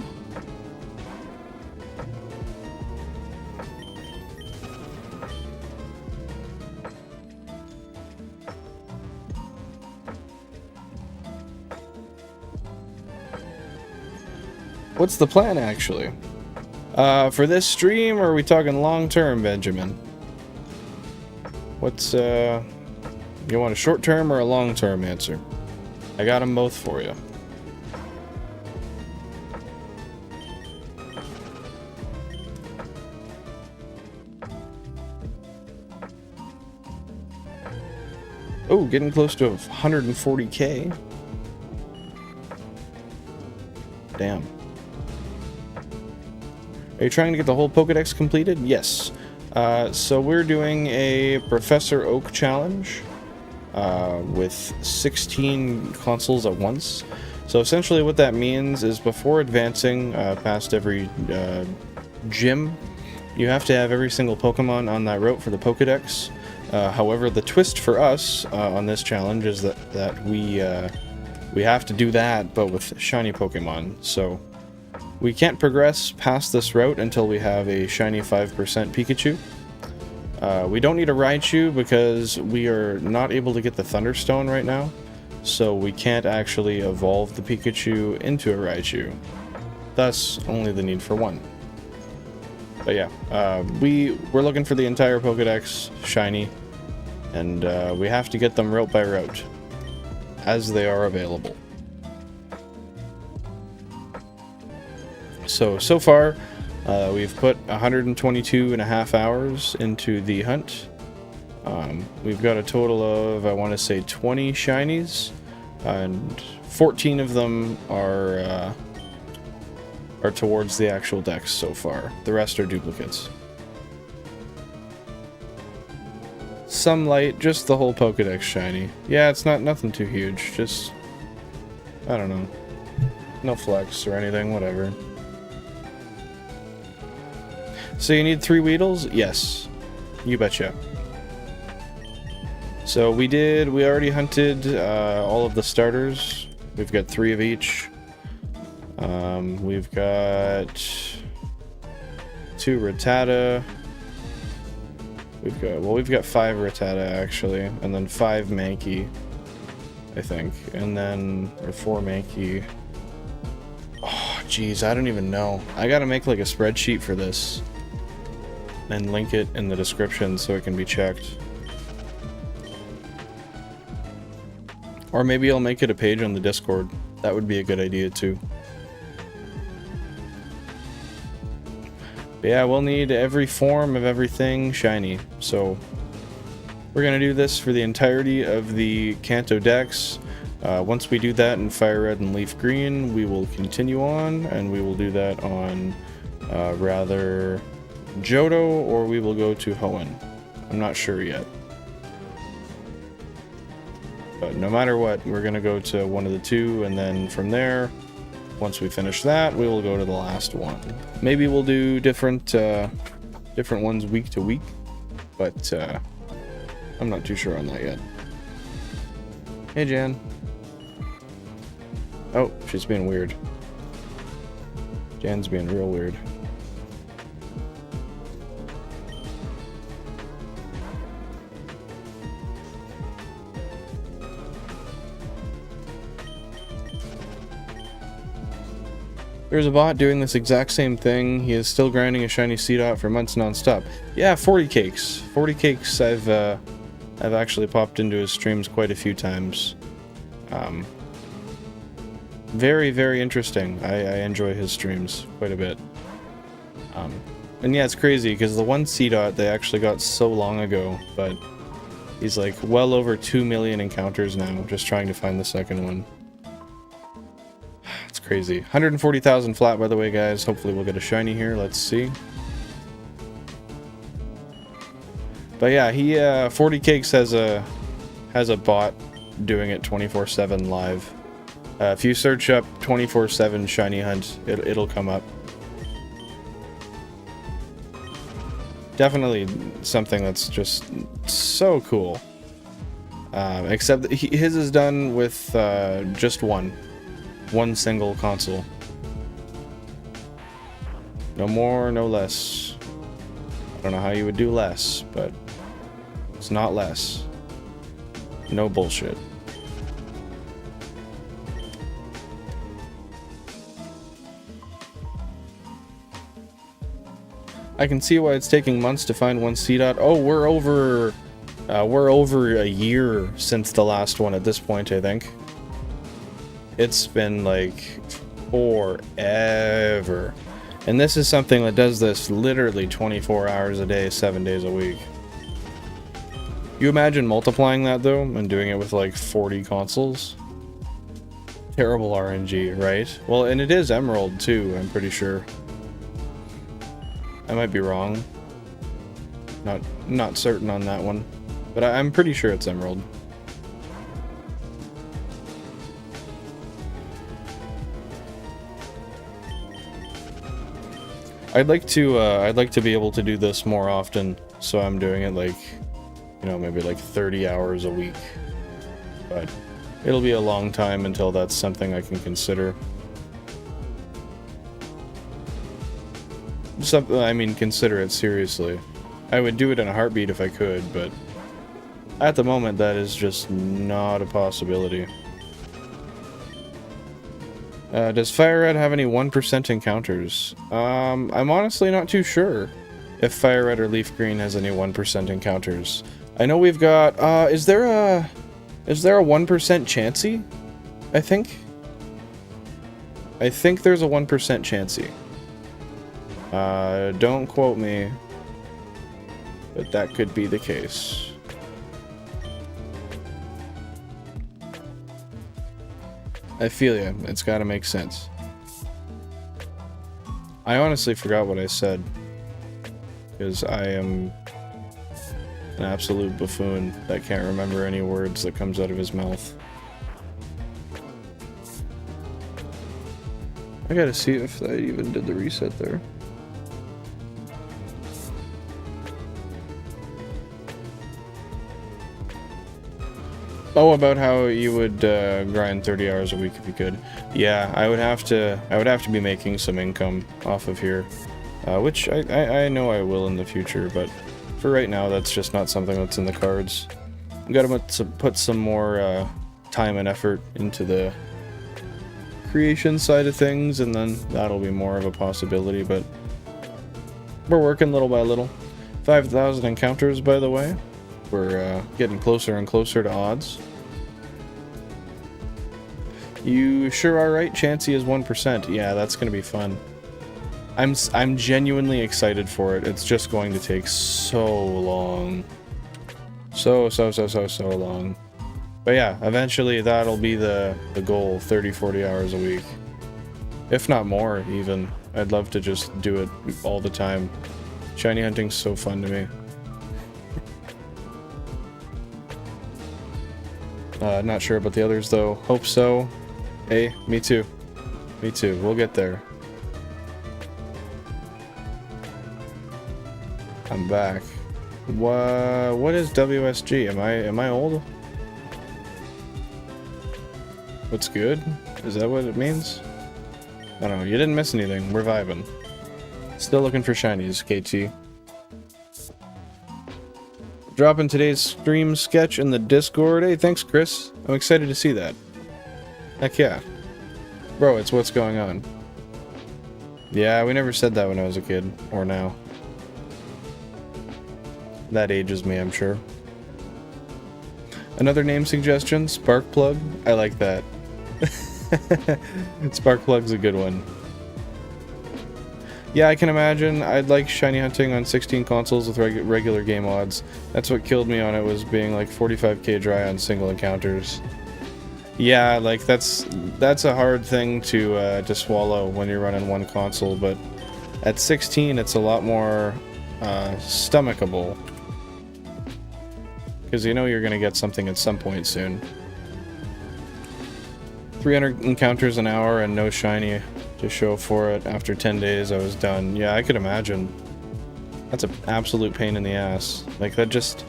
What's the plan, actually? For this stream, or are we talking long-term, Benjamin? What's, you want a short-term or a long-term answer? I got them both for you. Oh, getting close to 140k. Damn. Are you trying to get the whole Pokédex completed? Yes. So we're doing a Professor Oak challenge. With 16 consoles at once. So essentially what that means is before advancing past every gym, you have to have every single Pokemon on that route for the Pokédex. However, the twist for us on this challenge is that we have to do that, but with shiny Pokemon. So we can't progress past this route until we have a shiny 5% Pikachu. We don't need a Raichu because we are not able to get the Thunderstone right now, so we can't actually evolve the Pikachu into a Raichu. Thus, only the need for one. But yeah, we're looking for the entire Pokédex shiny, and we have to get them route by route, as they are available. So far, we've put 122.5 hours into the hunt. We've got a total of, I want to say, 20 shinies, and 14 of them are towards the actual dex so far. The rest are duplicates. Some light, just the whole Pokédex shiny. Yeah, it's nothing too huge, just, I don't know, no flex or anything, whatever. So you need 3 Weedles? Yes. You betcha. So we already hunted all of the starters. We've got 3 of each. We've got 2 Rattata. We've got 5 Rattata actually, and then 5 Mankey, I think, and then or 4 Mankey. Oh, geez, I don't even know. I gotta make like a spreadsheet for this and link it in the description so it can be checked. Or maybe I'll make it a page on the Discord. That would be a good idea too. But yeah, we'll need every form of everything shiny. So we're gonna do this for the entirety of the Kanto Dex. Once we do that in FireRed and LeafGreen, we will continue on, and we will do that on rather Johto, or we will go to Hoenn. I'm not sure yet. But no matter what, we're going to go to one of the 2, and then from there, once we finish that, we will go to the last one. Maybe we'll do different ones week to week, but I'm not too sure on that yet. Hey, Jan. Oh, she's being weird. Jan's being real weird. There's a bot doing this exact same thing. He is still grinding a shiny Seedot for months non-stop. Yeah, 40 cakes. 40 cakes I've actually popped into his streams quite a few times. Very, very interesting. I enjoy his streams quite a bit. And yeah, it's crazy because the one Seedot they actually got so long ago, but he's like well over 2 million encounters now, just trying to find the second one. It's crazy. 140,000 flat, by the way, guys. Hopefully we'll get a shiny here. Let's see. But yeah, he 40 Cakes has a bot doing it 24/7 live. If you search up 24/7 shiny hunt, it'll come up. Definitely something that's just so cool. Except that his is done with just one single console. No more, no less. I don't know how you would do less, but it's not less. No bullshit. I can see why it's taking months to find one Seedot. Oh, we're over a year since the last one at this point, I think. It's been like forever. And this is something that does this literally 24 hours a day, 7 days a week. You imagine multiplying that though and doing it with like 40 consoles? Terrible RNG, right? Well, and it is Emerald too, I'm pretty sure. I might be wrong. Not certain on that one. But I'm pretty sure it's Emerald. I'd like to be able to do this more often, so I'm doing it like, you know, maybe like 30 hours a week. But it'll be a long time until that's something I can consider. I mean, consider it seriously. I would do it in a heartbeat if I could, but at the moment that is just not a possibility. Does FireRed have any 1% encounters? I'm honestly not too sure if FireRed or LeafGreen has any 1% encounters. I know we've got, is there a 1% Chansey? I think there's a 1% Chansey. Don't quote me, but that could be the case. I feel ya. It's gotta make sense. I honestly forgot what I said, because I am an absolute buffoon that can't remember any words that comes out of his mouth. I gotta see if I even did the reset there. Oh, about how you would grind 30 hours a week if you could. Yeah, I would have to be making some income off of here, which I know I will in the future, but for right now, that's just not something that's in the cards. I've got to put some more time and effort into the creation side of things, and then that'll be more of a possibility, but we're working little by little. 5,000 encounters, by the way. We're getting closer and closer to odds. You sure are right, Chansey is 1%. Yeah, that's gonna be fun. I'm genuinely excited for it. It's just going to take so long. So long. But yeah, eventually that'll be the goal, 30-40 hours a week. If not more, even. I'd love to just do it all the time. Shiny hunting's so fun to me. Not sure about the others though. Hope so. Hey, me too. Me too. We'll get there. I'm back. What is WSG? Am I old? What's good? Is that what it means? I don't know. You didn't miss anything. We're vibing. Still looking for shinies, KT. Dropping today's stream sketch in the Discord. Hey, thanks, Chris. I'm excited to see that. Heck yeah. Bro, it's what's going on. Yeah, we never said that when I was a kid. Or now. That ages me, I'm sure. Another name suggestion, Sparkplug. I like that. Sparkplug's a good one. Yeah, I can imagine. I'd like shiny hunting on 16 consoles with regular game odds. That's what killed me on it, was being like 45k dry on single encounters. Yeah, like that's a hard thing to swallow when you're running one console, but at 16 it's a lot more stomachable. Because you know you're going to get something at some point soon. 300 encounters an hour and no shiny to show for it. After 10 days I was done. Yeah, I could imagine. That's an absolute pain in the ass. Like, that just...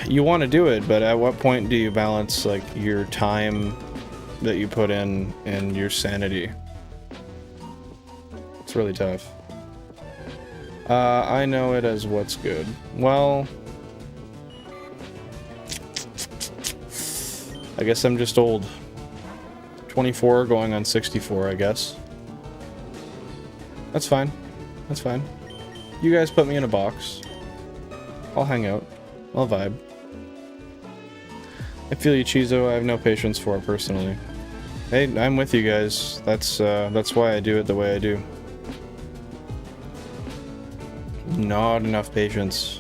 You want to do it, but at what point do you balance, like, your time that you put in and your sanity? It's really tough. I know it as what's good. Well... I guess I'm just old. 24 going on 64, I guess. That's fine. That's fine. You guys put me in a box. I'll hang out. I'll vibe. I feel you, Chizo. I have no patience for it personally. Hey, I'm with you guys. That's why I do it the way I do. Not enough patience.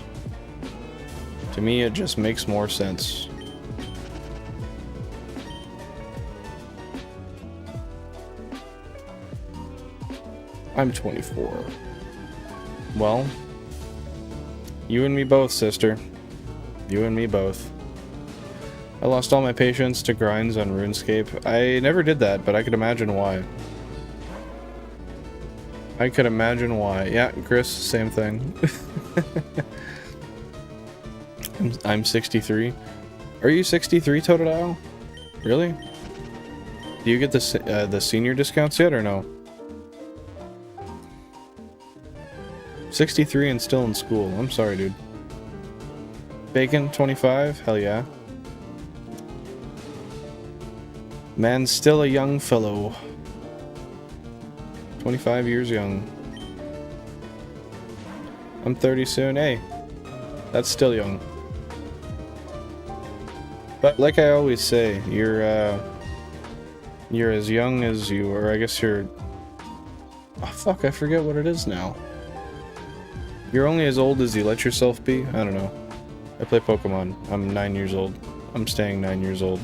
To me, it just makes more sense. I'm 24. Well, you and me both, sister. You and me both. I lost all my patience to grinds on RuneScape. I never did that, but I could imagine why. I could imagine why. Yeah, Chris, same thing. I'm 63. Are you 63, Totodile? Really? Do you get the senior discounts yet, or no? 63 and still in school. I'm sorry, dude. Bacon, 25? Hell yeah. Man's still a young fellow. 25 years young. I'm 30 soon. Hey, that's still young. But like I always say, you're as young as you, or I guess you're... Oh, fuck, I forget what it is now. You're only as old as you let yourself be? I don't know. I play Pokemon. I'm 9 years old. I'm staying 9 years old.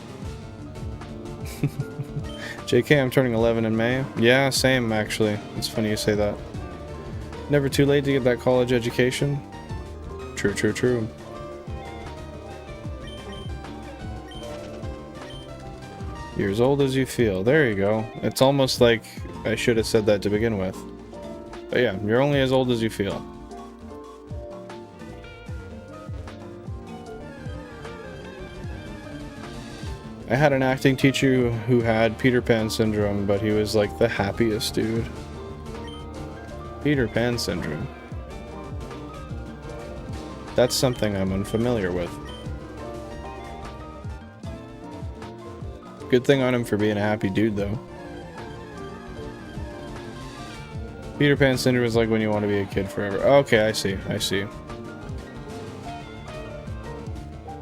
JK, I'm turning 11 in May. Yeah, same, actually. It's funny you say that. Never too late to get that college education. True, true, true. You're as old as you feel. There you go. It's almost like I should have said that to begin with. But yeah, you're only as old as you feel. I had an acting teacher who had Peter Pan syndrome, but he was like the happiest dude. Peter Pan syndrome. That's something I'm unfamiliar with. Good thing on him for being a happy dude, though. Peter Pan syndrome is like when you want to be a kid forever. Okay, I see. I see.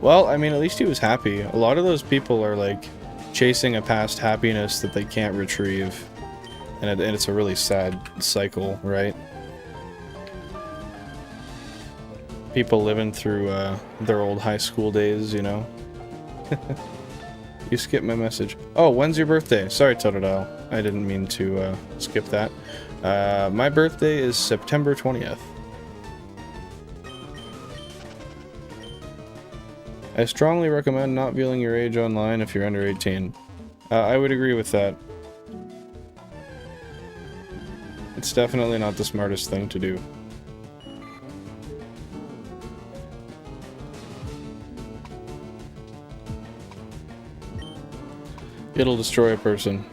Well, I mean, at least he was happy. A lot of those people are like chasing a past happiness that they can't retrieve. And it's a really sad cycle, right? People living through their old high school days, you know? You skipped my message. Oh, when's your birthday? Sorry, Totodile. I didn't mean to skip that. My birthday is September 20th. I strongly recommend not viewing your age online if you're under 18. I would agree with that. It's definitely not the smartest thing to do. It'll destroy a person.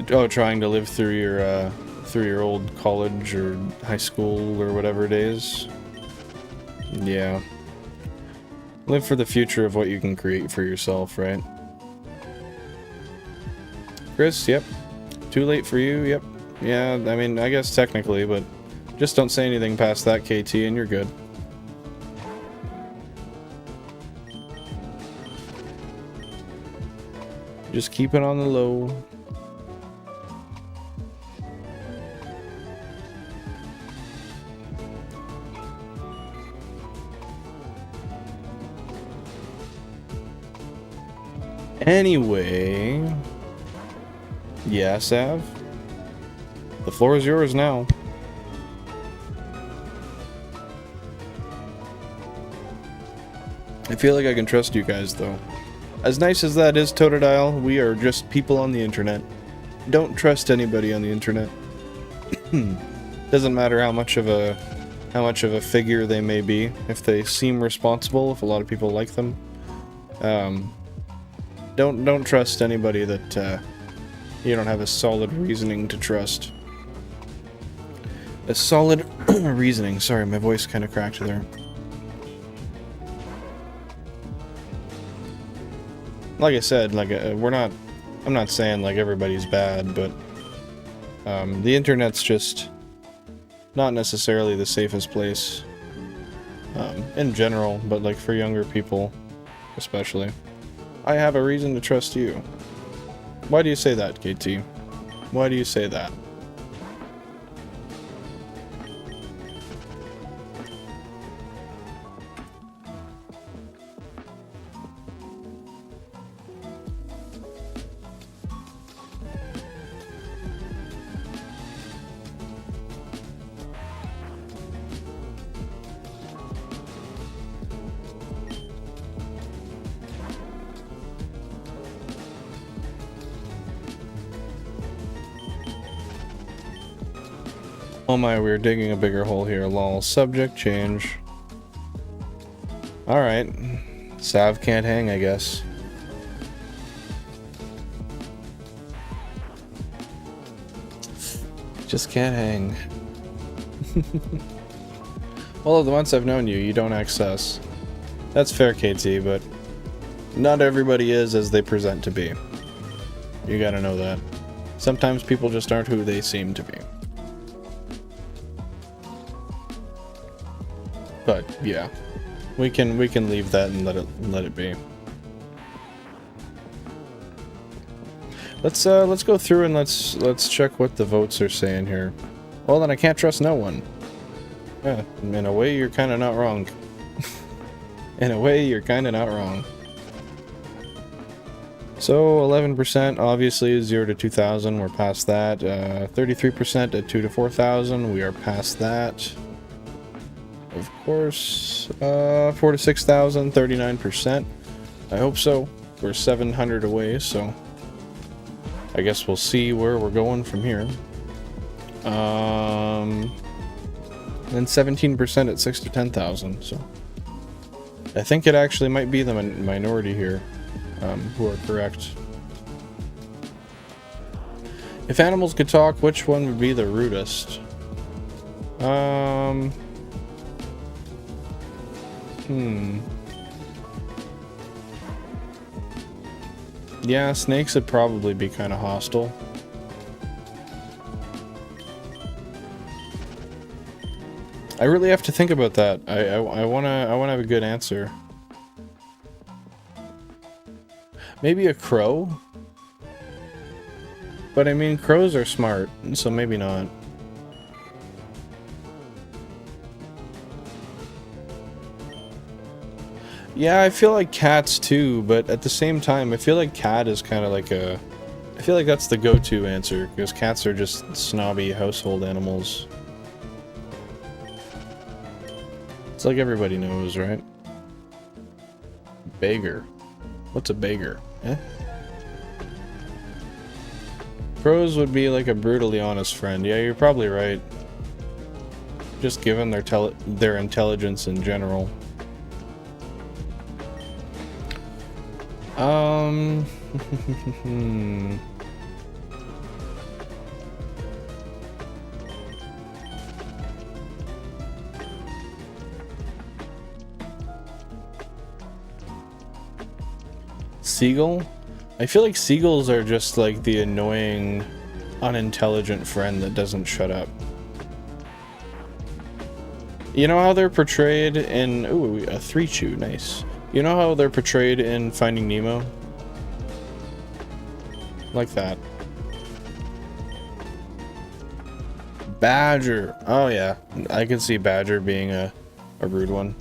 Oh, trying to live through your old college or high school or whatever days. Yeah. Live for the future of what you can create for yourself, right? Chris, yep. Too late for you, yep. Yeah, I mean, I guess technically, but just don't say anything past that, KT, and you're good. Just keep it on the low. Anyway, yeah, Sav, the floor is yours now. I feel like I can trust you guys, though. As nice as that is, Totodile, we are just people on the internet. Don't trust anybody on the internet. Doesn't matter how much of a figure they may be. If they seem responsible, if a lot of people like them, don't trust anybody that you don't have a solid reasoning to trust. A solid reasoning. Sorry, my voice kind of cracked there. Like I said, like I'm not saying like everybody's bad, but the internet's just not necessarily the safest place in general, but like for younger people especially. I have a reason to trust you. Why do you say that, KT? Why do you say that? Oh my, we're digging a bigger hole here, lol. Subject change. Alright. Sav can't hang, I guess. Just can't hang. All of the months I've known you, you don't access. That's fair, KT, but not everybody is as they present to be. You gotta know that. Sometimes people just aren't who they seem to be. But yeah, we can leave that and let it be. Let's go through and let's check what the votes are saying here. Well, then I can't trust no one. Yeah, in a way you're kind of not wrong. In a way you're kind of not wrong. So 11% obviously is 0 to 2,000. We're past that. 33% at 2 to 4,000. We are past that. Of course, 4 to 6,000, 39%. I hope so. We're 700 away, so I guess we'll see where we're going from here. And 17% at 6 to 10,000. So I think it actually might be the minority here who are correct. If animals could talk, which one would be the rudest? Yeah, snakes would probably be kind of hostile. I really have to think about that. I wanna have a good answer. Maybe a crow? But I mean, crows are smart, so maybe not. Yeah, I feel like cats too, but at the same time, I feel like cat is kind of like a... I feel like that's the go-to answer, because cats are just snobby household animals. It's like everybody knows, right? Beggar. What's a beggar? Eh? Crows would be like a brutally honest friend. Yeah, you're probably right. Just given their intelligence in general. Seagull? I feel like seagulls are just like the annoying, unintelligent friend that doesn't shut up. You know how they're portrayed in... Ooh, a 3-chew, nice. You know how they're portrayed in Finding Nemo? Like that. Badger! Oh yeah, I can see Badger being a rude one.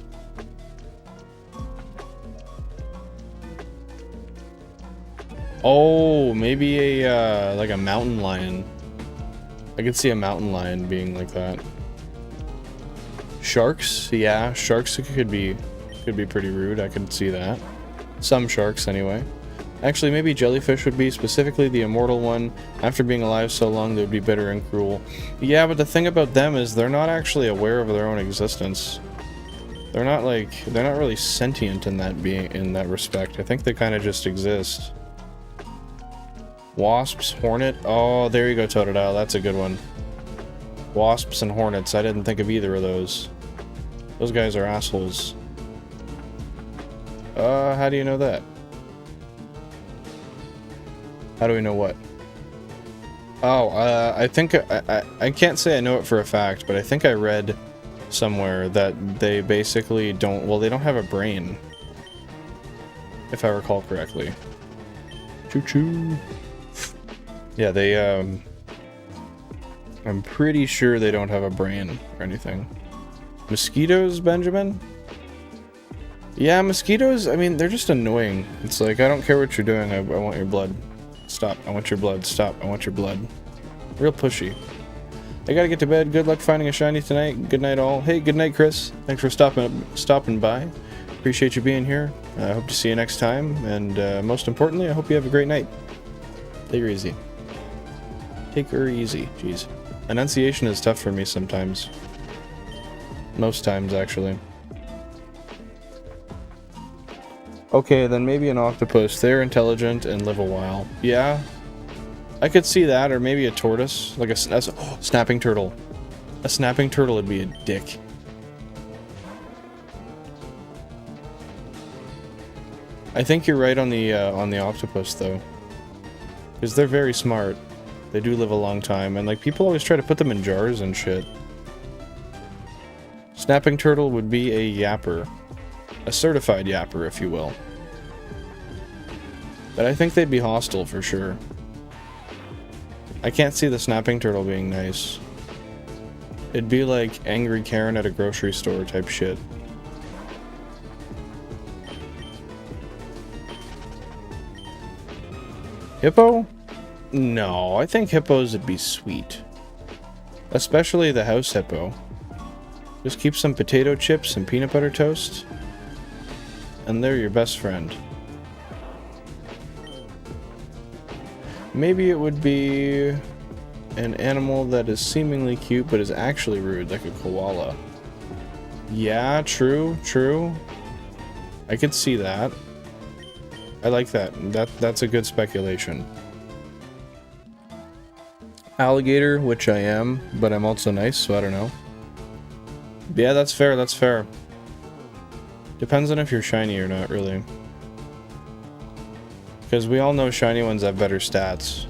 Oh, maybe a like a mountain lion. I could see a mountain lion being like that. Sharks, yeah, sharks could be pretty rude. I could see that. Some sharks, anyway. Actually, maybe jellyfish would be, specifically the immortal one. After being alive so long, they would be bitter and cruel. Yeah, but the thing about them is they're not actually aware of their own existence. They're not really sentient in that respect. I think they kind of just exist. Wasps, hornet. Oh, there you go, Totodile. That's a good one. Wasps and hornets. I didn't think of either of those. Those guys are assholes. How do you know that? How do we know what? Oh, I think I can't say I know it for a fact, but I think I read somewhere that they basically don't. Well, they don't have a brain, if I recall correctly. Choo choo. Yeah, they, I'm pretty sure they don't have a brain or anything. Mosquitoes, Benjamin? Yeah, mosquitoes, I mean, they're just annoying. It's like, I don't care what you're doing, I want your blood. Stop, I want your blood. Stop, I want your blood. Real pushy. I gotta get to bed. Good luck finding a shiny tonight. Good night, all. Hey, good night, Chris. Thanks for stopping by. Appreciate you being here. I hope to see you next time. And most importantly, I hope you have a great night. Take her easy. Take her easy. Jeez. Enunciation is tough for me sometimes. Most times, actually. Okay, then maybe an octopus. They're intelligent and live a while. Yeah. I could see that, or maybe a tortoise. Like a snapping turtle. A snapping turtle would be a dick. I think you're right on the octopus, though. Because they're very smart. They do live a long time, and like people always try to put them in jars and shit. Snapping turtle would be a yapper. A certified yapper, if you will. But I think they'd be hostile for sure. I can't see the snapping turtle being nice. It'd be like angry Karen at a grocery store type shit. Hippo? No, I think hippos would be sweet. Especially the house hippo. Just keep some potato chips and peanut butter toast, and they're your best friend. Maybe it would be an animal that is seemingly cute but is actually rude, like a koala. Yeah, true, true. I could see that. I like that. That's a good speculation. Alligator, which I am, but I'm also nice, so I don't know. Yeah, that's fair, that's fair. Depends on if you're shiny or not, really. Because we all know shiny ones have better stats.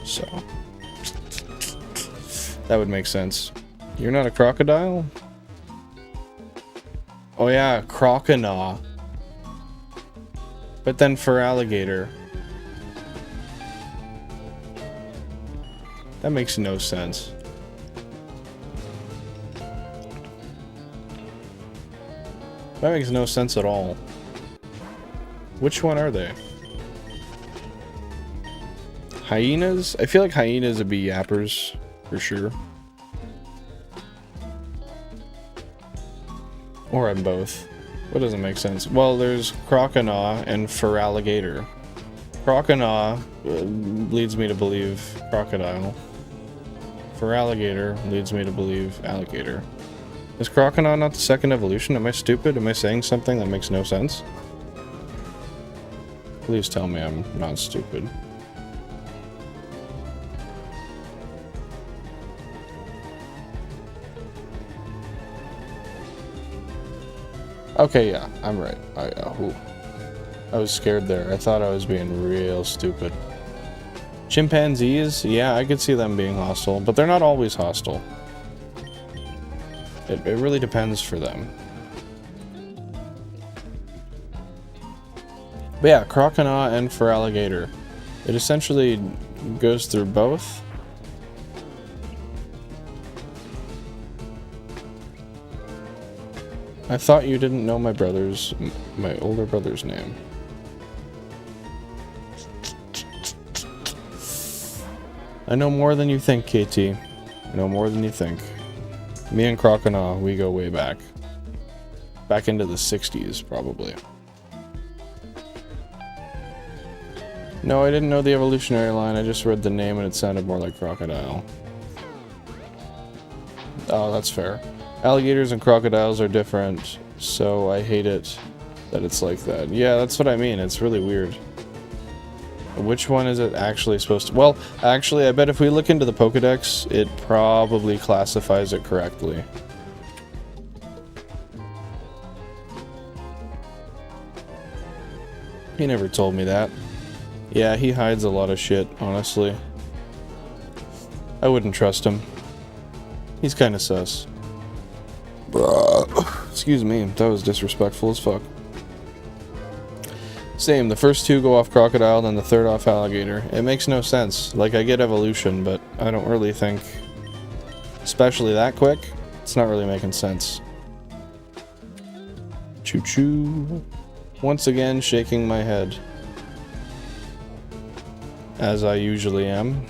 So. That would make sense. You're not a crocodile? Oh yeah, crocodile. But then for alligator. That makes no sense. That makes no sense at all. Which one are they? Hyenas? I feel like hyenas would be yappers, for sure. Or I'm both. What doesn't make sense? Well, there's crocodile and feraligator. Crocodile leads me to believe crocodile. Feraligator leads me to believe alligator. Is crocodile not the second evolution? Am I stupid? Am I saying something that makes no sense? Please tell me I'm not stupid. Okay, yeah, I'm right. I was scared there. I thought I was being real stupid. Chimpanzees? Yeah, I could see them being hostile, but they're not always hostile. It really depends for them. But yeah, crocodile and feraligator. It essentially goes through both. I thought you didn't know my older brother's name. I know more than you think, KT. I know more than you think. Me and Crocodile, we go way back. Back into the 60s, probably. No, I didn't know the evolutionary line. I just read the name and it sounded more like crocodile. Oh, that's fair. Alligators and crocodiles are different, so I hate it that it's like that. Yeah, that's what I mean. It's really weird. Which one is it actually supposed to... Well, actually, I bet if we look into the Pokédex, it probably classifies it correctly. He never told me that. Yeah, he hides a lot of shit, honestly. I wouldn't trust him. He's kinda sus. Excuse me, that was disrespectful as fuck. Same, the first two go off crocodile, then the third off alligator. It makes no sense. Like, I get evolution, but I don't really think... Especially that quick, it's not really making sense. Choo-choo. Once again, shaking my head. As I usually am.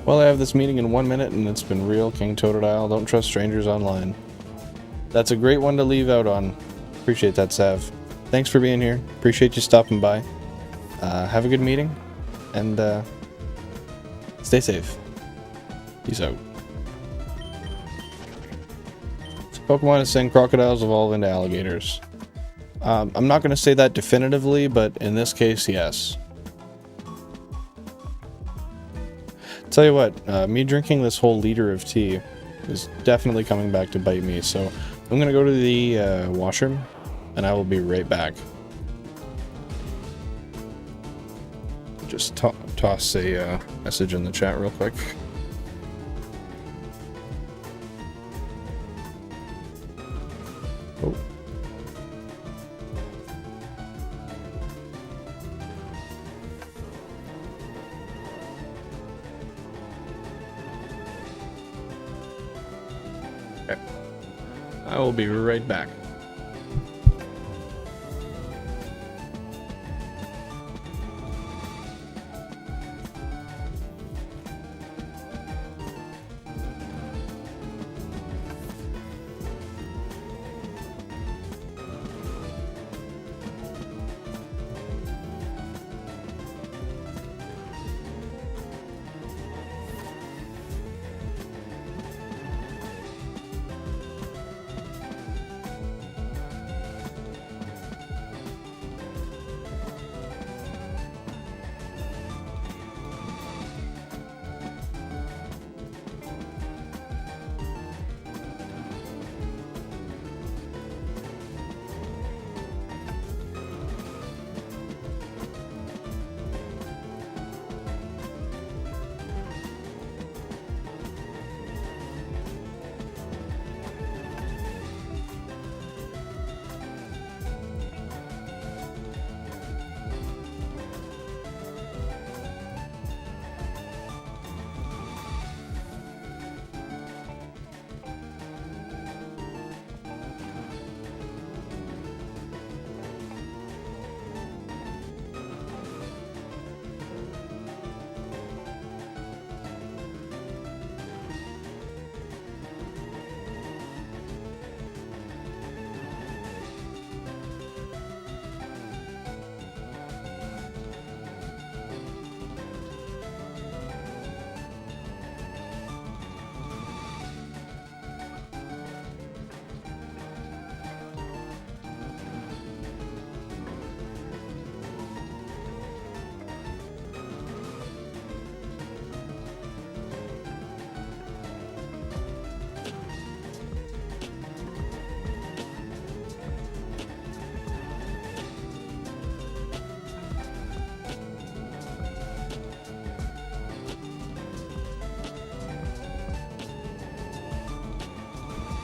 Well, I have this meeting in 1 minute and it's been real, King Totodile. Don't trust strangers online. That's a great one to leave out on. Appreciate that, Sav. Thanks for being here. Appreciate you stopping by. Have a good meeting. And, stay safe. Peace out. So Pokemon is saying crocodiles evolve into alligators. I'm not going to say that definitively, but in this case, yes. Tell you what, me drinking this whole liter of tea is definitely coming back to bite me, so I'm going to go to the washroom, and I will be right back. Just toss a message in the chat real quick. Oh. Okay. I will be right back.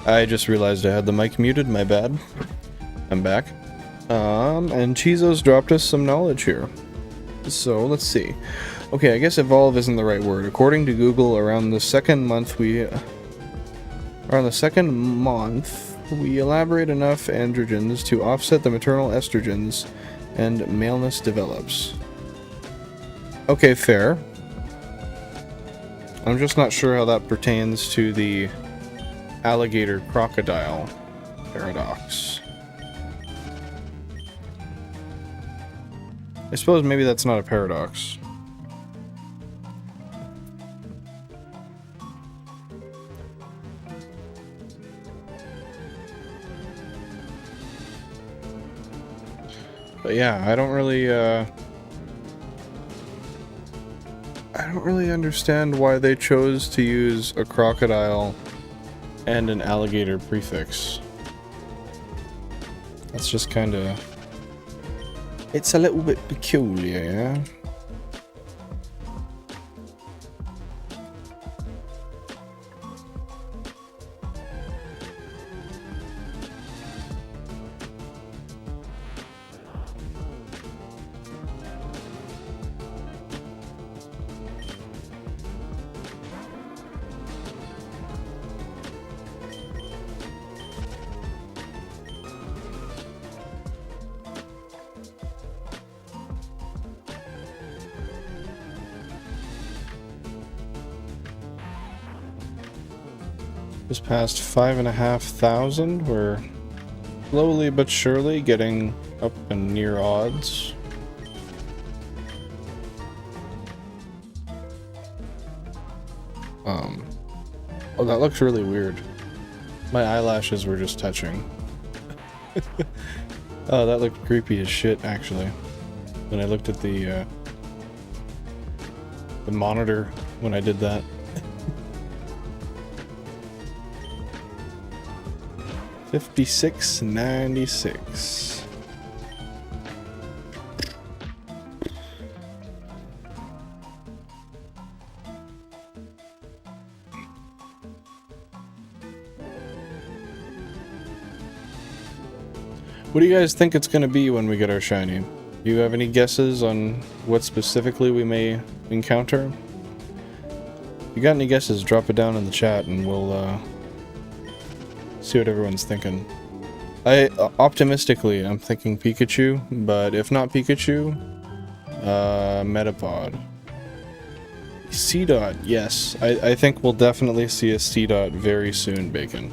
I just realized I had the mic muted, my bad. I'm back. And Chizo's dropped us some knowledge here. So, let's see. Okay, I guess evolve isn't the right word. According to Google, around the second month we elaborate enough androgens to offset the maternal estrogens, and maleness develops. Okay, fair. I'm just not sure how that pertains to the alligator-crocodile paradox. I suppose maybe that's not a paradox. But yeah, I don't really understand why they chose to use a crocodile and an alligator prefix. That's just kinda... It's a little bit peculiar, yeah? Just past 5,500. We're slowly but surely getting up and near odds. Oh, that looks really weird. My eyelashes were just touching. Oh, that looked creepy as shit, actually. When I looked at the monitor when I did that. 56.96. What do you guys think it's going to be when we get our shiny? Do you have any guesses on what specifically we may encounter? If you got any guesses, drop it down in the chat and we'll see what everyone's thinking. Optimistically, I'm thinking Pikachu, but if not Pikachu, Metapod. C-Dot, yes. I think we'll definitely see a C-Dot very soon, Bacon.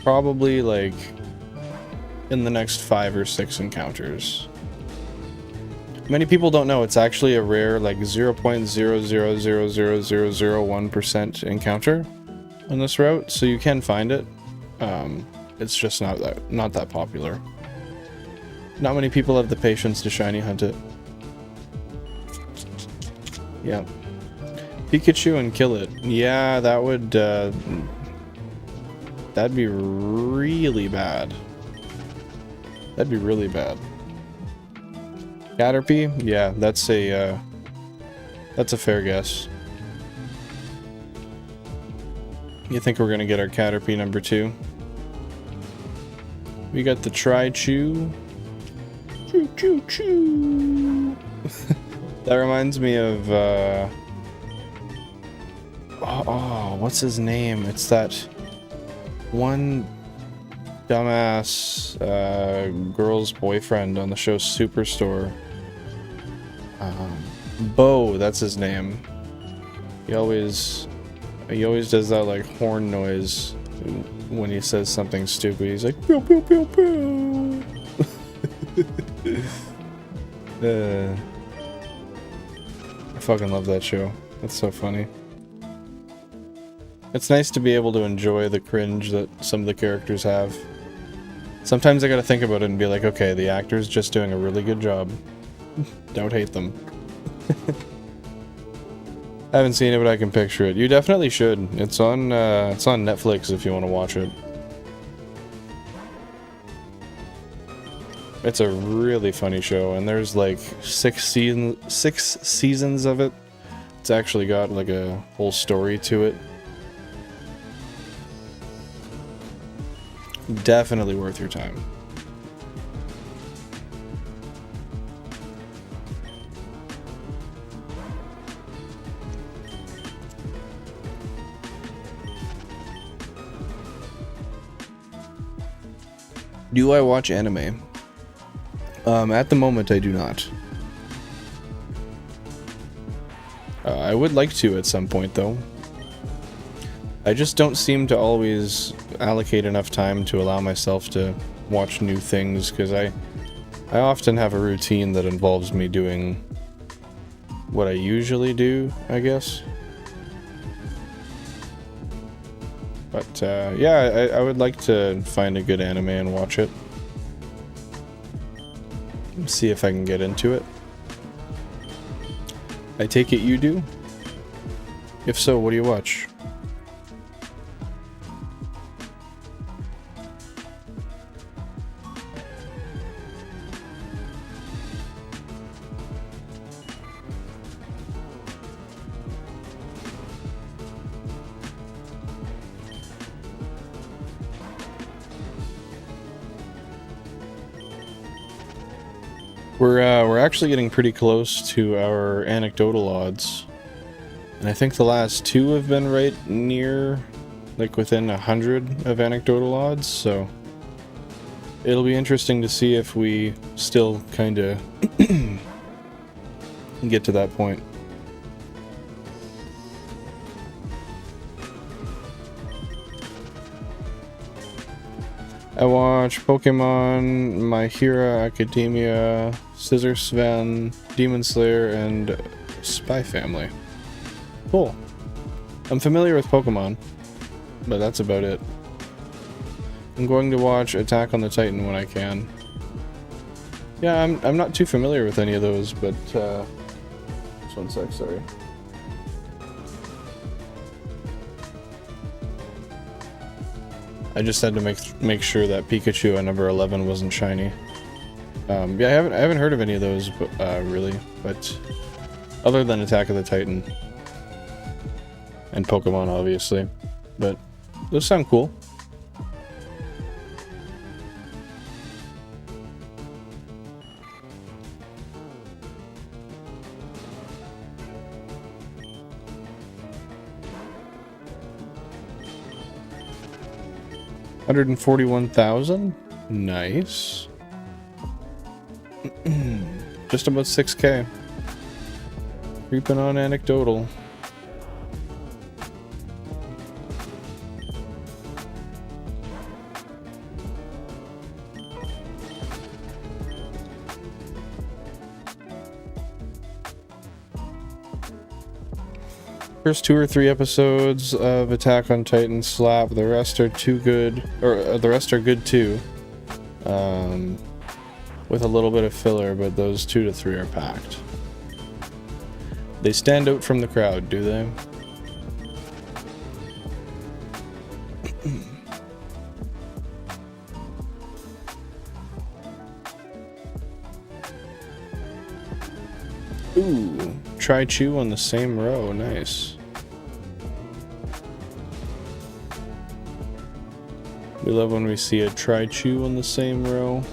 Probably, like, in the next 5 or 6 encounters. Many people don't know it's actually a rare, like, 0.0000001% encounter on this route, so you can find it. It's just not that popular. Not many people have the patience to shiny hunt it. Yeah. Pikachu and kill it. Yeah, that would that'd be really bad. That'd be really bad. Caterpie? Yeah, that's a fair guess. You think we're gonna get our Caterpie number 2? We got the Tri-Chew. Choo choo choo. That reminds me of what's his name? It's that one dumbass girl's boyfriend on the show Superstore. Bo, that's his name. He always does that like horn noise when he says something stupid. He's like pew pew pew pew. I fucking love that show. That's so funny. It's nice to be able to enjoy the cringe that some of the characters have. Sometimes I gotta think about it and be like, okay, the actor's just doing a really good job. Don't hate them. I haven't seen it, but I can picture it. You definitely should. It's on Netflix if you want to watch it. It's a really funny show, and there's like 6 seasons of it. It's actually got like a whole story to it. definitely worth your time. Do I watch anime? At the moment, I do not. I would like to at some point, though. I just don't seem to always allocate enough time to allow myself to watch new things, because I often have a routine that involves me doing what I usually do, I guess. But, yeah, I would like to find a good anime and watch it. See if I can get into it. I take it you do? If so, what do you watch? We're actually getting pretty close to our anecdotal odds, and I think the last two have been right near, like within 100 of anecdotal odds, so it'll be interesting to see if we still kind of get to that point. I watch Pokemon, My Hero Academia, Scissor Sven, Demon Slayer, and Spy Family. Cool. I'm familiar with Pokemon, but that's about it. I'm going to watch Attack on the Titan when I can. Yeah, I'm not too familiar with any of those, but just one sec, sorry. I just had to make sure that Pikachu at number 11 wasn't shiny. Yeah, I haven't heard of any of those, but really. But other than Attack of the Titan and Pokemon, obviously. But those sound cool. $141,000? Nice. Just about 6K. Creeping on anecdotal. First 2 or 3 episodes of Attack on Titan slap. The rest are too good, or the rest are good too. With a little bit of filler, but those 2 to 3 are packed. They stand out from the crowd, do they? Ooh, try chew on the same row, nice. We love when we see a try chew on the same row.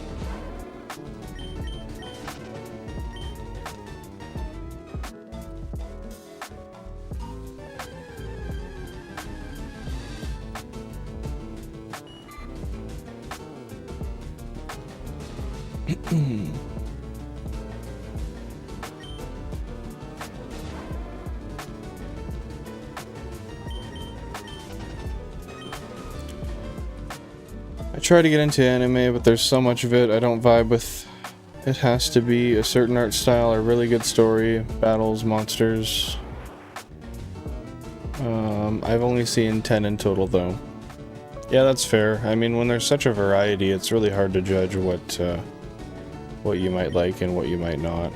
I try to get into anime, but there's so much of it I don't vibe with. It has to be a certain art style, a really good story, battles, monsters. I've only seen 10 in total, though. Yeah, that's fair. I mean, when there's such a variety, it's really hard to judge what you might like and what you might not.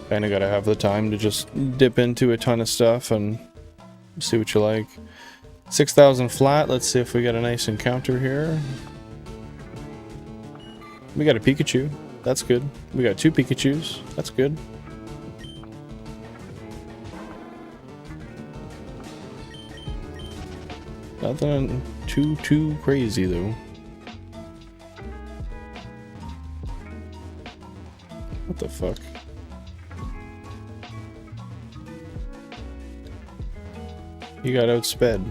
Kinda gotta have the time to just dip into a ton of stuff and see what you like. 6,000 flat. Let's see if we get a nice encounter here. We got a Pikachu. That's good. We got 2 Pikachus. That's good. Nothing too crazy though. What the fuck? You got outsped.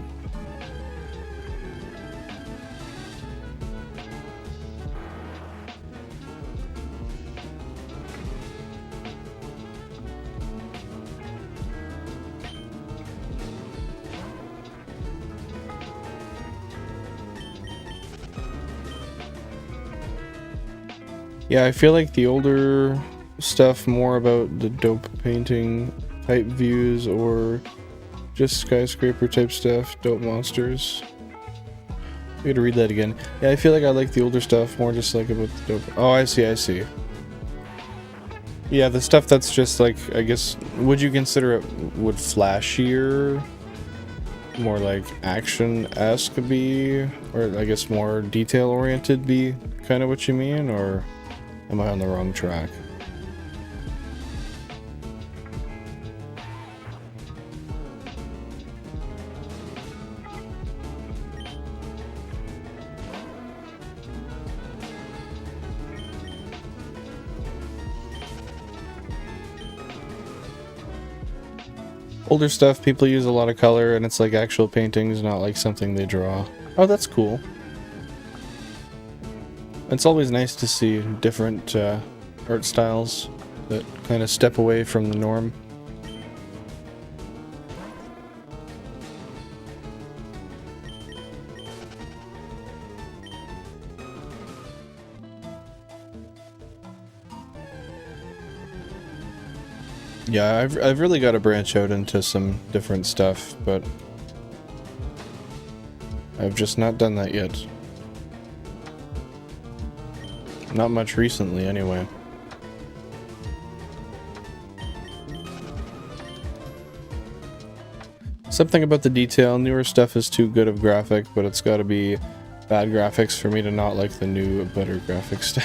Yeah, I feel like the older stuff more about the dope painting type views or just skyscraper type stuff, dope monsters. I gotta read that again. Yeah, I feel like I like the older stuff more just like about the dope. Oh, I see. Yeah, the stuff that's just like, I guess, would you consider it would flashier, more like action-esque be, or I guess more detail-oriented be kind of what you mean, or am I on the wrong track? Older stuff, people use a lot of color, and it's like actual paintings, not like something they draw. Oh, that's cool. It's always nice to see different art styles that kind of step away from the norm. Yeah, I've really got to branch out into some different stuff, but I've just not done that yet. Not much recently, anyway. Something about the detail. Newer stuff is too good of graphic, but it's got to be bad graphics for me to not like the new, better graphics.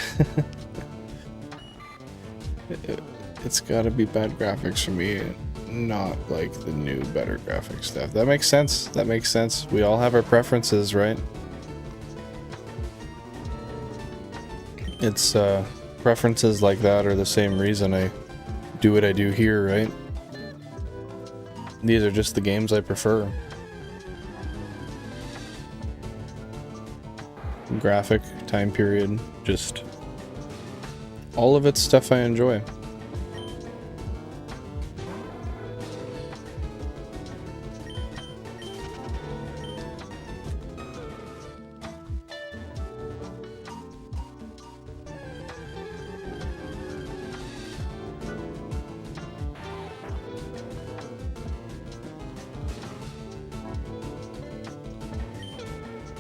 It's gotta be bad graphics for me, not like the new, better graphic stuff. That makes sense. That makes sense. We all have our preferences, right? It's, preferences like that are the same reason I do what I do here, right? These are just the games I prefer. Graphic, time period, just all of it's stuff I enjoy.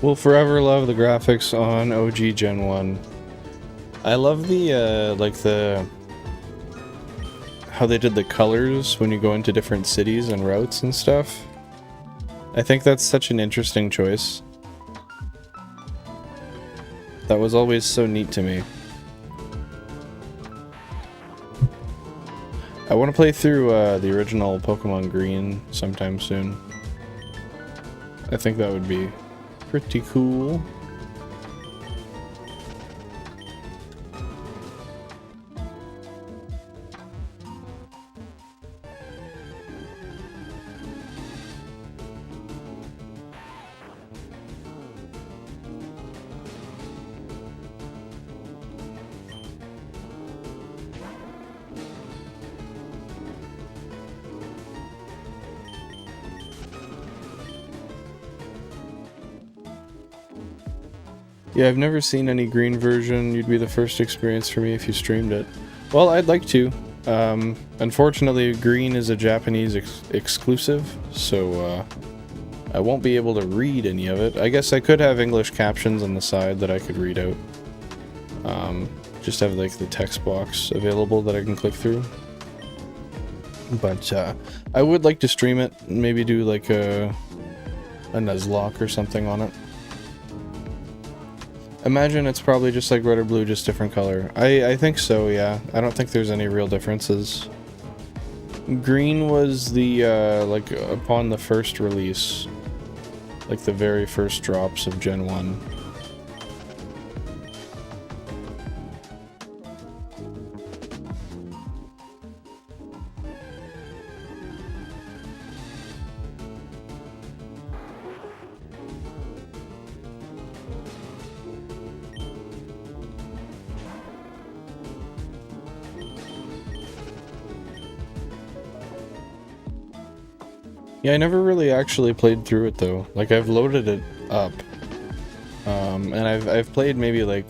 Will forever love the graphics on OG Gen 1. I love the, like how they did the colors when you go into different cities and routes and stuff. I think that's such an interesting choice. That was always so neat to me. I want to play through the original Pokemon Green sometime soon. I think that would be pretty cool. Yeah, I've never seen any green version. You'd be the first experience for me if you streamed it. Well, I'd like to. Unfortunately, green is a Japanese exclusive, so I won't be able to read any of it. I guess I could have English captions on the side that I could read out. Just have like the text box available that I can click through. But I would like to stream it, maybe do like a Nuzlocke or something on it. Imagine it's probably just like red or blue, just different color. I think so, yeah. I don't think there's any real differences. Green was the, like, upon the first release. like the very first drops of Gen 1. Yeah, I never really actually played through it though. Like I've loaded it up, and I've played maybe like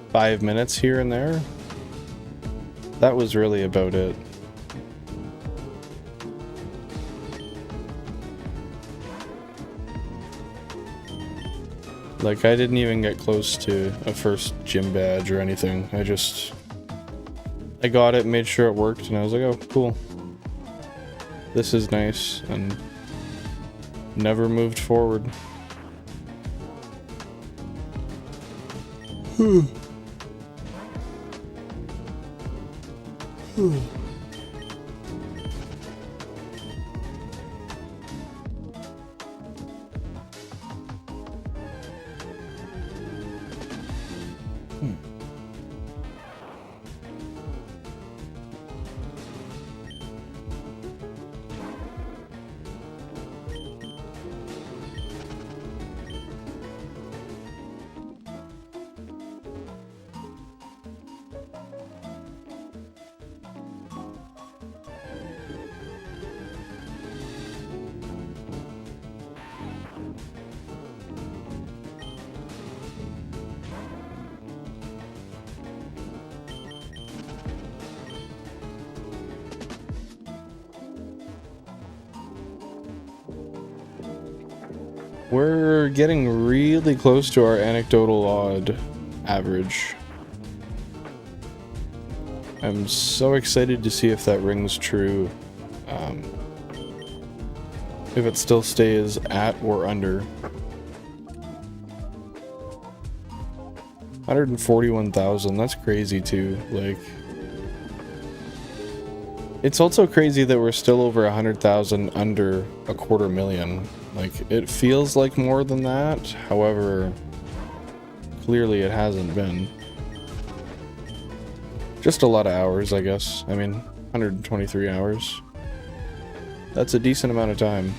5 minutes here and there. That was really about it. Like I didn't even get close to a first gym badge or anything. I got it, made sure it worked, and I was like, oh, cool. This is nice, and never moved forward. We're getting really close to our anecdotal odd average. I'm so excited to see if that rings true. If it still stays at or under. 141,000, that's crazy too. Like, it's also crazy that we're still over 100,000 under 250,000. Like, it feels like more than that, however, clearly it hasn't been. Just a lot of hours, I guess. I mean, 123 hours. That's a decent amount of time.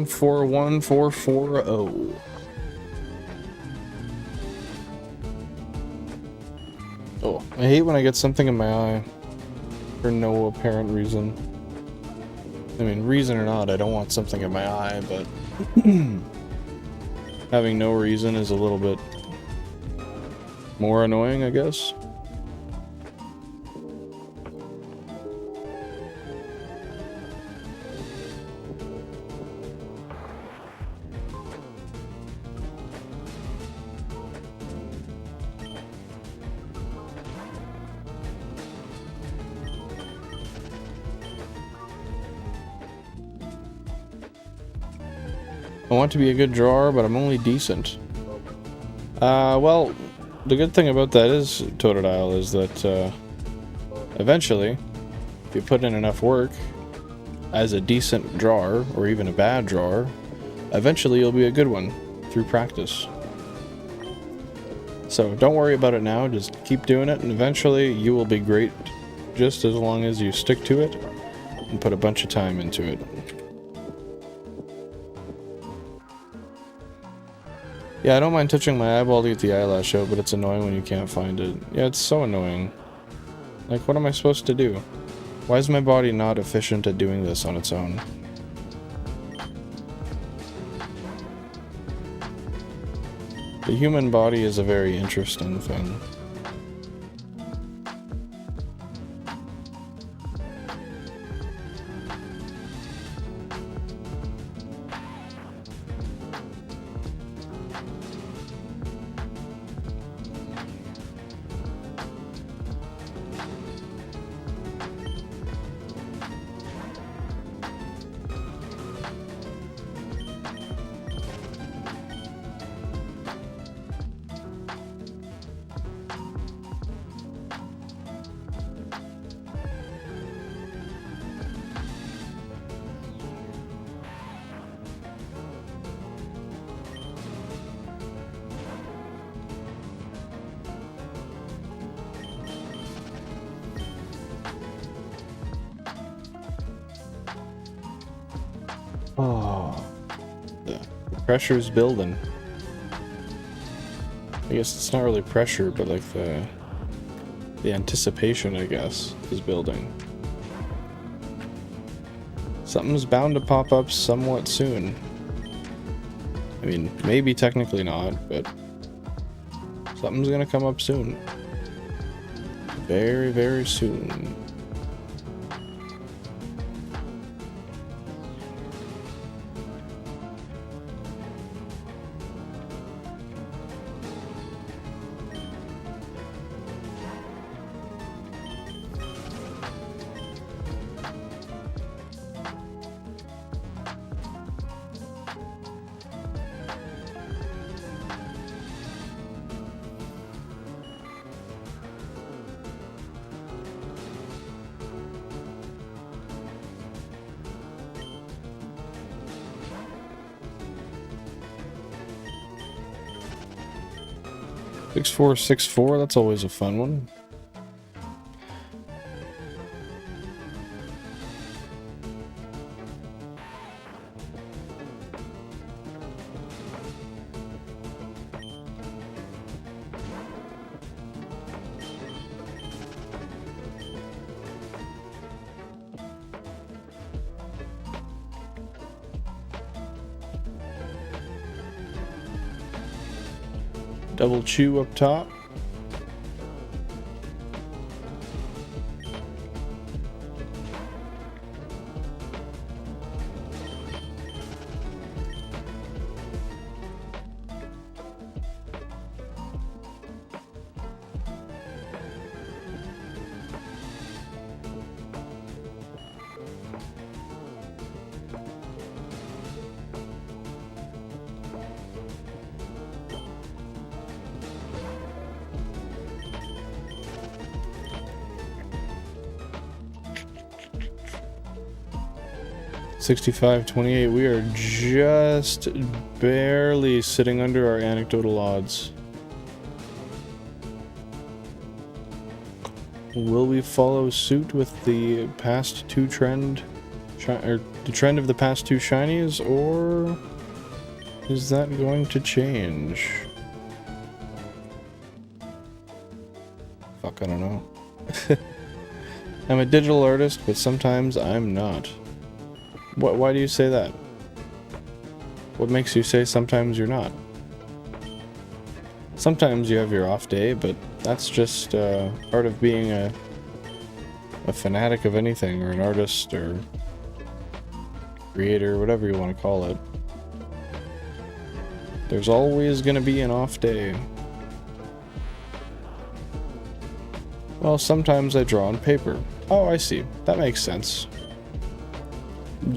For 1440. Oh, I hate when I get something in my eye for no apparent reason. I mean, reason or not, I don't want something in my eye, but having no reason is a little bit more annoying, I guess. I want to be a good drawer, but I'm only decent. Well, the good thing about that is, Totodile, is that eventually, if you put in enough work as a decent drawer, or even a bad drawer, eventually you'll be a good one through practice. So don't worry about it now, just keep doing it, and eventually you will be great, just as long as you stick to it and put a bunch of time into it. Yeah, I don't mind touching my eyeball to get the eyelash out, but it's annoying when you can't find it. Yeah, it's so annoying. Like, what am I supposed to do? Why is my body not efficient at doing this on its own? The human body is a very interesting thing. Oh, the pressure's building. I guess it's not really pressure, but like the anticipation, I guess, is building. Something's bound to pop up somewhat soon. I mean, maybe technically not, but something's gonna come up soon. Very, very soon. Six 464, that's always a fun one. Double chew up top. $65.28. We are just barely sitting under our anecdotal odds. Will we follow suit with the past two trend, or the trend of the past two shinies, or is that going to change? Fuck, I don't know. I'm a digital artist, but sometimes I'm not. Why do you say that? What makes you say sometimes you're not? Sometimes you have your off day, but that's just part of being a fanatic of anything, or an artist, or creator, whatever you want to call it. There's always going to be an off day. Well, sometimes I draw on paper. Oh, I see. That makes sense.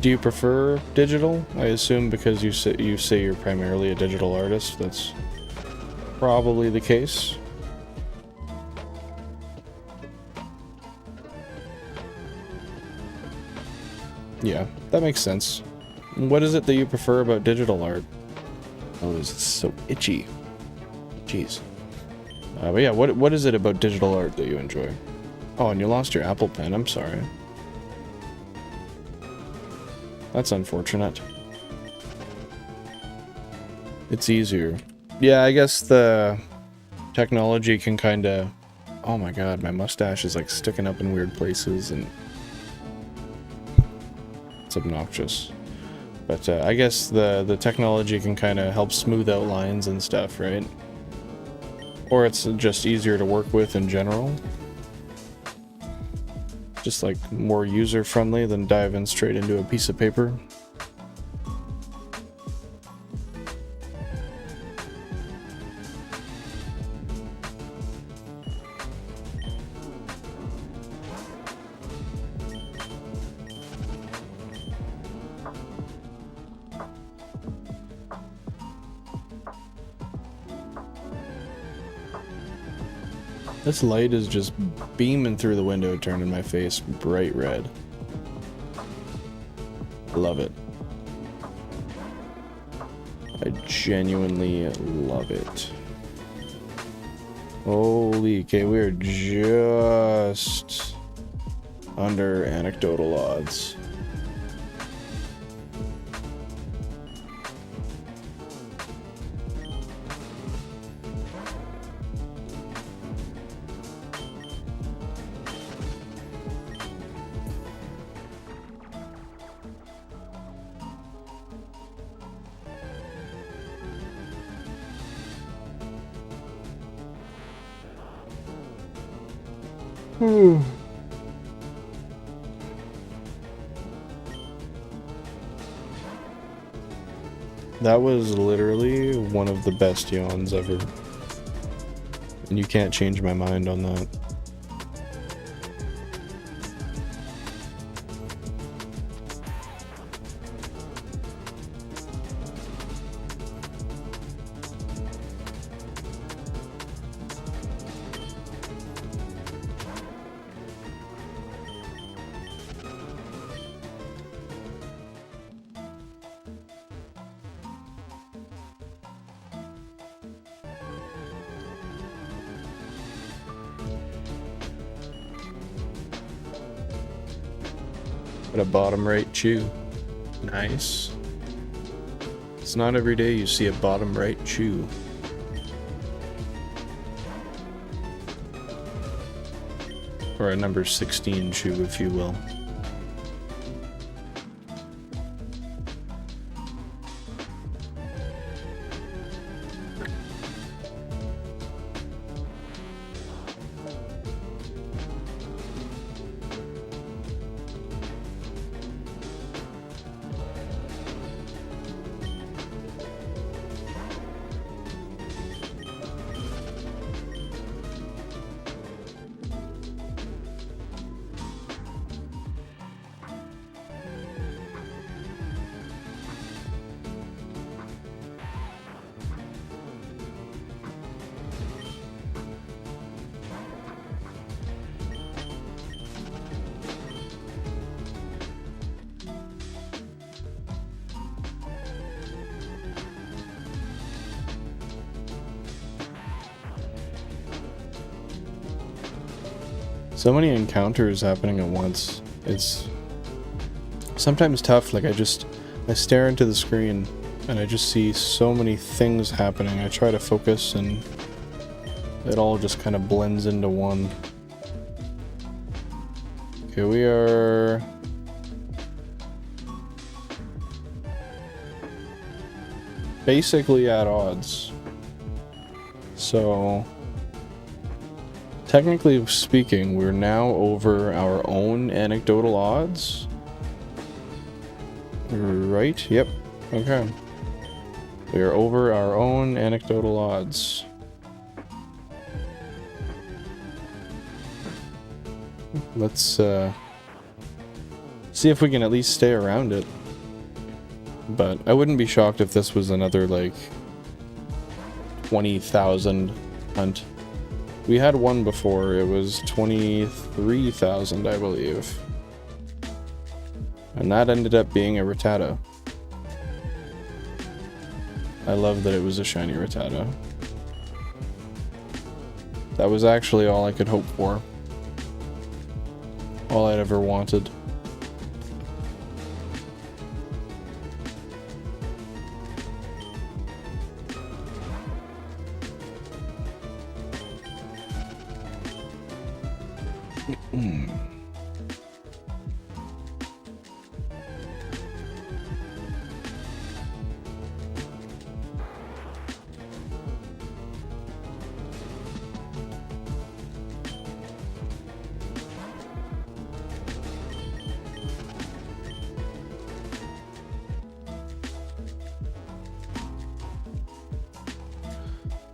Do you prefer digital? I assume because you say you're primarily a digital artist, that's probably the case. Yeah, that makes sense. What is it that you prefer about digital art? Oh, this is so itchy. Jeez. But yeah, what is it about digital art that you enjoy? Oh, and you lost your Apple Pen. I'm sorry. That's unfortunate. It's easier. Yeah, I guess the technology can kind of... Oh my god, my mustache is like sticking up in weird places and... It's obnoxious. But I guess the technology can kind of help smooth out lines and stuff, right? Or it's just easier to work with in general. Just like more user-friendly than diving straight into a piece of paper. This light is just beaming through the window, turning my face bright red. Love it. I genuinely love it. Holy, okay, we're just under anecdotal odds. That was literally one of the best yawns ever. And you can't change my mind on that. Got a bottom right chew. Nice. It's not every day you see a bottom right chew. Or a number 16 chew, if you will. So many encounters happening at once. It's sometimes tough. Like I stare into the screen and I just see so many things happening. I try to focus and it all just kind of blends into one. Okay, we are basically at odds. So technically speaking, we're now over our own anecdotal odds. Right? Yep. Okay. We are over our own anecdotal odds. Let's see if we can at least stay around it. But I wouldn't be shocked if this was another like 20,000 hunt. We had one before, it was 23,000, I believe. And that ended up being a Rattata. I love that it was a shiny Rattata. That was actually all I could hope for. All I'd ever wanted.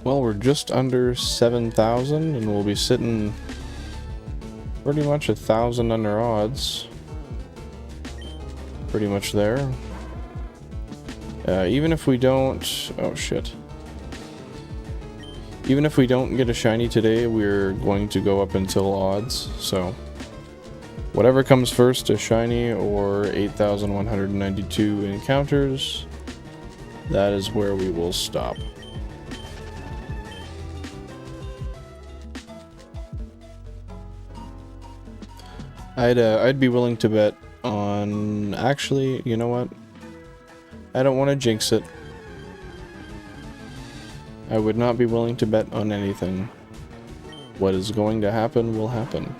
Well, we're just under 7,000 and we'll be sitting pretty much 1,000 under odds. Pretty much there. Even if we don't... oh shit. Even if we don't get a shiny today, we're going to go up until odds, so... whatever comes first, a shiny or 8,192 encounters, that is where we will stop. I'd be willing to bet on... actually, you know what? I don't want to jinx it. I would not be willing to bet on anything. What is going to happen will happen.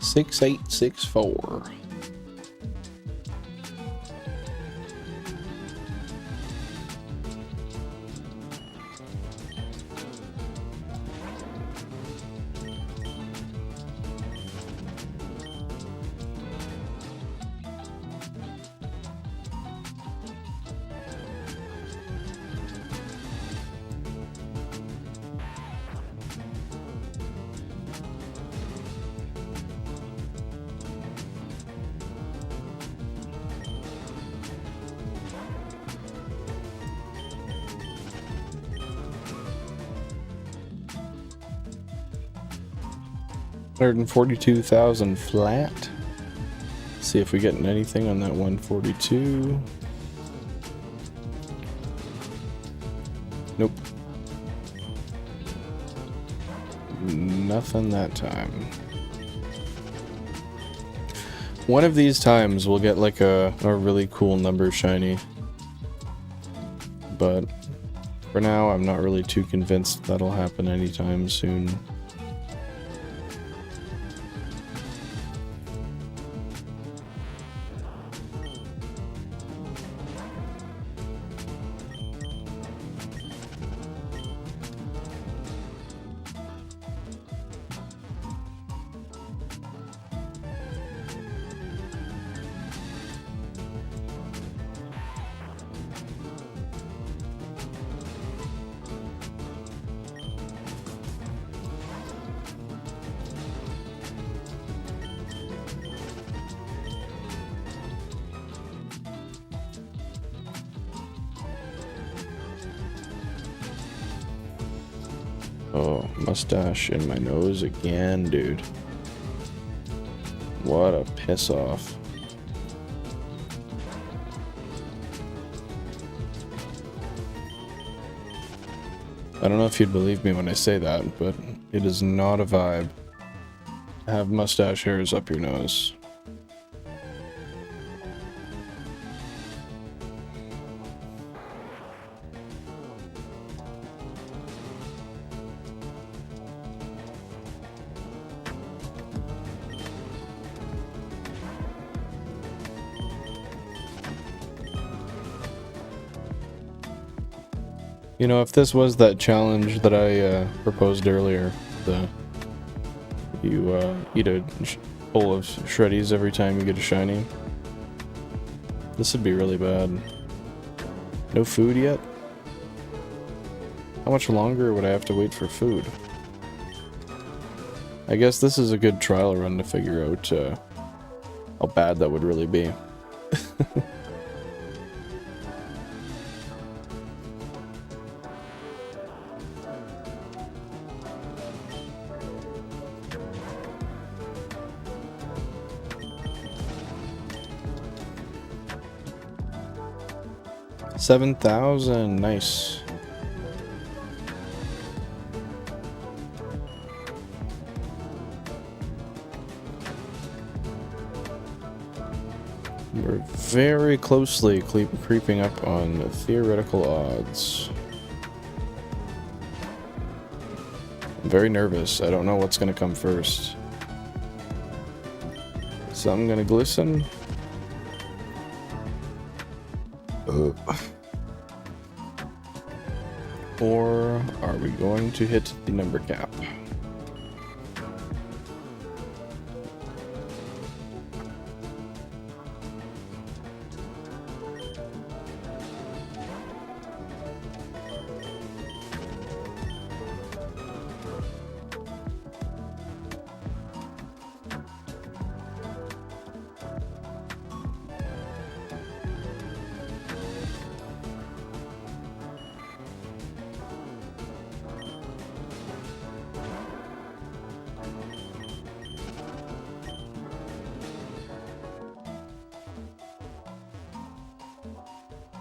$6864. $142,000 flat. See if we get anything on that 142. Nope. Nothing that time. One of these times we'll get like a really cool number shiny. But for now I'm not really too convinced that'll happen anytime soon. Oh, mustache in my nose again, dude. What a piss off. I don't know if you'd believe me when I say that, but it is not a vibe to have mustache hairs up your nose. You know, if this was that challenge that I proposed earlier, you eat a bowl of shreddies every time you get a shiny, this would be really bad. No food yet? How much longer would I have to wait for food? I guess this is a good trial run to figure out how bad that would really be. $7,000, nice. We're very closely creeping up on theoretical odds. I'm very nervous. I don't know what's gonna come first. Something gonna glisten. Or are we going to hit the number cap?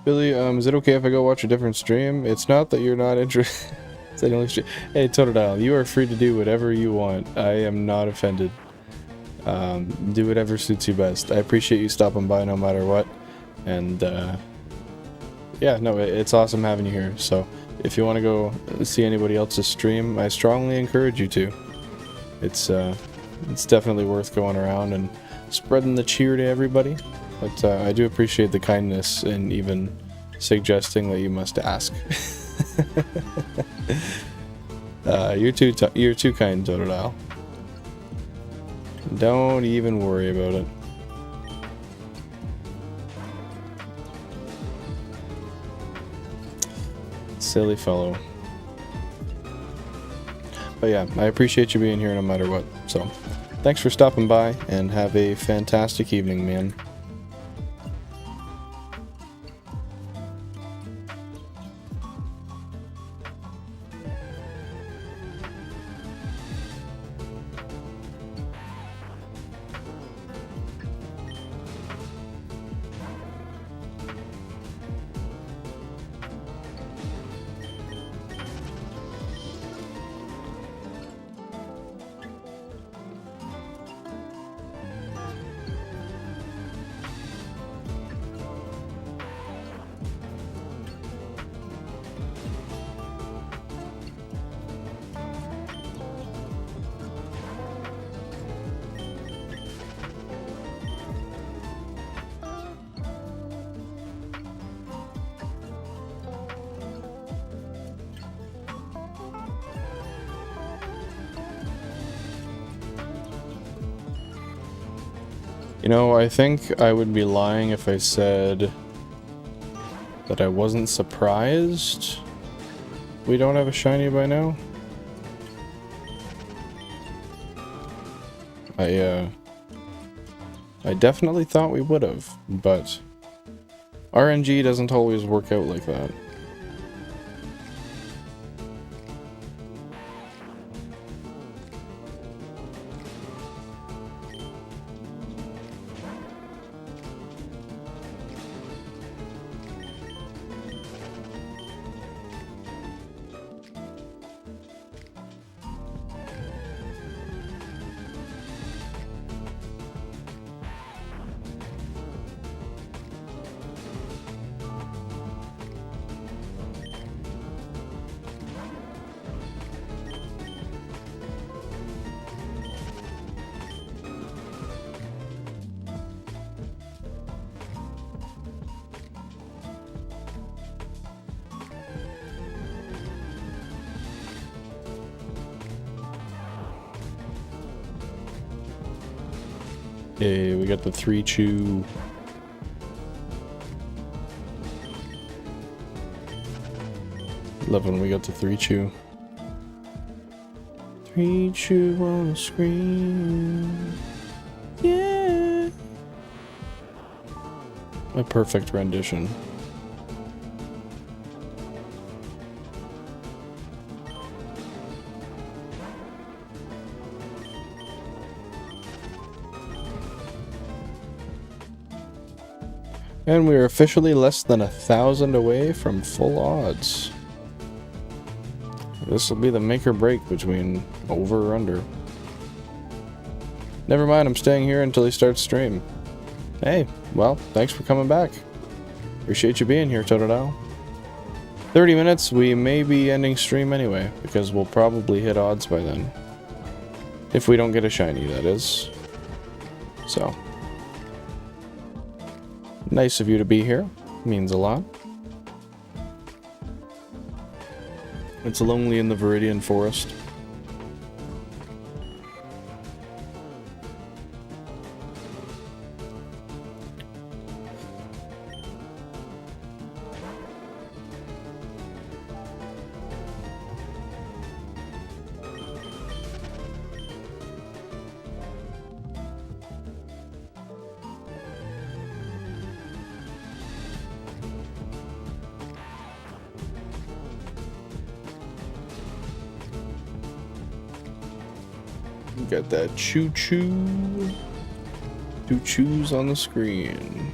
Billy, is it okay if I go watch a different stream? It's not that you're not interested. Hey, Totodile, you are free to do whatever you want. I am not offended. Do whatever suits you best. I appreciate you stopping by no matter what. And yeah, no, it's awesome having you here. So if you want to go see anybody else's stream, I strongly encourage you to. It's definitely worth going around and spreading the cheer to everybody. But I do appreciate the kindness and even suggesting that you must ask. You're too kind, Totodile. Don't even worry about it. Silly fellow. But yeah, I appreciate you being here no matter what. So, thanks for stopping by, and have a fantastic evening, man. You know, I think I would be lying if I said that I wasn't surprised we don't have a shiny by now. I definitely thought we would have, but RNG doesn't always work out like that. Okay, we got the 3-chew. Love when we got the 3-chew. 3-chew on the screen. Yeah. A perfect rendition. And we are officially less than 1,000 away from full odds. This will be the make or break between over or under. Never mind, I'm staying here until he starts stream. Hey, well, thanks for coming back. Appreciate you being here, Totodile. 30 minutes, we may be ending stream anyway, because we'll probably hit odds by then. If we don't get a shiny, that is. So. Nice of you to be here. Means a lot. It's lonely in the Viridian forest. Got that choo-choo. Two chews on the screen.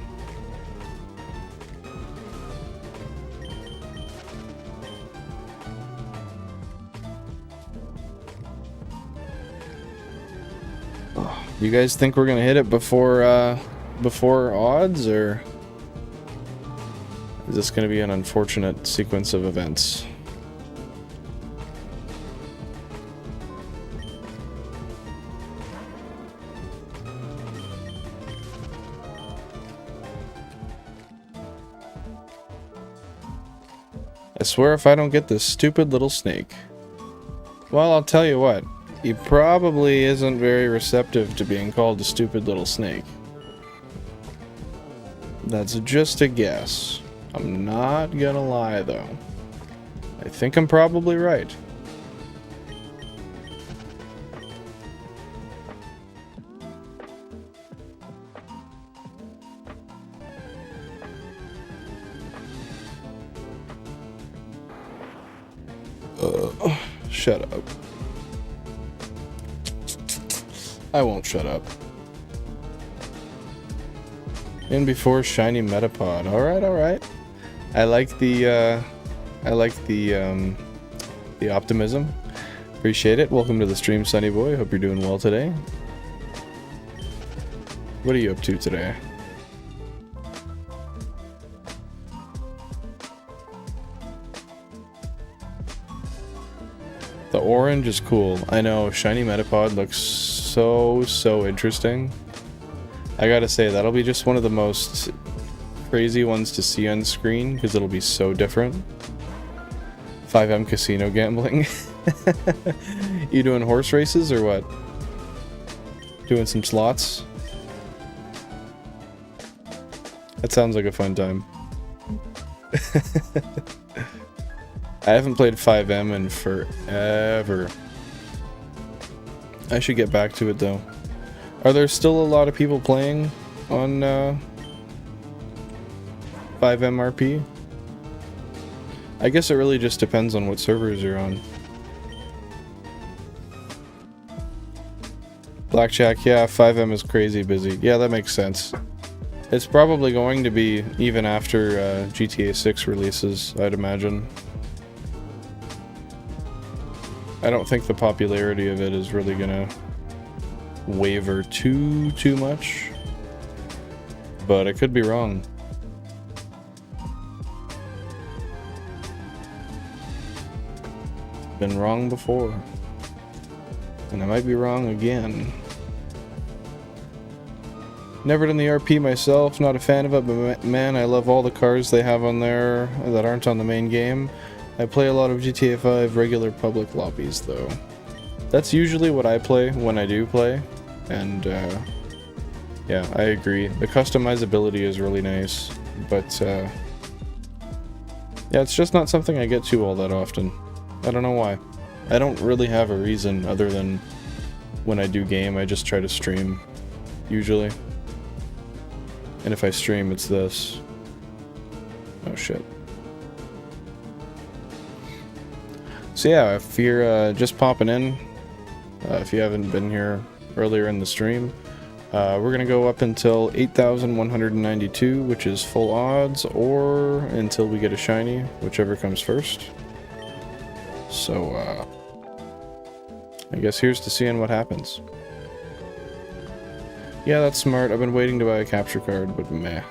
Oh. You guys think we're gonna hit it before odds, or is this gonna be an unfortunate sequence of events? I swear if I don't get this stupid little snake. Well, I'll tell you what. He probably isn't very receptive to being called a stupid little snake. That's just a guess. I'm not gonna lie, though. I think I'm probably right. Shut up. I won't shut up. In before shiny Metapod. Alright, alright. I like the optimism. Appreciate it. Welcome to the stream, Sunny Boy. Hope you're doing well today. What are you up to today? The orange is cool. I know, shiny Metapod looks so interesting. I gotta say, that'll be just one of the most crazy ones to see on screen, because it'll be so different. 5M casino gambling. You doing horse races or what? Doing some slots? That sounds like a fun time. I haven't played 5M in forever. I should get back to it though. Are there still a lot of people playing on 5M RP? I guess it really just depends on what servers you're on. Blackjack, yeah, 5M is crazy busy. Yeah, that makes sense. It's probably going to be even after GTA 6 releases, I'd imagine. I don't think the popularity of it is really gonna waver too much, but I could be wrong. Been wrong before, and I might be wrong again. Never done the RP myself, not a fan of it, but man, I love all the cars they have on there that aren't on the main game. I play a lot of GTA 5 regular public lobbies though. That's usually what I play when I do play, and yeah, I agree. The customizability is really nice, but yeah, it's just not something I get to all that often. I don't know why. I don't really have a reason other than when I do game, I just try to stream, usually. And if I stream, it's this. Oh shit. So yeah, if you're just popping in, if you haven't been here earlier in the stream, we're gonna go up until 8,192, which is full odds, or until we get a shiny, whichever comes first. So I guess here's to seeing what happens. Yeah, that's smart. I've been waiting to buy a capture card, but meh.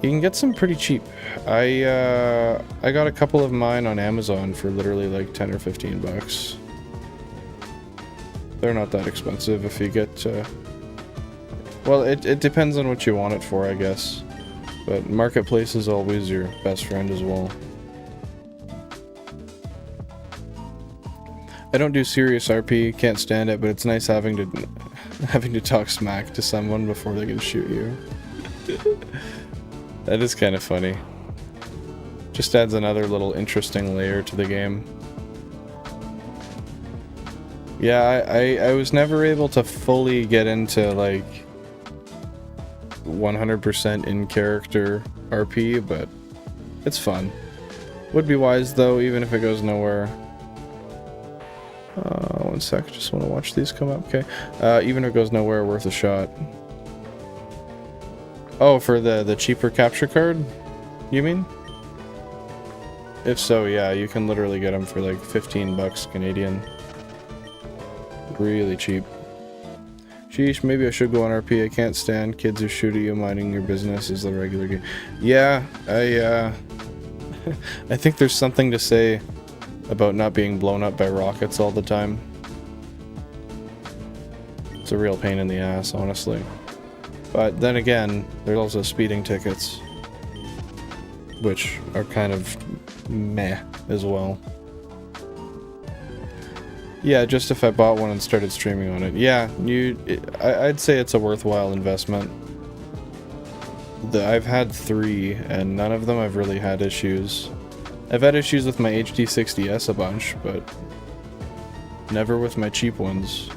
You can get some pretty cheap. I got a couple of mine on Amazon for literally like 10 or 15 bucks. They're not that expensive if you get well, it depends on what you want it for, I guess. But Marketplace is always your best friend as well. I don't do serious RP, can't stand it, but it's nice having to talk smack to someone before they can shoot you. That is kind of funny. Just adds another little interesting layer to the game. Yeah, I was never able to fully get into like 100% in character RP, but it's fun. Would be wise though, even if it goes nowhere. One sec, just want to watch these come up. Okay, even if it goes nowhere, worth a shot. Oh, for the cheaper capture card, you mean? If so, yeah, you can literally get them for like 15 bucks Canadian. Really cheap. Sheesh, maybe I should go on RP. I can't stand kids who shoot at you minding your business is the regular game. Yeah, I think there's something to say about not being blown up by rockets all the time. It's a real pain in the ass, honestly. But then again, there's also speeding tickets, which are kind of meh as well. Yeah, just if I bought one and started streaming on it. Yeah, I'd say it's a worthwhile investment. I've had 3, and none of them I've really had issues. I've had issues with my HD60S a bunch, but never with my cheap ones.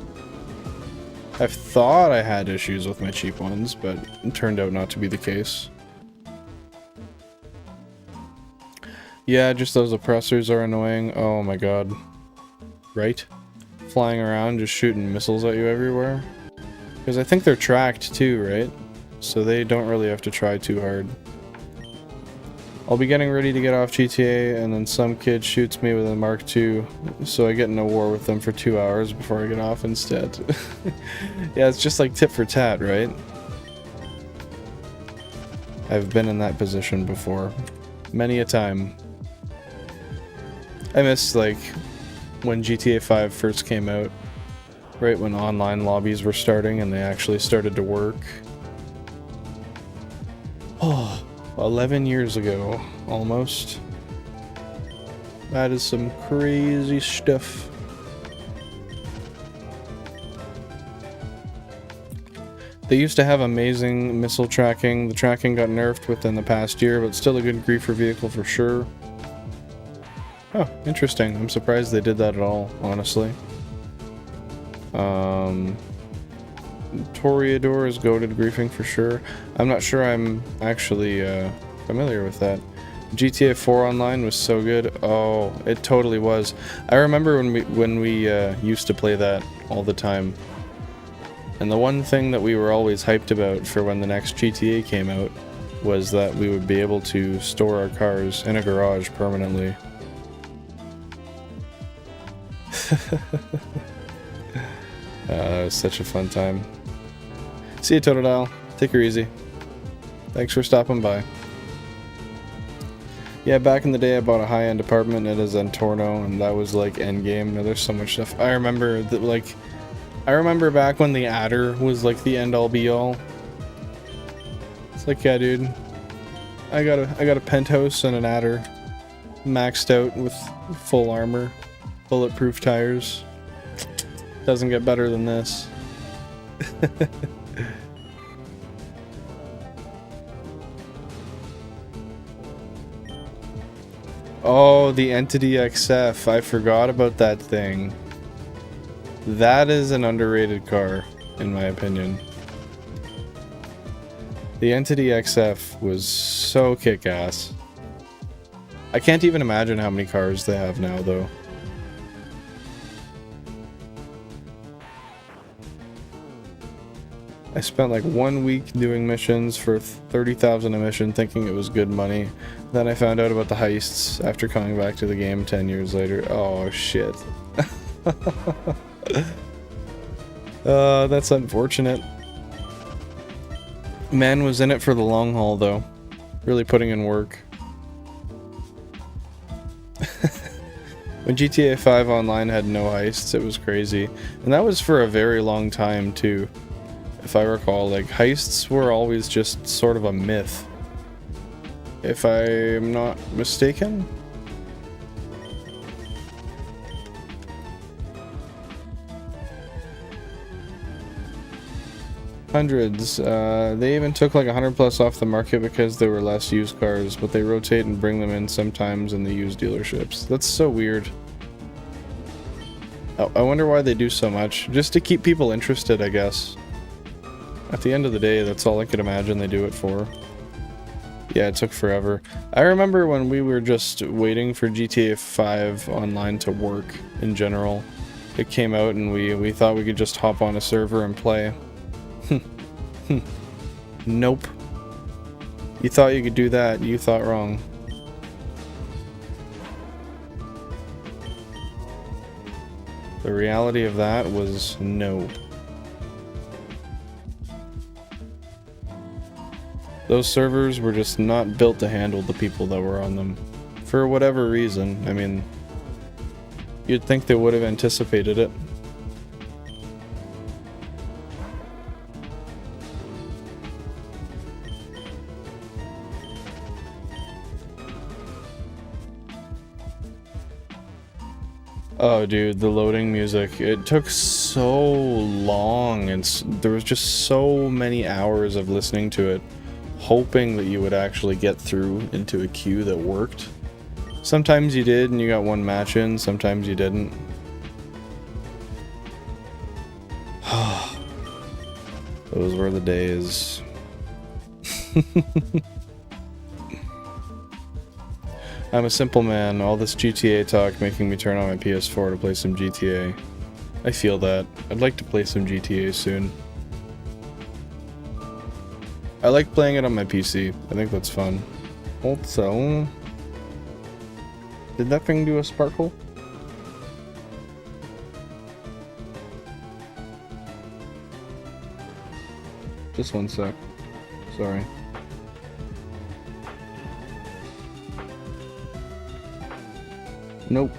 I've thought I had issues with my cheap ones, but it turned out not to be the case. Yeah, just those oppressors are annoying. Oh my god. Right? Flying around just shooting missiles at you everywhere. Because I think they're tracked too, right? So they don't really have to try too hard. I'll be getting ready to get off GTA, and then some kid shoots me with a Mark II, so I get in a war with them for 2 hours before I get off instead. Yeah, it's just like tit for tat, right? I've been in that position before. Many a time. I miss, like, when GTA 5 first came out, right when online lobbies were starting and they actually started to work. Oh, 11 years ago, almost. That is some crazy stuff. They used to have amazing missile tracking. The tracking got nerfed within the past year, but still a good griefer vehicle for sure. Oh, interesting. I'm surprised they did that at all, honestly. Toreador is goated griefing for sure. I'm not sure I'm actually familiar with that. GTA 4 Online was so good. Oh, it totally was. I remember when we used to play that all the time. And the one thing that we were always hyped about for when the next GTA came out was that we would be able to store our cars in a garage permanently. That was such a fun time. See you, Totodile. Take her easy. Thanks for stopping by. Yeah, back in the day I bought a high-end apartment at a Zentorno, and that was like endgame. Now there's so much stuff. I remember that, like, I remember back when the adder was like the end-all be-all. It's like, yeah, dude, I got a penthouse and an adder, maxed out with full armor, bulletproof tires. Doesn't get better than this. Oh, the Entity XF. I forgot about that thing. That is an underrated car, in my opinion. The Entity XF was so kick-ass. I can't even imagine how many cars they have now, though. I spent like 1 week doing missions for 30,000 a mission thinking it was good money. Then I found out about the heists after coming back to the game 10 years later. Oh shit. That's unfortunate. Man was in it for the long haul though. Really putting in work. When GTA 5 Online had no heists, it was crazy. And that was for a very long time too. If I recall, like, heists were always just sort of a myth. If I'm not mistaken. Hundreds. They even took like 100 plus off the market because there were less used cars, but they rotate and bring them in sometimes in the used dealerships. That's so weird. I wonder why they do so much. Just to keep people interested, I guess. At the end of the day, that's all I could imagine they do it for. Yeah, it took forever. I remember when we were just waiting for GTA 5 Online to work in general. It came out and we thought we could just hop on a server and play. Nope. You thought you could do that, you thought wrong. The reality of that was no. Those servers were just not built to handle the people that were on them. For whatever reason. I mean, you'd think they would have anticipated it. Oh dude, the loading music, it took so long, and there was just so many hours of listening to it, hoping that you would actually get through into a queue that worked. Sometimes you did and you got one match in, sometimes you didn't. Those were the days. I'm a simple man, all this GTA talk making me turn on my PS4 to play some GTA. I feel that. I'd like to play some GTA soon. I like playing it on my PC. I think that's fun. Also, did that thing do a sparkle? Just one sec. Sorry. Nope.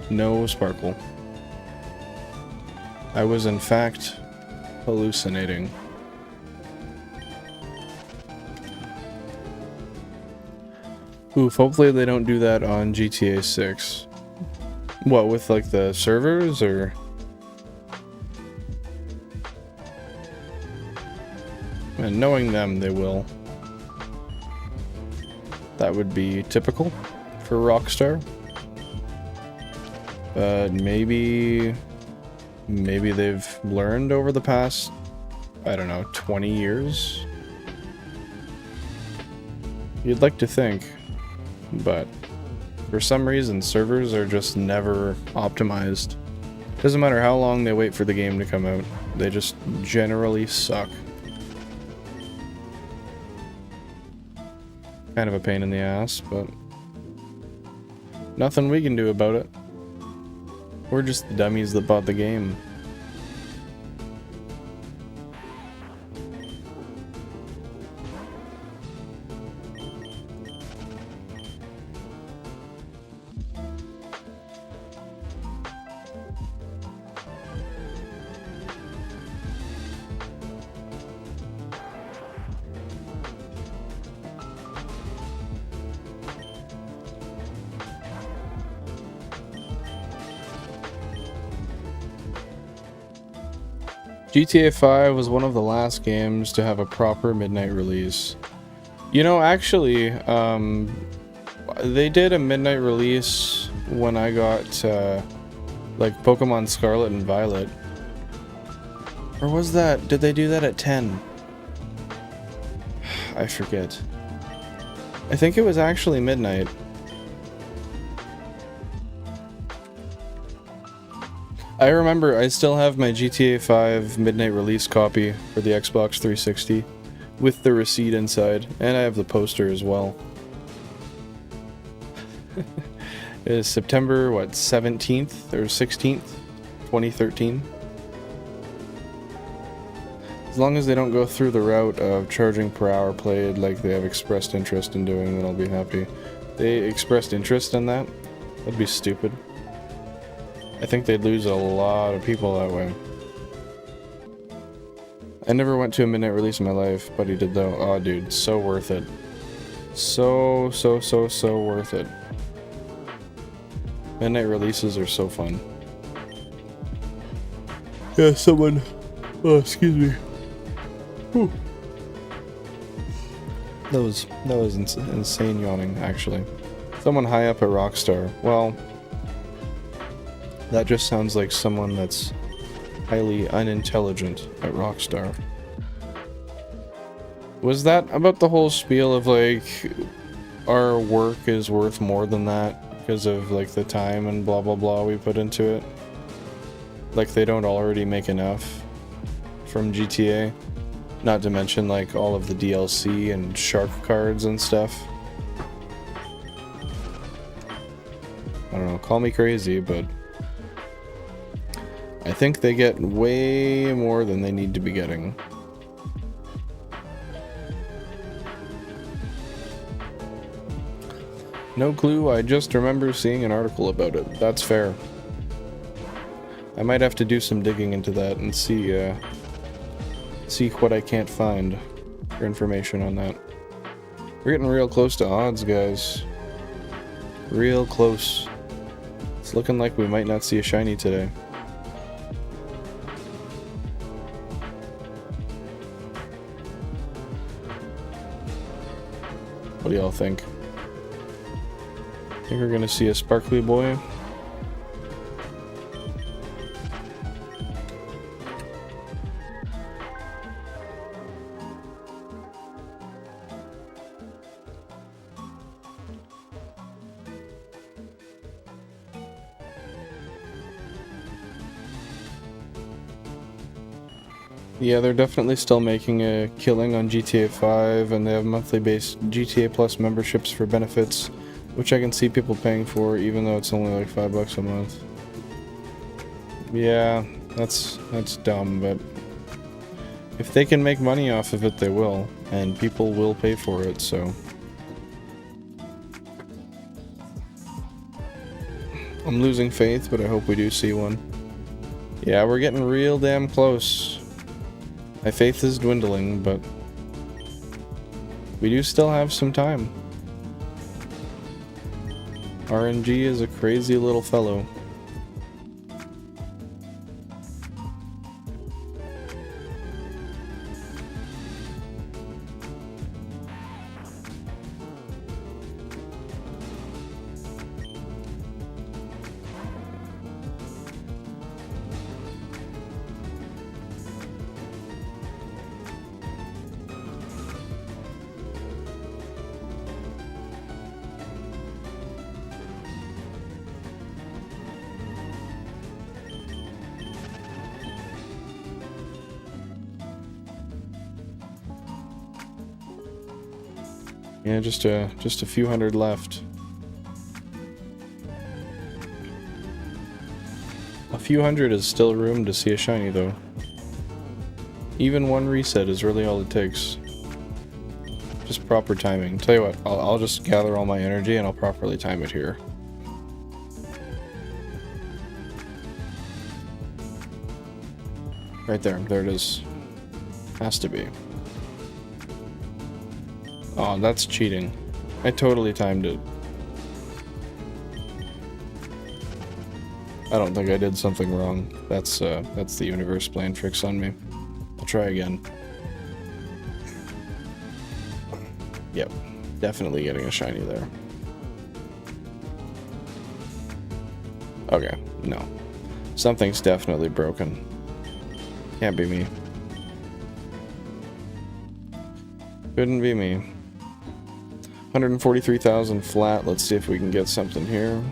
No sparkle. I was in fact hallucinating. Oof, hopefully they don't do that on GTA 6. What, with like the servers, or? And knowing them, they will. That would be typical for Rockstar. But maybe they've learned over the past, I don't know, 20 years? You'd like to think, but for some reason servers are just never optimized. Doesn't matter how long they wait for the game to come out, they just generally suck. Kind of a pain in the ass, but nothing we can do about it. We're just the dummies that bought the game. GTA 5 was one of the last games to have a proper midnight release. You know, actually, they did a midnight release when I got, like, Pokemon Scarlet and Violet. Or was that, did they do that at 10? I forget. I think it was actually midnight. I remember I still have my GTA 5 midnight release copy for the Xbox 360 with the receipt inside, and I have the poster as well. It is September, what, 17th or 16th, 2013. As long as they don't go through the route of charging per hour played like they have expressed interest in doing, then I'll be happy. They expressed interest in that? That'd be stupid. I think they'd lose a lot of people that way. I never went to a midnight release in my life, but he did though. Oh dude, so worth it. So worth it. Midnight releases are so fun. Yeah, someone... Oh, excuse me. Whew. That was insane yawning, actually. Someone high up at Rockstar. Well... that just sounds like someone that's highly unintelligent at Rockstar. Was that about the whole spiel of like, our work is worth more than that because of like the time and blah blah blah we put into it? Like they don't already make enough from GTA? Not to mention like all of the DLC and shark cards and stuff. I don't know, call me crazy, but I think they get way more than they need to be getting. No clue, I just remember seeing an article about it. That's fair. I might have to do some digging into that and see what I can't find for information on that. We're getting real close to odds, guys. Real close. It's looking like we might not see a shiny today. What do y'all think? Think we're gonna see a sparkly boy? Yeah, they're definitely still making a killing on GTA 5, and they have monthly based GTA Plus memberships for benefits, which I can see people paying for, even though it's only like $5 a month. Yeah, that's dumb, but if they can make money off of it, they will, and people will pay for it, so. I'm losing faith, but I hope we do see one. Yeah, we're getting real damn close. My faith is dwindling, but we do still have some time. RNG is a crazy little fellow. Yeah, just a few hundred left. A few hundred is still room to see a shiny, though. Even one reset is really all it takes. Just proper timing. Tell you what, I'll just gather all my energy and I'll properly time it here. Right there. There it is. Has to be. Oh, that's cheating. I totally timed it. I don't think I did something wrong. That's the universe playing tricks on me. I'll try again. Yep. Definitely getting a shiny there. Okay, no. Something's definitely broken. Can't be me. Couldn't be me. 143,000 flat. Let's see if we can get something here.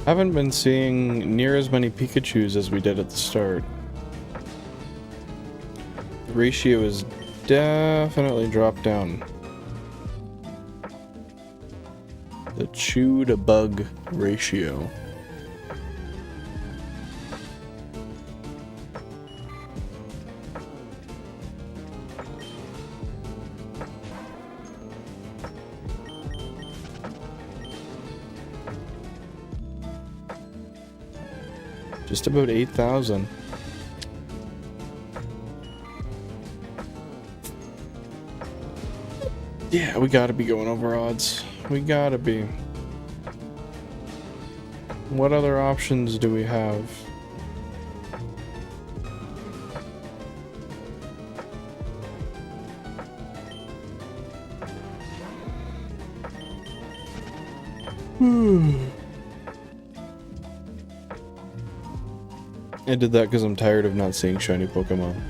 Haven't been seeing near as many Pikachus as we did at the start. The ratio is definitely dropped down. The chew to bug ratio. Just about 8,000. Yeah, we gotta be going over odds. We gotta be. What other options do we have? I did that because I'm tired of not seeing shiny Pokemon.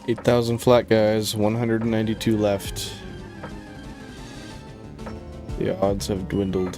$8,000 flat, guys. 192 left. The odds have dwindled.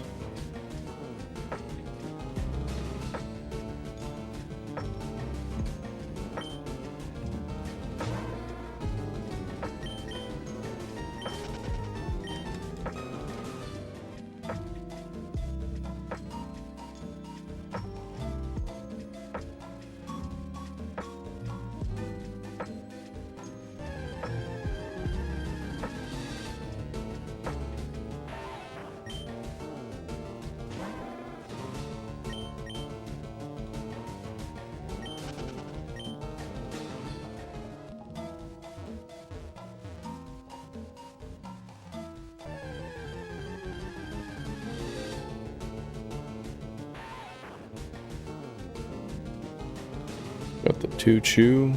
Got the 2-Chew.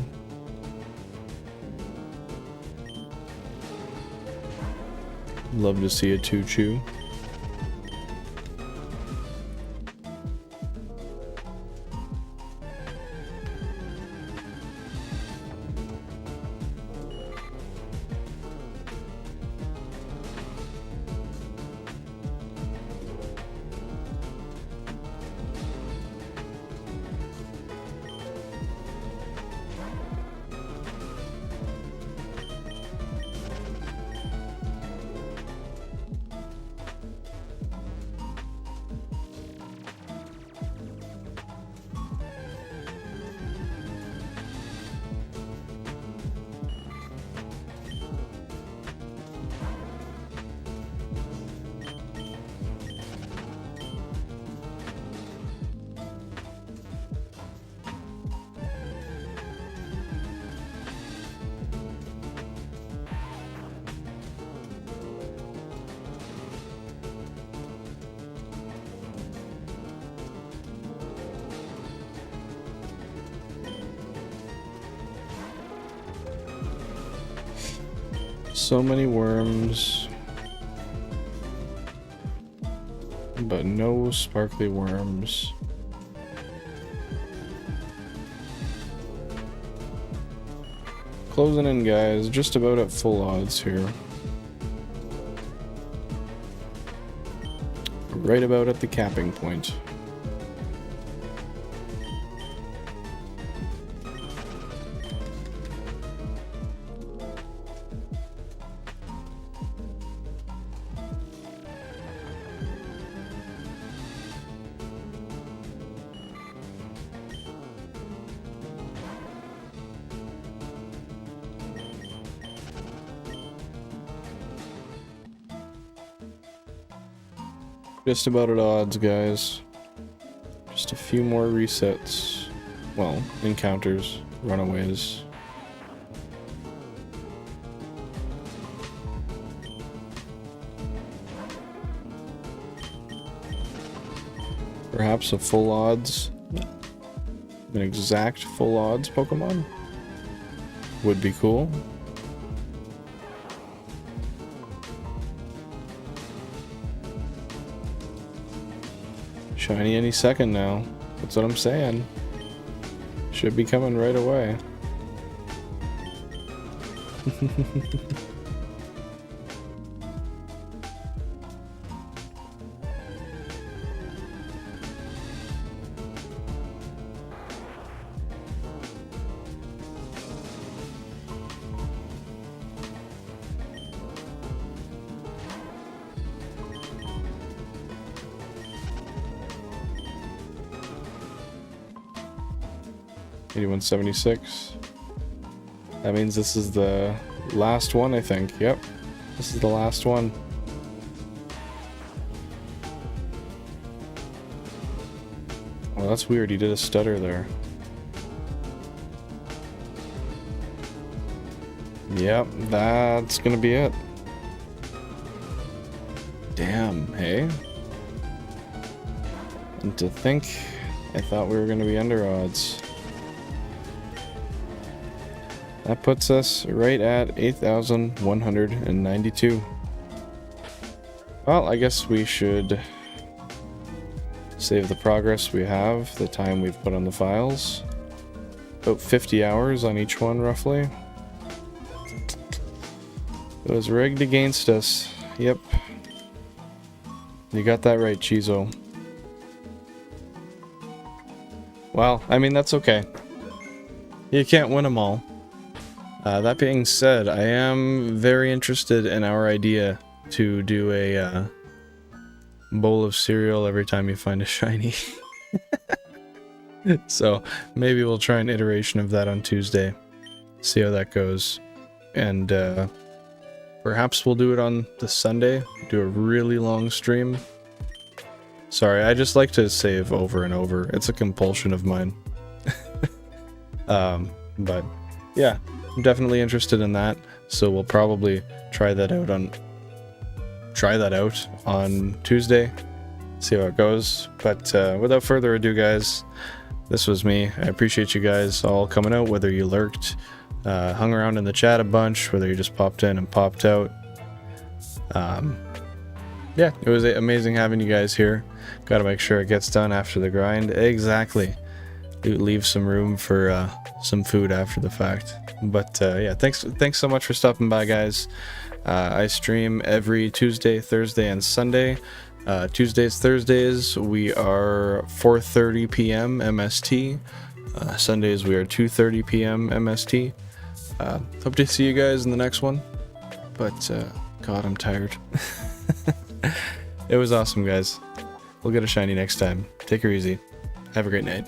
Love to see a 2-Chew. So many worms, but no sparkly worms. Closing in, guys, just about at full odds here. Right about at the capping point. Just about at odds, guys. Just a few more resets. Well, encounters, runaways. Perhaps a full odds, an exact full odds Pokemon would be cool. Shiny any second now. That's what I'm saying. Should be coming right away. $81.76. That means this is the last one, I think. Yep. This is the last one. Well, that's weird. He did a stutter there. Yep, that's gonna be it. Damn, hey? And to think, I thought we were gonna be under odds. That puts us right at 8,192. Well, I guess we should save the progress we have, the time we've put on the files. About 50 hours on each one, roughly. It was rigged against us. Yep. You got that right, Chizo. Well, I mean, that's okay. You can't win them all. That being said, I am very interested in our idea to do a bowl of cereal every time you find a shiny. So maybe we'll try an iteration of that on Tuesday. See how that goes. And perhaps we'll do it on the Sunday. Do a really long stream. Sorry, I just like to save over and over. It's a compulsion of mine. But yeah, I'm definitely interested in that. So we'll probably try that out on Tuesday. See how it goes. But without further ado, guys, this was me. I appreciate you guys all coming out, whether you lurked, hung around in the chat a bunch, whether you just popped in and popped out. Yeah, it was amazing having you guys here. Gotta make sure it gets done after the grind. Exactly. Leave some room for some food after the fact. But yeah, thanks so much for stopping by, guys. I stream every Tuesday, Thursday, and Sunday. Tuesdays, Thursdays, we are 4:30 p.m. MST. Sundays, we are 2:30 p.m. MST. Hope to see you guys in the next one. But, God, I'm tired. It was awesome, guys. We'll get a shiny next time. Take her easy. Have a great night.